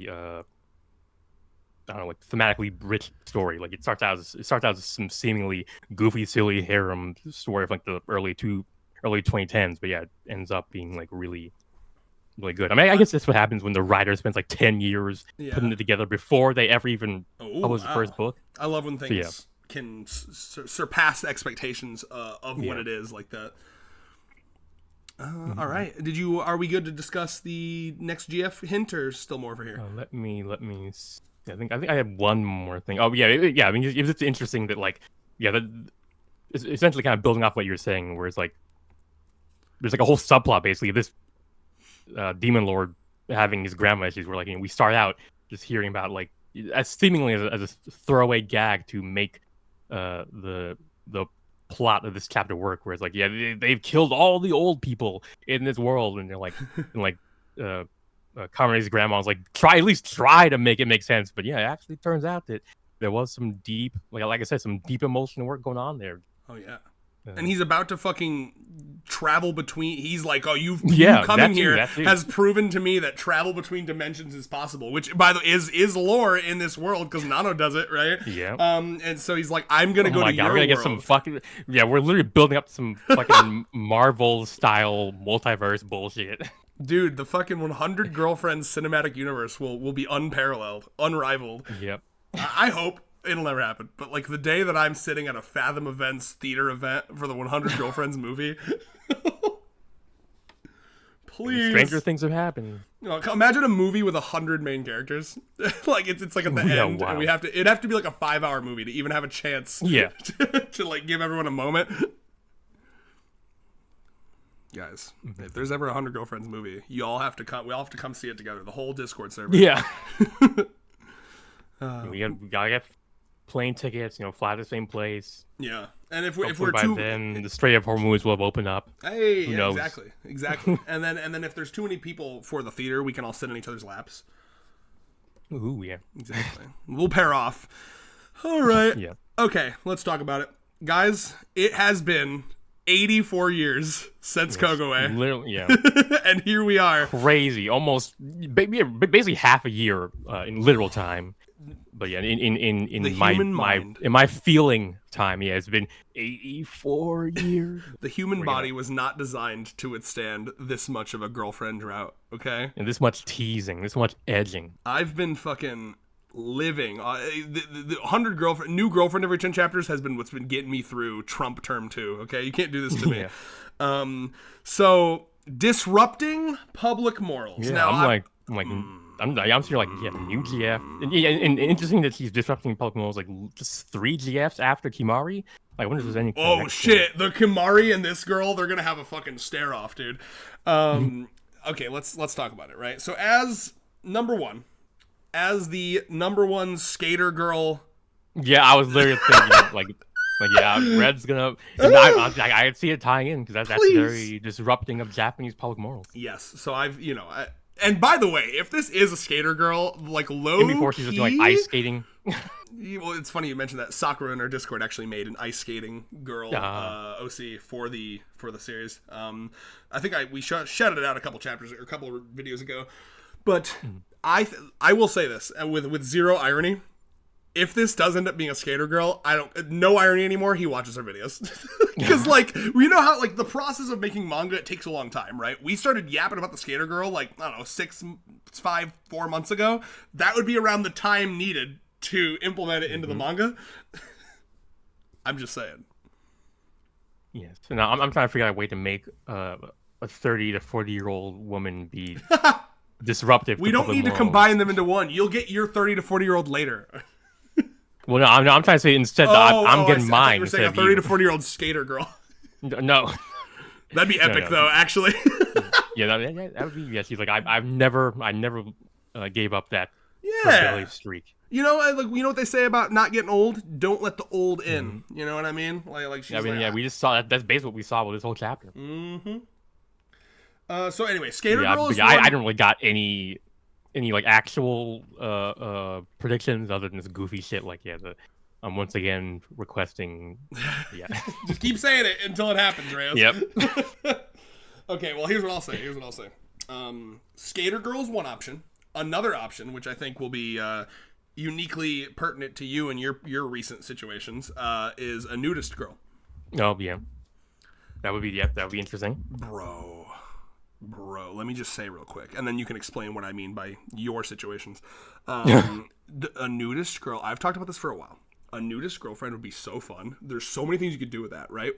I don't know, like thematically rich story. Like it starts out as some seemingly goofy, silly harem story of like the early 2010s, but yeah, it ends up being like really good. I mean, I guess that's what happens when the writer spends like 10 years putting it together before they ever even publish the first book. I love when things can surpass expectations of what it is like that. All right. Are we good to discuss the next GF hint, or still more over here? Let me. I think I have one more thing. Oh yeah. I mean, it's interesting that like it's essentially kind of building off what you're saying, where it's like there's like a whole subplot basically of this demon lord having his grandma issues. Where like we start out just hearing about like as seemingly as a throwaway gag to make the plot of this chapter work, where it's like they've killed all the old people in this world, and they're like Kamare's grandma was like at least try to make it make sense. But yeah, it actually turns out that there was some deep like I said, some deep emotional work going on there. Oh yeah. And he's about to fucking travel between. He's like, "Oh, you coming here has proven to me that travel between dimensions is possible." Which, by the way, is lore in this world because Nano does it, right? Yeah. And so he's like, "I'm gonna go to your world." We're gonna get some fucking we're literally building up some fucking Marvel style multiverse bullshit. Dude, the fucking 100 Girlfriends cinematic universe will be unparalleled, unrivaled. Yep. I hope. It'll never happen. But like the day that I'm sitting at a Fathom Events theater event for the 100 Girlfriends movie, please. Stranger things have happened. Imagine a movie with 100 main characters. Like it's like at the end, and it'd have to be like a 5-hour movie to even have a chance. Yeah. to like give everyone a moment. Guys, if there's ever a 100 Girlfriends movie, you all have to come. We all have to come see it together. The whole Discord server. Yeah. We gotta get plane tickets, fly to the same place. Yeah, and if we're by then, the straight up horror movies will have opened up. Hey, yeah, exactly. and then if there's too many people for the theater, we can all sit in each other's laps. Ooh, yeah, exactly. We'll pair off. All right. Yeah. Okay, let's talk about it, guys. It has been 84 years since Kogoe. Literally, yeah. And here we are. Crazy. Almost basically half a year in literal time. But yeah, in The my human mind. in my feeling time, yeah, it's been 84 years. The human body was not designed to withstand this much of a girlfriend drought, okay? And this much teasing, this much edging. I've been fucking living. The 100 new girlfriend every 10 chapters has been what's been getting me through Trump term 2, okay? You can't do this to me. Yeah. So, disrupting public morals. Yeah, now, I'm sure, like, yeah, new GF. And interesting that she's disrupting public morals, like, just 3 GFs after Kimari. Like, I wonder if there's any oh, connection. shit. The Kimari and this girl, they're going to have a fucking stare-off, dude. Okay, let's talk about it, right? So, as the number one skater girl... Yeah, I was literally thinking, like, yeah, Red's gonna... And I see it tying in, because that's very disrupting of Japanese public morals. Yes, so and by the way, if this is a skater girl, like low key... Before she's just doing, like, ice skating. Well, it's funny you mentioned that. Sakura in our Discord actually made an ice skating girl OC for the series. I think we shouted it out a couple videos ago. But I will say this, and with zero irony, if this does end up being a skater girl, no irony anymore. He watches her videos because, like, we know how, like, the process of making manga, it takes a long time, right? We started yapping about the skater girl, like, I don't know, 4 months ago. That would be around the time needed to implement it into the manga. I'm just saying. Yes. So now I'm trying to figure out a way to make a 30 to 40-year-old woman be disruptive. We don't need to combine them into one. You'll get your 30 to 40-year-old later. Well, no, I'm trying to say instead that I'm getting mine. You were saying a 30 to 40-year-old skater girl. No. That'd be epic, though, actually. Yeah, that would be, yes. He's like, I never gave up that streak. You know, you know what they say about not getting old? Don't let the old in. You know what I mean? Like she's we just saw that. That's basically what we saw with this whole chapter. Mm-hmm. So anyway, skater girl is I didn't really got any like actual predictions other than this goofy shit. Like, I'm once again requesting. Yeah. Just keep saying it until it happens, Reyes. Yep. Okay, well, here's what I'll say. Skater girl is one option. Another option, which I think will be uniquely pertinent to you and your recent situations, is a nudist girl. Oh yeah, that would be interesting. Bro, let me just say real quick, and then you can explain what I mean by your situations. A nudist girl. I've talked about this for a while. A nudist girlfriend would be so fun. There's so many things you could do with that, right?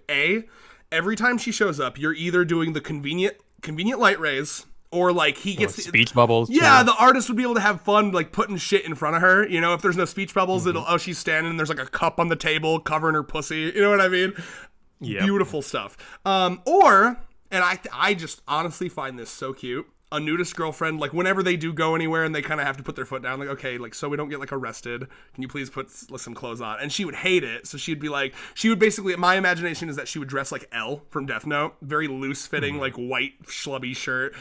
Every time she shows up, you're either doing the convenient light rays. Or, like, he gets... speech bubbles. Yeah, too. The artist would be able to have fun, like, putting shit in front of her. You know, if there's no speech bubbles, she's standing and there's, like, a cup on the table covering her pussy. You know what I mean? Yeah. Beautiful stuff. And I just honestly find this so cute. A nudist girlfriend, like, whenever they do go anywhere and they kind of have to put their foot down, like, okay, like, so we don't get, like, arrested, can you please put some clothes on? And she would hate it, so she'd be like, basically, my imagination is that she would dress like Elle from Death Note, very loose-fitting, like, white, schlubby shirt,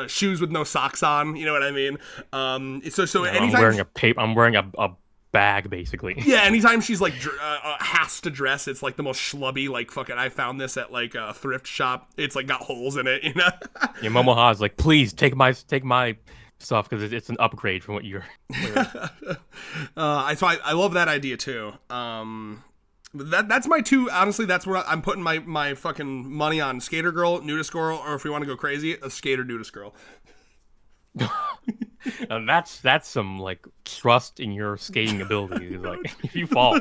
shoes with no socks on, you know what I mean? Anytime... I'm wearing a bag, basically. Yeah, anytime she's, like, has to dress, it's, like, the most schlubby, like, fucking, I found this at, like, a thrift shop. It's, like, got holes in it, you know? Yeah, Momoha's like, please, take my stuff, because it's an upgrade from what you're I love that idea, too. That's my two, honestly, that's where I'm putting my fucking money on. Skater girl, nudist girl, or if we want to go crazy, a skater nudist girl. That's some, like, trust in your skating ability. Like, if you fall,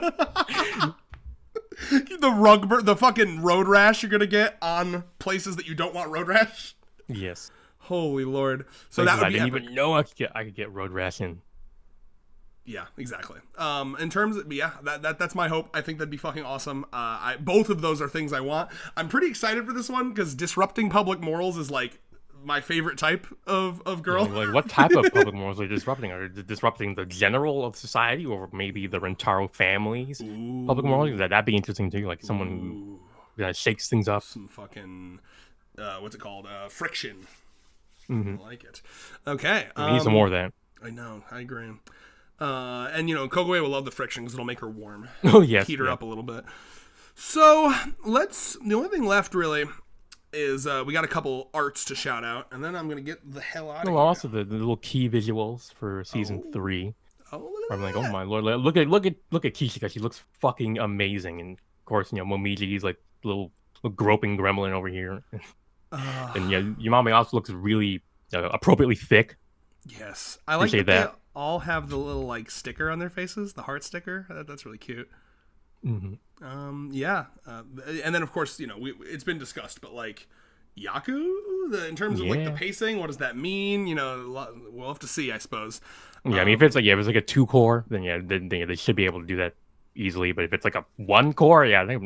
the fucking road rash you're gonna get on places that you don't want road rash. Yes. Holy Lord. So that would I be didn't epic. even know I could get road rash in. Yeah, exactly. In terms of, that's my hope. I think that'd be fucking awesome. Both of those are things I want. I'm pretty excited for this one because disrupting public morals is, like, my favorite type of girl. Like, what type of public morals are disrupting? Are they disrupting the general of society, or maybe the Rentaro family's public morals? That'd be interesting too. Like someone who shakes things up. Some fucking what's it called? Friction. Mm-hmm. I like it. Okay, We need some more of that. I know. I agree. And Kogoe will love the friction because it'll make her warm. Oh yes, Heat her up a little bit. So the only thing left really is we got a couple arts to shout out, and then I'm gonna get the hell out of Well, here. also the little key visuals for season 3. Oh, look at I'm like, that. oh my lord, look at Kishika. She looks fucking amazing. And of course, Momiji's like little groping gremlin over here. And Yamame also looks really appropriately thick. Yes, I like Appreciate that that. they all have the little like sticker on their faces, the heart sticker. That's really cute. Yeah, and then of course it's been discussed, but like Yaku, in terms of like the pacing, what does that mean? We'll have to see, I suppose. Yeah, I mean, if it's like a 2 core, then they should be able to do that easily. But if it's like a 1 core, yeah, they're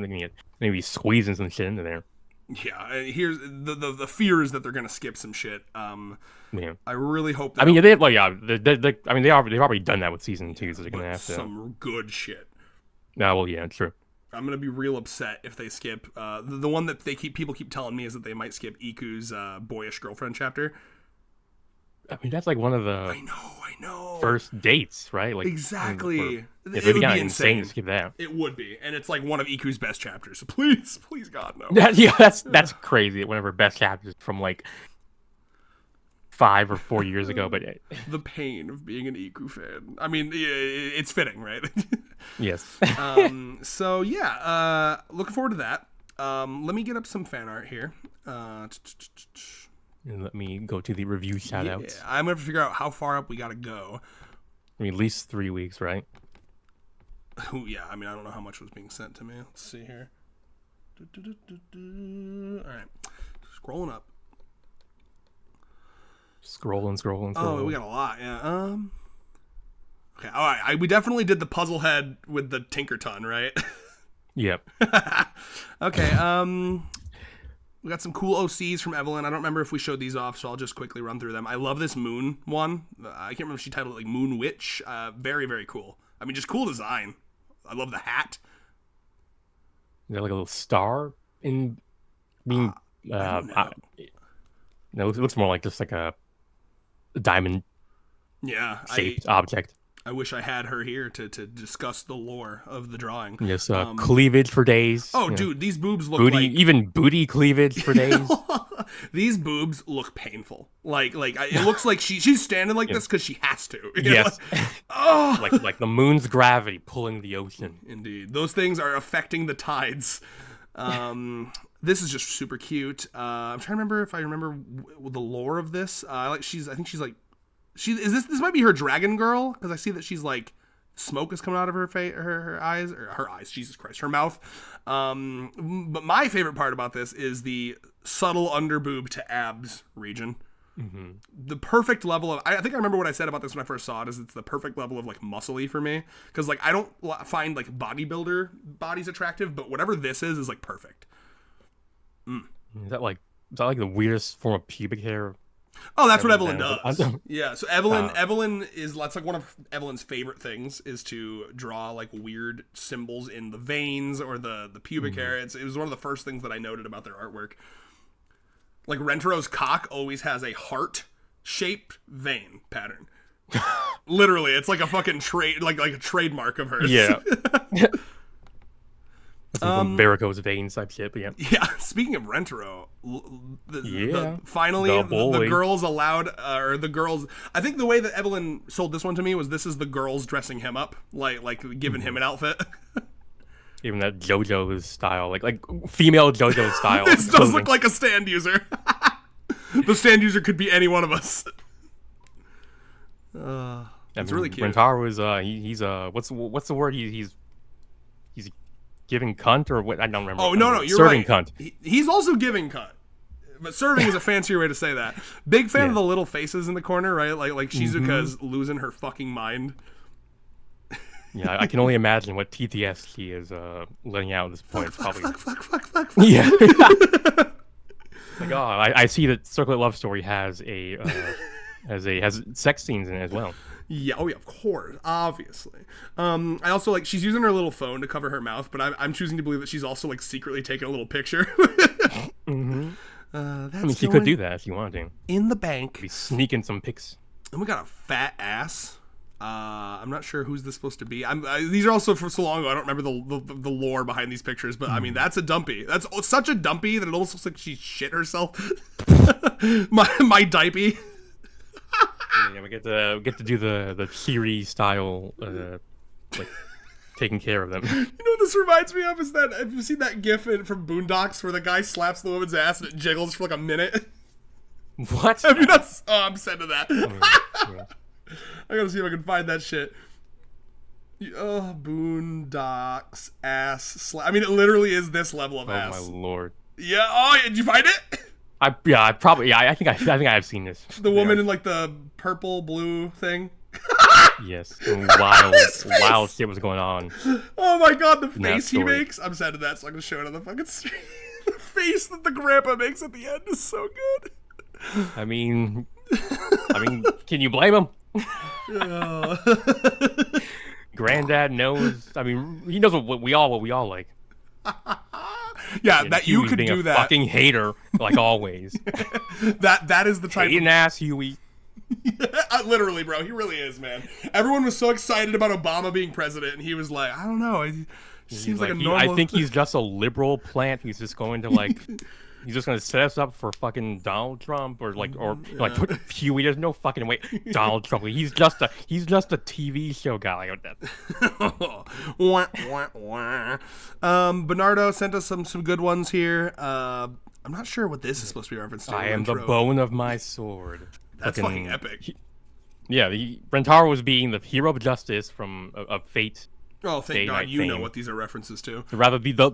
maybe squeezing some shit into there. Yeah, here's the fear is that they're gonna skip some shit. Yeah. I really hope that. I mean, they've already done that with season 2, so they're gonna have to. Some good shit. Well, yeah, true. I'm gonna be real upset if they skip. The one that people keep telling me is that they might skip Iku's boyish girlfriend chapter. I mean, that's like one of the I know. first dates, right? Like Exactly. It It would would be be insane to insane. skip that. It would be, and it's like one of Iku's best chapters. So please, God, no. Yeah, that's crazy. One of her best chapters from like 5 or 4 years ago, but The pain of being an Iku fan. I mean, it's fitting, right? yes. So yeah, looking forward to that. Let me get up some fan art here. And let me go to the review shoutouts. Yeah, I'm gonna have to figure out how far up we gotta go. I mean, at least 3 weeks, right? Yeah, I mean, I don't know how much was being sent to me. Let's see here. All right, scrolling up. Scrolling. Oh, we got a lot. Yeah. Okay. All right. We definitely did the puzzle head with the Tinkerton, right? Yep. Okay. We got some cool OCs from Evelyn. I don't remember if we showed these off, so I'll just quickly run through them. I love this Moon one. I can't remember if she titled it like Moon Witch. Very, very cool. I mean, just cool design. I love the hat. Is there like a little star in being? It looks more like just like a diamond Yeah. shaped object. I wish I had her here to discuss the lore of the drawing. Yes, cleavage for days. Oh, dude, these boobs look booty, like... even booty cleavage for days. These boobs look painful. Like it looks like she's standing like this because she has to. Yes. like the moon's gravity pulling the ocean. Indeed, those things are affecting the tides. This is just super cute. I'm trying to remember if I remember the lore of this. I think she's like. This might be her dragon girl, because I see that she's like smoke is coming out of her face, her eyes, Jesus Christ, her mouth. But my favorite part about this is the subtle underboob to abs region. Mm-hmm. The perfect level of, I think I remember what I said about this when I first saw it, is it's the perfect level of like muscly for me, because like I don't find like bodybuilder bodies attractive, but whatever this is like perfect. Is that like the weirdest form of pubic hair? Oh, that's what Evelyn does. Yeah, so Evelyn is, that's like one of Evelyn's favorite things is to draw like weird symbols in the veins or the pubic hair. It was one of the first things that I noted about their artwork. Like Rentero's cock always has a heart-shaped vein pattern. Literally, it's like a fucking like a trademark of hers. Yeah. Some varicose veins type shit, but yeah. Yeah, speaking of Rentero, finally the girls allowed, or the girls, I think the way that Evelyn sold this one to me was this is the girls dressing him up, like giving him an outfit. Even that JoJo's style, like female JoJo's style. This does look like a stand user. The stand user could be any one of us. It's really cute. Rentaro is he's what's the word he's giving cunt or what? I don't remember. Oh no, you're serving right. Cunt. He's also giving cunt, but serving is a fancier way to say that. Big fan of the little faces in the corner, right? Like Shizuka's losing her fucking mind. Yeah, I can only imagine what TTS he is letting out at this point. Fuck. Yeah. Like, oh, I see that Circlet Love Story has has sex scenes in it as well. Yeah, of course, obviously. I also like she's using her little phone to cover her mouth, but I'm choosing to believe that she's also like secretly taking a little picture. I mean, she could do that if you wanted to. In the bank, be sneaking some pics. And we got a fat ass. I'm not sure who's this supposed to be. These are also from so long ago. I don't remember the lore behind these pictures, but I mean that's a dumpy. That's such a dumpy that it almost looks like she shit herself. my diaper. Yeah, we get to do the Kiri style, like taking care of them. You know what this reminds me of is that have you seen that GIF from Boondocks where the guy slaps the woman's ass and it jiggles for like a minute? What? Have you not? Oh, I'm sending that. Yeah. I gotta see if I can find that shit. Boondocks ass slap. I mean, it literally is this level of ass. Oh my lord. Yeah. Oh, did you find it? I think I have seen this. The woman in like the purple blue thing. Yes. Wild shit was going on. Oh my god, the face he story. makes. I'm sending that so I can show it on the fucking stream. The face that the grandpa makes at the end is so good. I mean, can you blame him? Granddad knows. I mean, he knows what we all like. Yeah, And that you Huey's could being do a that. fucking hater, like always. That is the type Hating ass Huey. Literally, bro, he really is, man. Everyone was so excited about Obama being president, and he was like, I don't know, he seems like a normal. I think he's just a liberal plant who's just going to like. He's just gonna set us up for fucking Donald Trump or put Huey. There's no fucking way Donald Trump. He's just a TV show guy like that. Wah, wah, wah. Bernardo sent us some good ones here. I'm not sure what this is supposed to be referenced to. I am the bone of my sword. That's fucking epic. Yeah, Rentaro was being the hero of justice from of Fate. Oh, thank God you know fame. what these are references to. Rather be the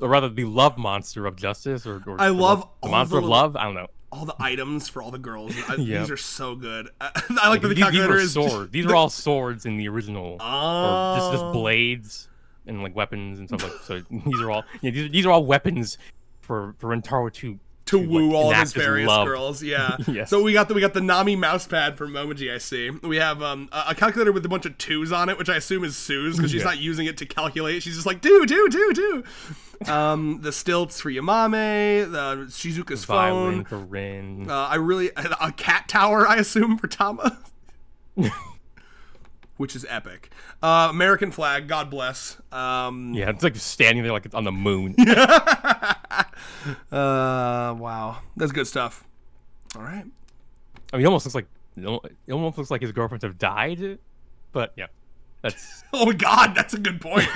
love monster of justice or I love the monster of love. I don't know. All the items for all the girls. Yep. These are so good. I like that the calculator is swords. These are all swords in the original. Or just blades and like weapons and stuff like. So these are all these are all weapons for Rentaro to woo like, all of his enact various love. girls, yeah. Yes. So we got the Nami mouse pad from Momoji. I see. We have a calculator with a bunch of twos on it, which I assume is Sue's because she's not using it to calculate. She's just like do. The stilts for Yamame, the Shizuka's Violin phone. for Rin. A cat tower, I assume, for Tama. Which is epic. American flag, God bless. Yeah, it's like standing there like on the moon. Wow, that's good stuff. All right. I mean, it almost looks like his girlfriends have died, but yeah, that's. Oh God, that's a good point.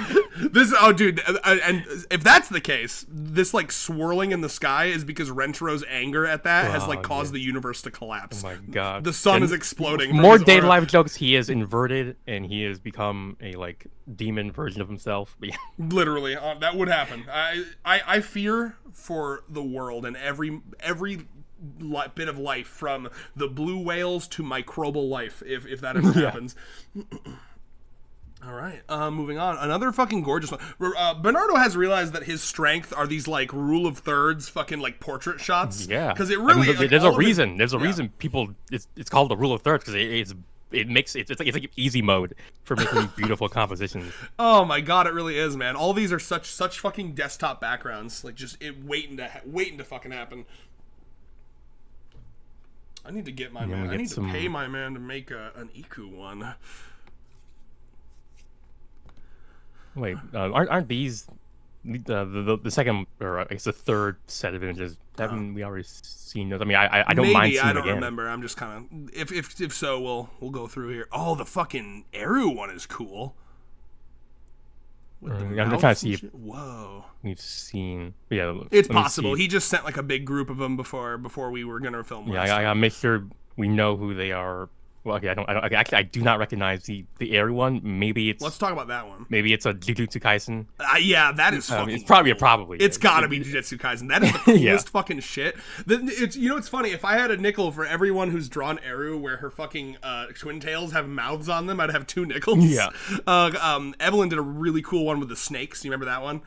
Dude, and if that's the case, this like swirling in the sky is because Rentro's anger at that has like caused the universe to collapse. Oh my God, the sun is exploding. More day to life jokes. He is inverted and he has become a like demon version of himself. But yeah. Literally, that would happen. I fear for the world and every bit of life, from the blue whales to microbial life, if that ever happens. All right, moving on. Another fucking gorgeous one. Bernardo has realized that his strength are these like rule of thirds fucking like portrait shots. Yeah, because it really like, there's a reason. There's a reason people it's called the rule of thirds because it's like easy mode for making beautiful compositions. Oh my God, it really is, man. All these are such fucking desktop backgrounds, like just waiting to fucking happen. I need to get my man. I need to pay my man to make an Iku one. Wait, aren't these the second, or I guess the third set of images? Haven't we already seen those? I mean, I don't mind seeing I them don't again. remember. I'm just kind of if so, we'll go through here. Oh, the fucking Eru one is cool. I'm trying to see if whoa, we've seen. Yeah, it's possible. He just sent like a big group of them before we were gonna film. Yeah, I gotta make sure we know who they are. Well, okay, I do not recognize the Eru one. Maybe it's. Let's talk about that one. Maybe it's a Jujutsu Kaisen. Yeah, that is fucking. It's probably. It's gotta be Jujutsu Kaisen. That is the coolest fucking shit. It's funny. If I had a nickel for everyone who's drawn Eru where her fucking twin tails have mouths on them, I'd have 2 nickels. Yeah. Evelyn did a really cool one with the snakes. You remember that one?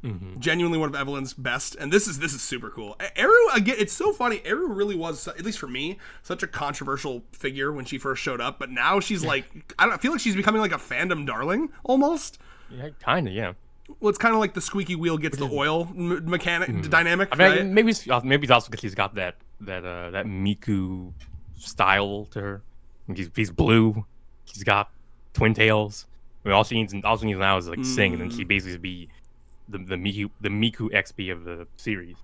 Mm-hmm. Genuinely one of Evelyn's best, and this is super cool. Eru, again, it's so funny. Eru really was, at least for me, such a controversial figure when she first showed up, but now she's like, I feel like she's becoming like a fandom darling almost. Yeah, kind of, yeah. Well, it's kind of like the squeaky wheel gets the oil mechanic dynamic. I mean, right? maybe it's also because she's got that Miku style to her. He's blue. She's got twin tails. I mean, all she needs now is like sing, and then she basically be the Miku XP of the series.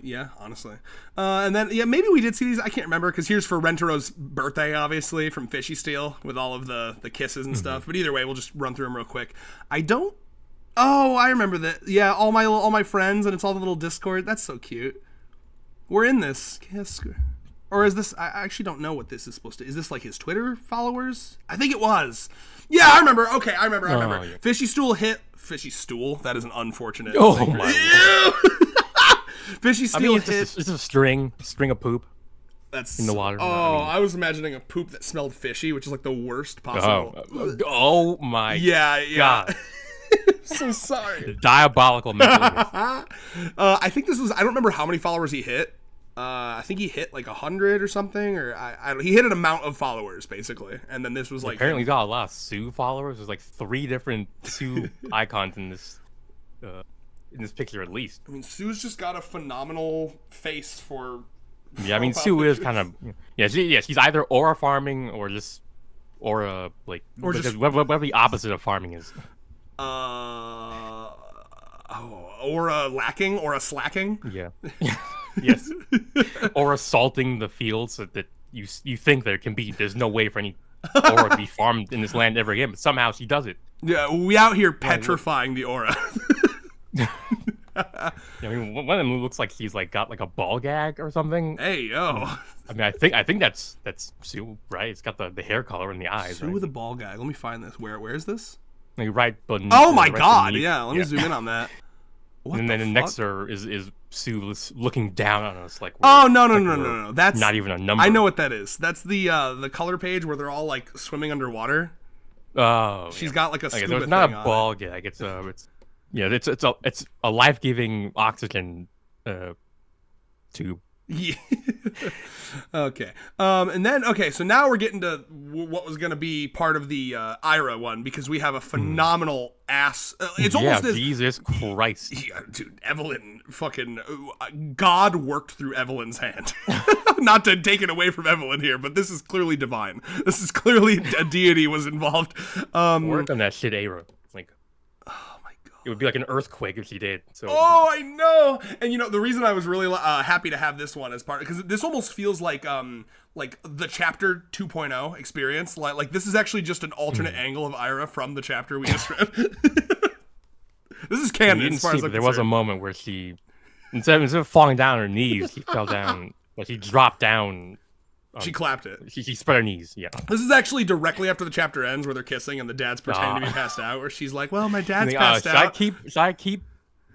Yeah, honestly. And then, yeah, maybe we did see these. I can't remember, because here's for Rentaro's birthday, obviously, from Fishy Steel, with all of the kisses and stuff. But either way, we'll just run through them real quick. Oh, I remember that. Yeah, all my friends, and it's all the little Discord. That's so cute. We're in this. Or is this... I actually don't know what this is supposed to... Is this like his Twitter followers? I think it was. Yeah, I remember. Okay, I remember. Yeah. Fishy Stool hit... Fishy Stool? That is an unfortunate... Oh, my Lord. Fishy Steel hit... It's a string of poop. That's in the water. I was imagining a poop that smelled fishy, which is like the worst possible. Oh my God. So sorry. Diabolical mechanism. I think this was... I don't remember how many followers he hit. I think he hit like 100 or something, or he hit an amount of followers basically, and then this was like... Apparently, he got a lot of Sue followers. There's like 3 different Sue icons in this picture at least. I mean, Sue's just got a phenomenal face for... Yeah, I mean, Sue is kind of... she's either aura farming or just aura, like... Or just... Whatever the opposite of farming is. Aura lacking, aura slacking? Yeah. Yes. Or assaulting the fields so that you think there's no way for any aura to be farmed in this land ever again, but somehow she does it. Yeah, we out here petrifying the aura. I mean, one of them looks like he's like got like a ball gag or something. Hey, yo. I mean, I think that's Sue, right? It's got the hair color and the eyes. Sue right? with a ball gag. Let me find this. Where is this? Like right beneath. Oh my God! Yeah, let me zoom in on that. What and then next to her is Sue looking down on us like. Oh no! That's not even a number. I know what that is. That's the color page where they're all like swimming underwater. Oh. She's got like a scuba it's thing not a on ball gag. It's a life-giving oxygen tube. Yeah. Okay. And then so now we're getting to what was going to be part of the Ira one, because we have a phenomenal ass. It's almost as Jesus Christ. Yeah, dude, Evelyn fucking God worked through Evelyn's hand. Not to take it away from Evelyn here, but this is clearly divine. This is clearly a deity was involved. Work on that shit, Hiro. Like, it would be like an earthquake if she did. So. Oh, I know. And the reason I was really happy to have this one as part, because this almost feels like the chapter 2.0 experience. Like this is actually just an alternate angle of Ira from the chapter we just read. This is canon as far as I'm there was a moment where she, instead of falling down on her knees, she fell down. Like she dropped down. She clapped it. She spread her knees, yeah. This is actually directly after the chapter ends, where they're kissing and the dad's pretending to be passed out, where she's like, well, my dad's passed out. Should I keep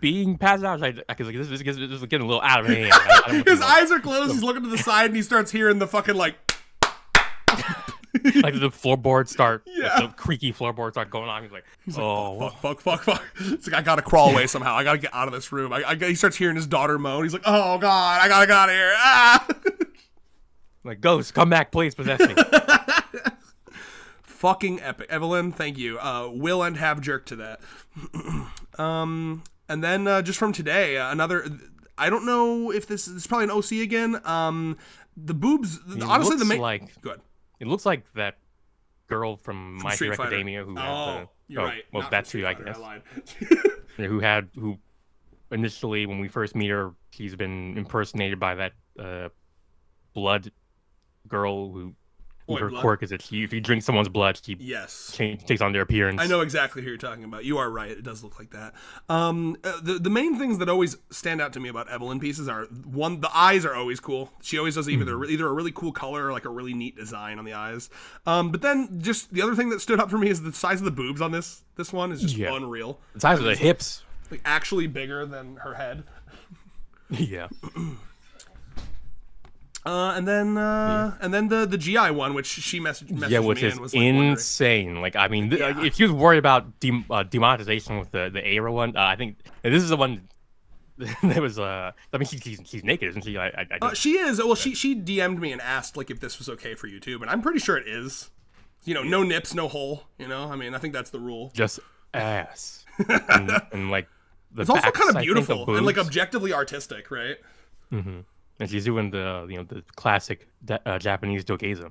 being passed out? Because this is getting a little out of hand. His eyes are closed, he's looking to the side, and he starts hearing the fucking, like... like the floorboards start, like the creaky floorboards start going on. He's like, fuck. It's like, I gotta crawl away somehow. I gotta get out of this room. He starts hearing his daughter moan. He's like, oh, God, I gotta get out of here. Ah! Like, ghost, come back, please, possess me. Fucking epic. Evelyn, thank you. Will and have jerk to that. And then just from today, another... I don't know if this is probably an OC again. The boobs... honestly, the main... Good. It looks like that girl from My Hero Academia who had you're right. Well, that too, I guess. who initially, when we first meet her, she's been impersonated by that blood girl who her quirk is that if you drink someone's blood, she takes on their appearance. I know exactly who you're talking about. You are right. It does look like that. The main things that always stand out to me about Evelyn pieces are, one, the eyes are always cool. She always does either a really cool color or like a really neat design on the eyes. But then just the other thing that stood out for me is the size of the boobs on this one is just unreal. The size of the hips. Like actually bigger than her head. Yeah. And then the GI one, which she messaged me is and was insane. Like, I mean, if you was worried about demonetization with the Aira one, I think this is the one that was. I mean, she's naked, isn't she? She is. Well, she DM'd me and asked like if this was okay for YouTube, and I'm pretty sure it is. No nips, no hole. I mean, I think that's the rule. Just ass, and like it's also kind of beautiful and like objectively artistic, right? Mm-hmm. And she's doing the classic Japanese dogeza.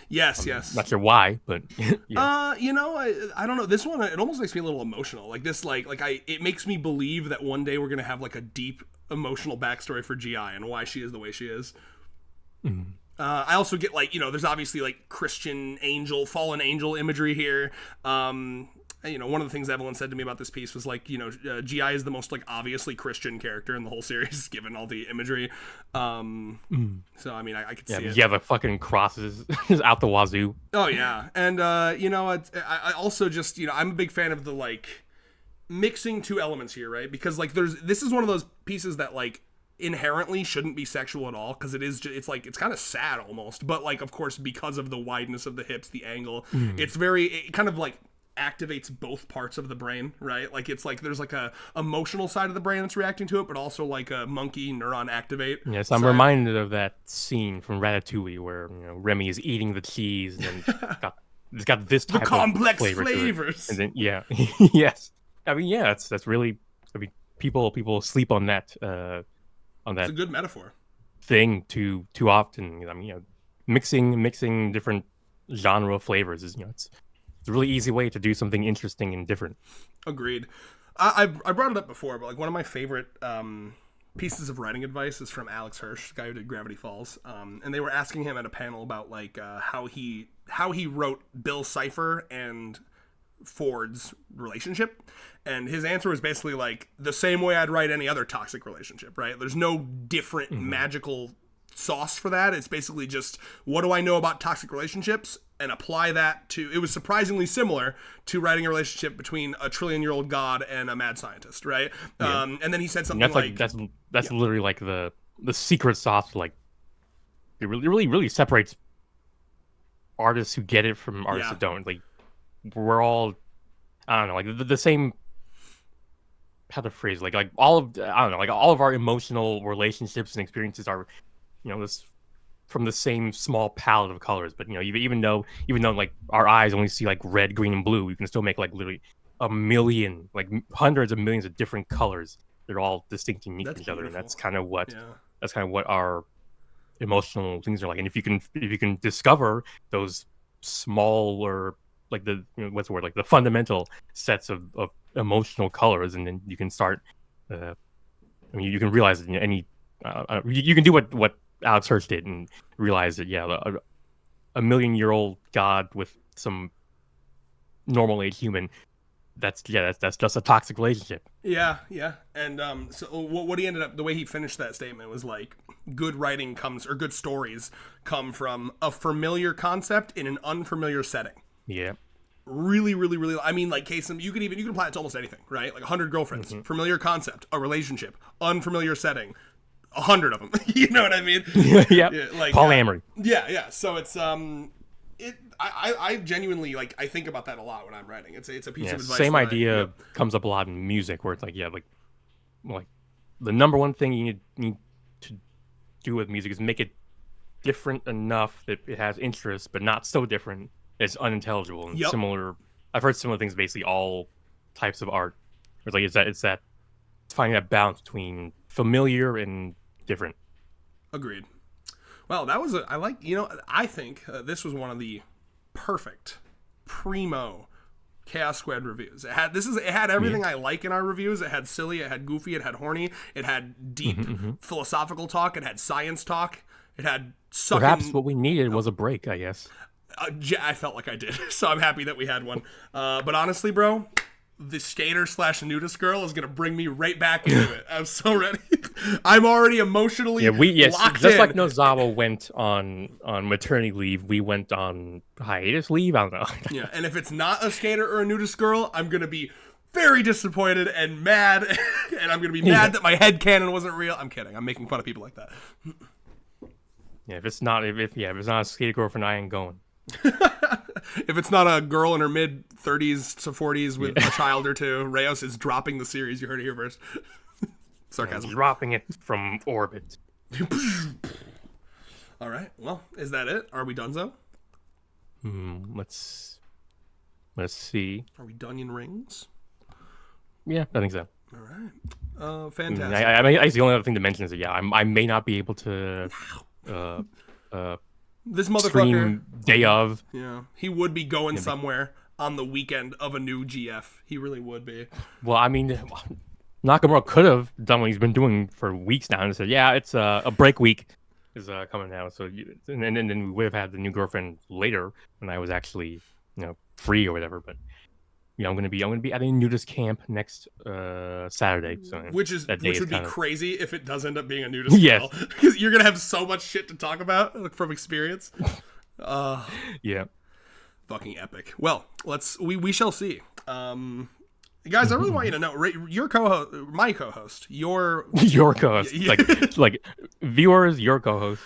Yes, yes. Not sure why, but yeah. You know, I don't know. This one, it almost makes me a little emotional. Like this, it makes me believe that one day we're gonna have like a deep emotional backstory for GI and why she is the way she is. I also get like, you know, there's obviously like Christian angel, fallen angel imagery here. You know, one of the things Evelyn said to me about this piece was like, you know, GI is the most like obviously Christian character in the whole series, given all the imagery. So I mean, I could see it. Yeah, the fucking crosses out the wazoo. Oh yeah, and you know, I also just, you know, I'm a big fan of the like mixing two elements here, right? Because like this is one of those pieces that like inherently shouldn't be sexual at all, because it's like it's kind of sad almost, but like of course because of the wideness of the hips, the angle, it kind of like activates both parts of the brain, right? Like it's like there's like a emotional side of the brain that's reacting to it, but also like a monkey neuron activate. Yes, I'm reminded of that scene from Ratatouille where, you know, Remy is eating the cheese and it's got this type the complex of flavor flavors. to it. And then yes, I mean that's really, I mean people sleep on that It's a good metaphor. thing too often. I mean, you know, mixing different genre flavors is, you know, it's a really easy way to do something interesting and different. Agreed. I brought it up before, but like one of my favorite pieces of writing advice is from Alex Hirsch, the guy who did Gravity Falls, and they were asking him at a panel about like how he wrote Bill Cipher and Ford's relationship, and his answer was basically like the same way I'd write any other toxic relationship, right? There's no different magical sauce for that. It's basically just, what do I know about toxic relationships, and apply that to, it was surprisingly similar to writing a relationship between a trillion-year-old god and a mad scientist, right? And then he said something that's literally like the secret sauce. Like it really separates artists who get it from artists that don't. Like we're all, I don't know, like the same, how to phrase, like all of, I don't know, like all of our emotional relationships and experiences are, you know, this from the same small palette of colors. But you know, even though like our eyes only see like red, green, and blue, we can still make like literally a million, like hundreds of millions of different colors. They're all distinct and unique to each other, and that's kind of what our emotional things are like. And if you can discover those smaller, like the, you know, what's the word, like the fundamental sets of emotional colors, and then you can start. I mean, you can realize that, you know, any you can do what Alex Hirsch did and realize that a million-year-old god with some normal age human, that's just a toxic relationship. Yeah. And so what he ended up, the way he finished that statement was like, good writing comes, or good stories come from a familiar concept in an unfamiliar setting. Yeah. Really, really, really. I mean, like, you can apply it to almost anything, right? Like 100 girlfriends, familiar concept, a relationship, unfamiliar setting, 100 of them. You know what I mean? Yeah. Like polyamory. Yeah. So it's I genuinely, like, I think about that a lot when I'm writing. It's a piece of advice. Same idea comes up a lot in music, where it's like, like the number one thing you need to do with music is make it different enough that it has interest, but not so different it's unintelligible. And similar, I've heard similar things basically all types of art. It's like it's that finding that balance between familiar and different. Agreed. Well, that was I think this was one of the perfect primo Chaos Squared reviews. It had everything I like in our reviews. It had silly, it had goofy, it had horny, it had deep philosophical talk, it had science talk, it had sucking. Perhaps what we needed was a break, I guess. I felt like I did, so I'm happy that we had one. But honestly, bro, the skater/nudist girl is gonna bring me right back into it. I'm so ready. I'm already emotionally locked just in. like Nozawa went on maternity leave, we went on hiatus leave. I don't know. Yeah, and if it's not a skater or a nudist girl, I'm gonna be very disappointed and mad, and I'm gonna be mad that my headcanon wasn't real. I'm kidding. I'm making fun of people like that. Yeah, if it's not a skater girlfriend, I ain't going. If it's not a girl in her mid 30s to 40s with a child or two, Reyes is dropping the series. You heard it here first. Sarcasm. Dropping it from orbit. All right. Well, is that it? Are we donezo? Let's see. Are we done in rings? Yeah, I think so. All right. Fantastic. I mean, the only other thing to mention is that I may not be able to This motherfucker. stream day of. Yeah, he would be going somewhere on the weekend of a new GF. He really would be. Well, I mean, Nakamura could have done what he's been doing for weeks now and said, "Yeah, it's a break week is coming now." So, and then we would have had the new girlfriend later when I was actually, free or whatever. But I'm gonna be at a nudist camp next Saturday. So Which would be crazy if it does end up being a nudist yes, because you're gonna have so much shit to talk about from experience. Yeah. Fucking epic. Well, we shall see. Guys, I really want you to know your co-host, my co-host, your co-host, like viewers, your co-host.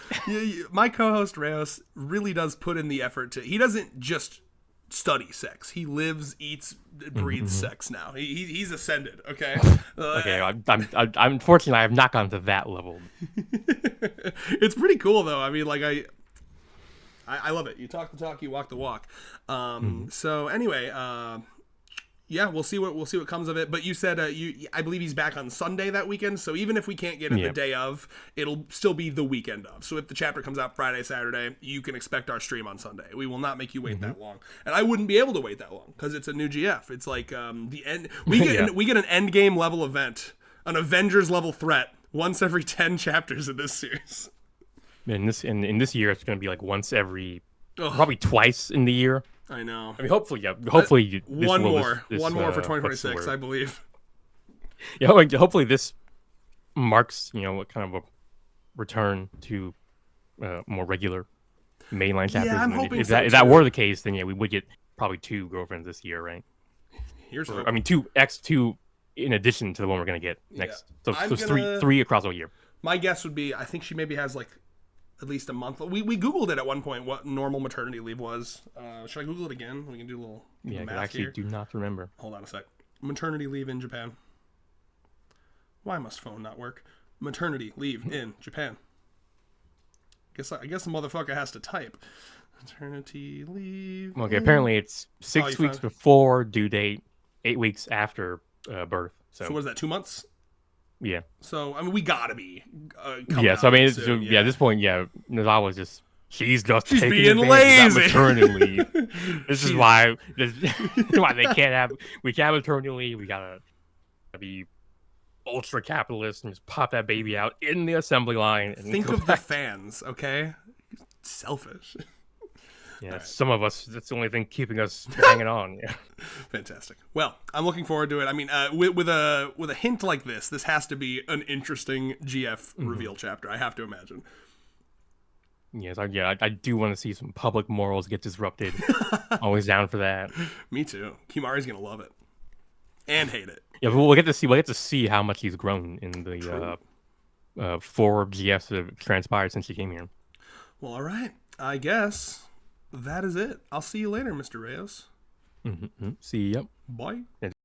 My co-host Reyes really does put in the effort he doesn't just study sex. He lives, eats, breathes sex now. He's ascended. Okay. Okay. I'm unfortunately I have not gone to that level. It's pretty cool though. I mean, like I love it. You talk the talk, you walk the walk. So anyway, yeah, we'll see what comes of it. But you said I believe he's back on Sunday that weekend. So even if we can't get it the day of, it'll still be the weekend of. So if the chapter comes out Friday, Saturday, you can expect our stream on Sunday. We will not make you wait that long, and I wouldn't be able to wait that long because it's a new GF. It's like the end. We get an end game level event, an Avengers level threat once every 10 chapters of this series. In this year, it's going to be like once every, probably twice in the year. I know. I mean, hopefully, Hopefully, one more for 2026, I believe. Yeah, hopefully this marks, kind of a return to more regular mainline chapters. Yeah, I'm hoping if that were the case, then we would get probably 2 girlfriends this year, right? I mean, 2 in addition to the one we're going to get next. Yeah. So three across the year. My guess would be, I think she maybe has like at least a month. We Googled it at one point what normal maternity leave was. Should I Google it again? We can do a little math I actually here. Do not remember. Hold on a sec. Maternity leave in Japan. Why must phone not work? Maternity leave in Japan. I guess the motherfucker has to type. Maternity leave. Okay, apparently it's 6 weeks before due date, 8 weeks after birth. So what is that? 2 months? Yeah. So I mean, we gotta be. So I mean, at this point, Nozawa's she's taking being advantage lazy. of that maternity leave. This is why we can't have maternity leave. We gotta be ultra capitalist and just pop that baby out in the assembly line. And think of the fans, okay? Selfish. Yeah, right. Some of us, that's the only thing keeping us hanging on. Yeah. Fantastic. Well, I'm looking forward to it. I mean, with a hint like this has to be an interesting GF reveal chapter, I have to imagine. Yes, I do want to see some public morals get disrupted. Always down for that. Me too. Kimari's going to love it. And hate it. Yeah, we'll get to see how much he's grown in the 4 GFs that have transpired since he came here. Well, all right. I guess that is it. I'll see you later, Mr. Reyes. See ya. Bye.